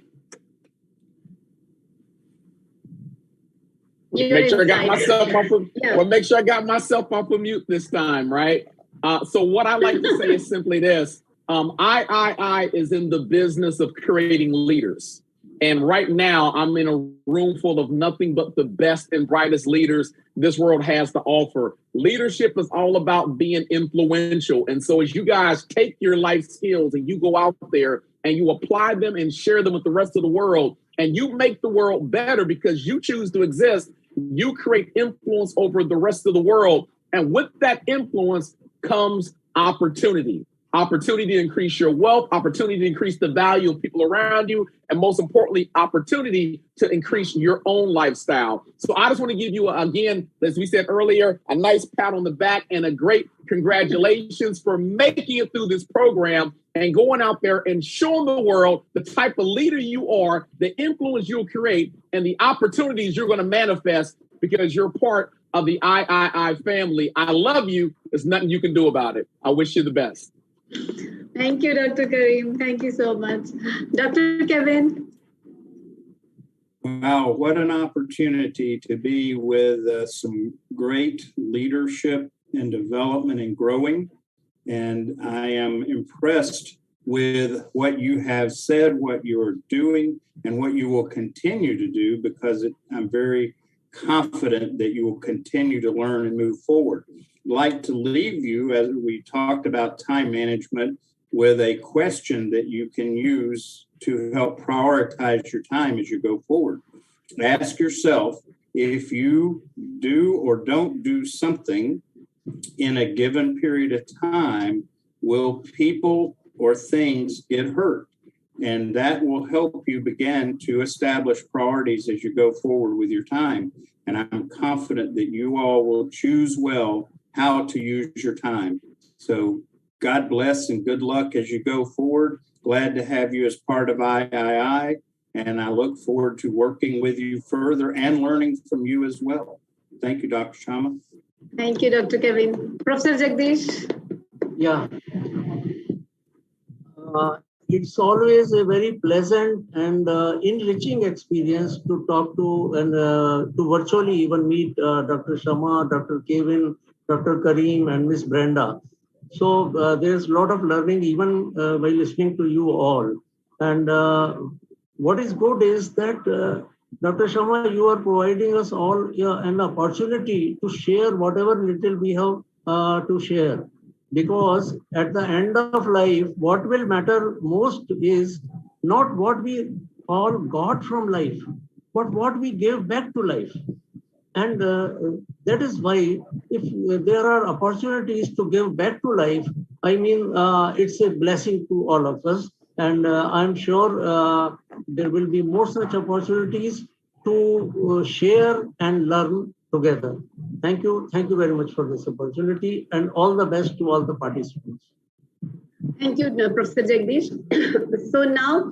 [SPEAKER 5] Make sure I got myself off of, well, make sure I got myself off of mute this time, right? So what I like to say is simply this. I is in the business of creating leaders. And right now, I'm in a room full of nothing but the best and brightest leaders this world has to offer. Leadership is all about being influential. And so as you guys take your life skills and you go out there and you apply them and share them with the rest of the world, and you make the world better because you choose to exist, you create influence over the rest of the world. And with that influence comes opportunity. Opportunity to increase your wealth, opportunity to increase the value of people around you, and most importantly, opportunity to increase your own lifestyle. So I just want to give you, again, as we said earlier, a nice pat on the back and a great congratulations for making it through this program and going out there and showing the world the type of leader you are, the influence you'll create, and the opportunities you're going to manifest because you're part of the III family. I love you. There's nothing you can do about it. I wish you the best.
[SPEAKER 1] Thank you, Dr. Karim. Thank you so much. Dr. Kevin.
[SPEAKER 3] Wow, what an opportunity to be with some great leadership and development and growing. And I am impressed with what you have said, what you are doing, and what you will continue to do, because I'm very confident that you will continue to learn and move forward. I'd like to leave you, as we talked about time management, with a question that you can use to help prioritize your time as you go forward. Ask yourself, if you do or don't do something in a given period of time, will people or things get hurt? And that will help you begin to establish priorities as you go forward with your time. And I'm confident that you all will choose well how to use your time. So God bless and good luck as you go forward. Glad to have you as part of III, and I look forward to working with you further and learning from you as well. Thank you, Dr. Sharma.
[SPEAKER 1] Thank you, Dr. Kevin. Professor Jagdish.
[SPEAKER 6] Yeah. It's always a very pleasant and enriching experience to talk to and to virtually even meet Dr. Sharma, Dr. Kevin, Dr. Karim, and Miss Brenda. So there's a lot of learning even by listening to you all. And what is good is that Dr. Sharma, you are providing us all an opportunity to share whatever little we have to share. Because at the end of life, what will matter most is not what we all got from life, but what we gave back to life. And that is why if there are opportunities to give back to life, I mean, it's a blessing to all of us. And I'm sure there will be more such opportunities to share and learn together. Thank you. Thank you very much for this opportunity, and all the best to all the participants.
[SPEAKER 1] Thank you, Professor Jagdish. So now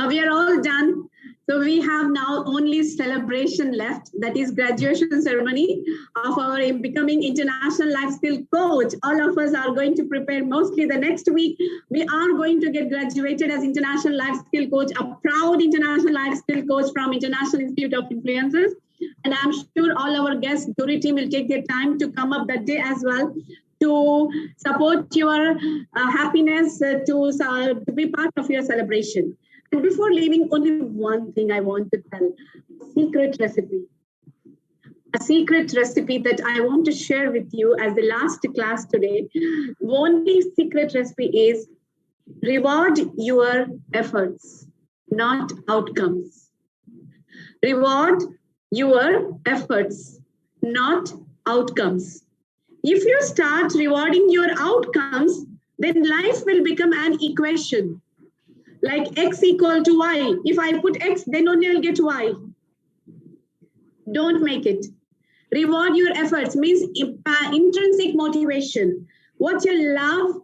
[SPEAKER 1] we are all done. So we have now only celebration left, that is graduation ceremony of our becoming International Life Skill Coach. All of us are going to prepare mostly the next week. We are going to get graduated as International Life Skill Coach, a proud International Life Skill Coach from International Institute of Influencers. And I'm sure all our guests, jury team will take their time to come up that day as well to support your happiness, to be part of your celebration. And before leaving, only one thing I want to tell, a secret recipe that I want to share with you as the last class today. The only secret recipe is reward your efforts, not outcomes. Reward your efforts, not outcomes. If you start rewarding your outcomes, then life will become an equation. Like X equal to Y. If I put X, then only I'll get Y. Don't make it. Reward your efforts means intrinsic motivation. What you love,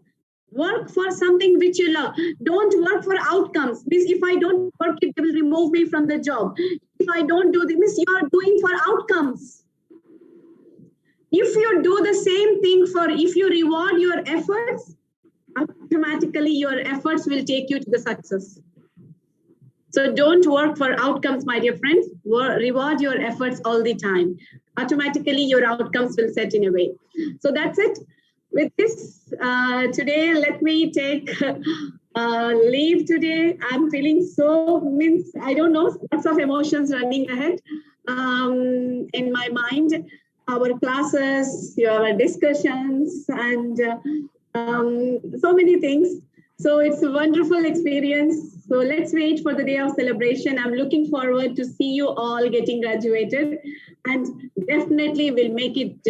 [SPEAKER 1] work for something which you love. Don't work for outcomes. Means if I don't work it, they will remove me from the job. If I don't do this, means you are doing for outcomes. If you do the same thing if you reward your efforts, automatically your efforts will take you to the success. So don't work for outcomes, my dear friends. Reward your efforts all the time. Automatically your outcomes will set in a way. So that's it. With this, today, let me take leave today. I'm feeling I don't know, lots of emotions running ahead in my mind. Our classes, your discussions, and so many things. So it's a wonderful experience. So let's wait for the day of celebration. I'm looking forward to see you all getting graduated, and definitely we'll make it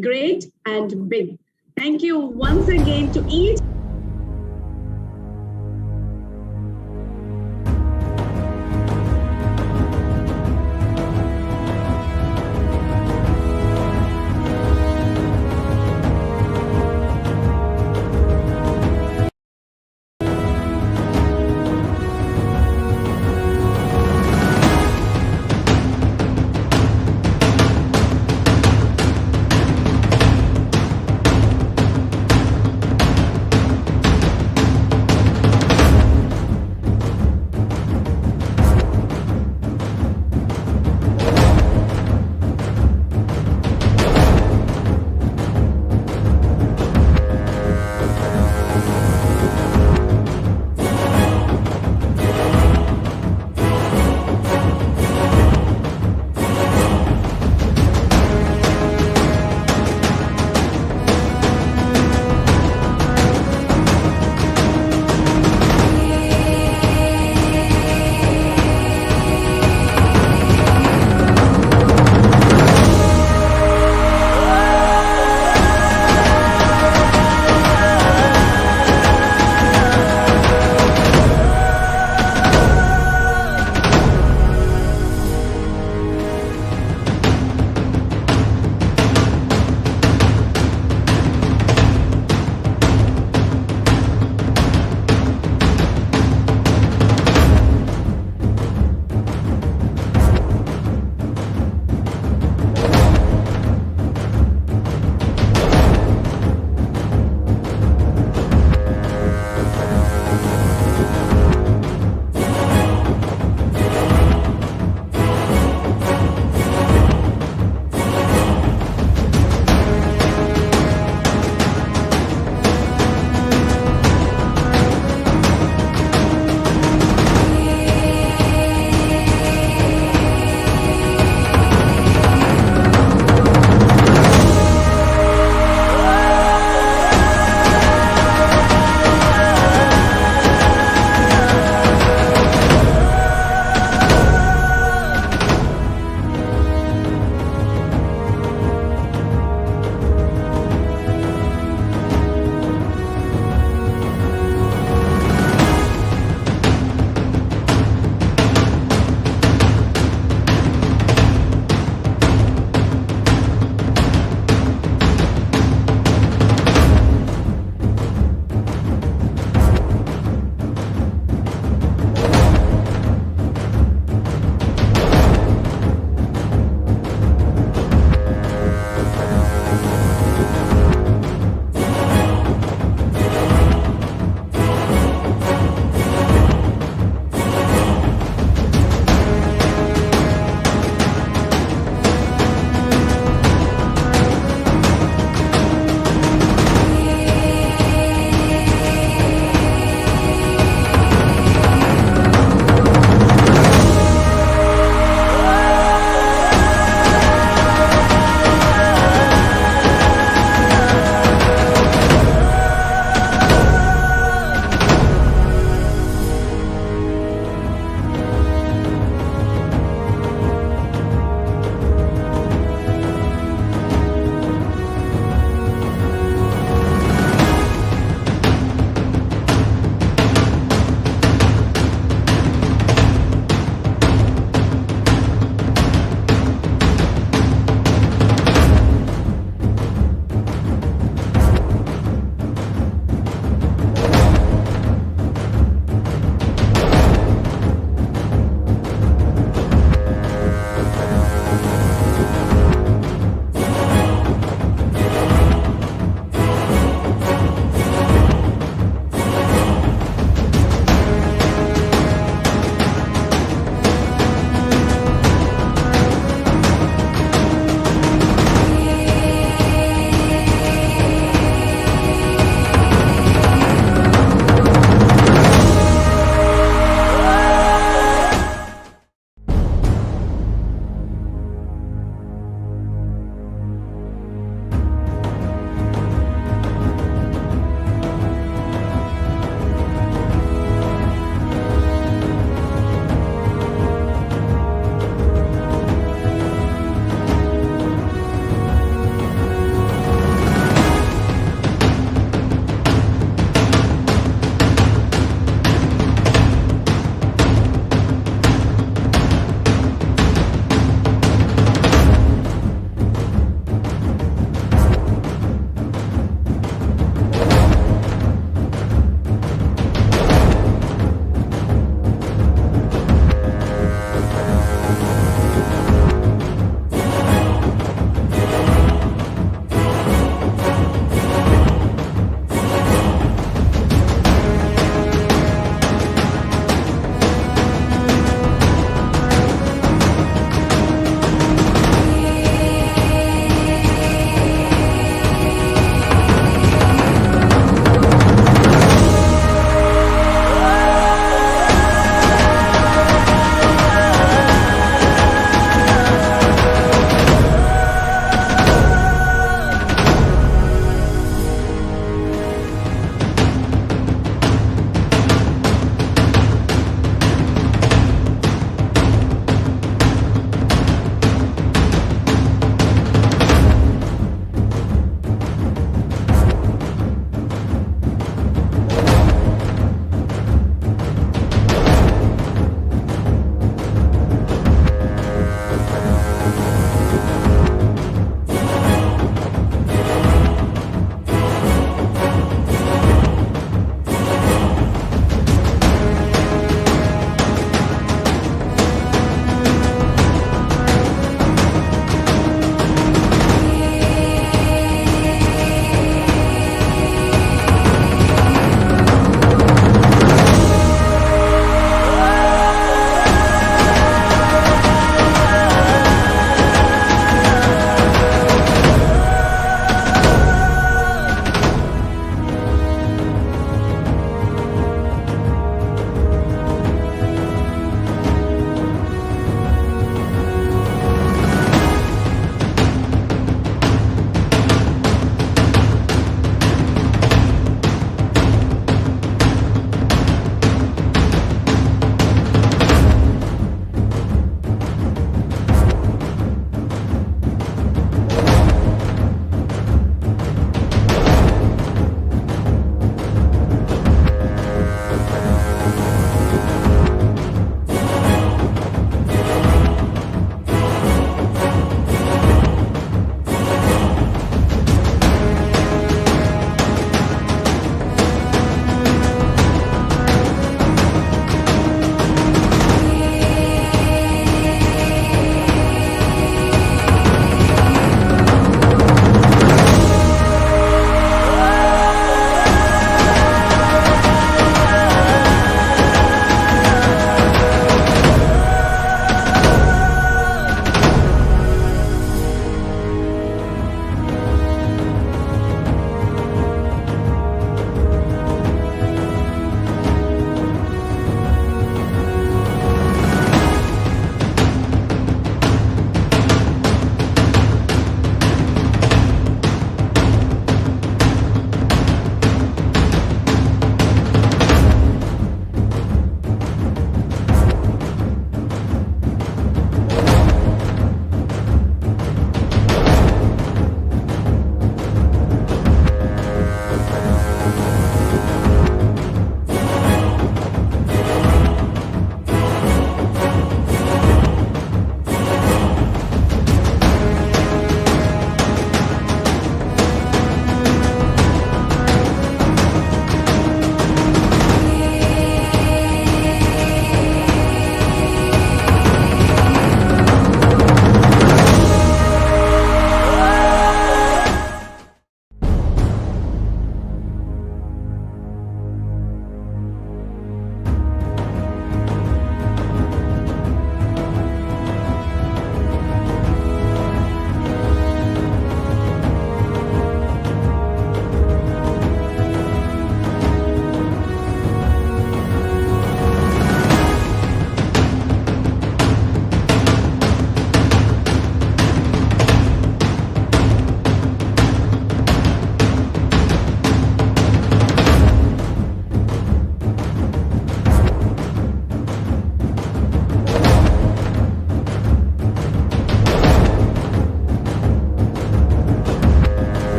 [SPEAKER 1] great and big. Thank you once again to each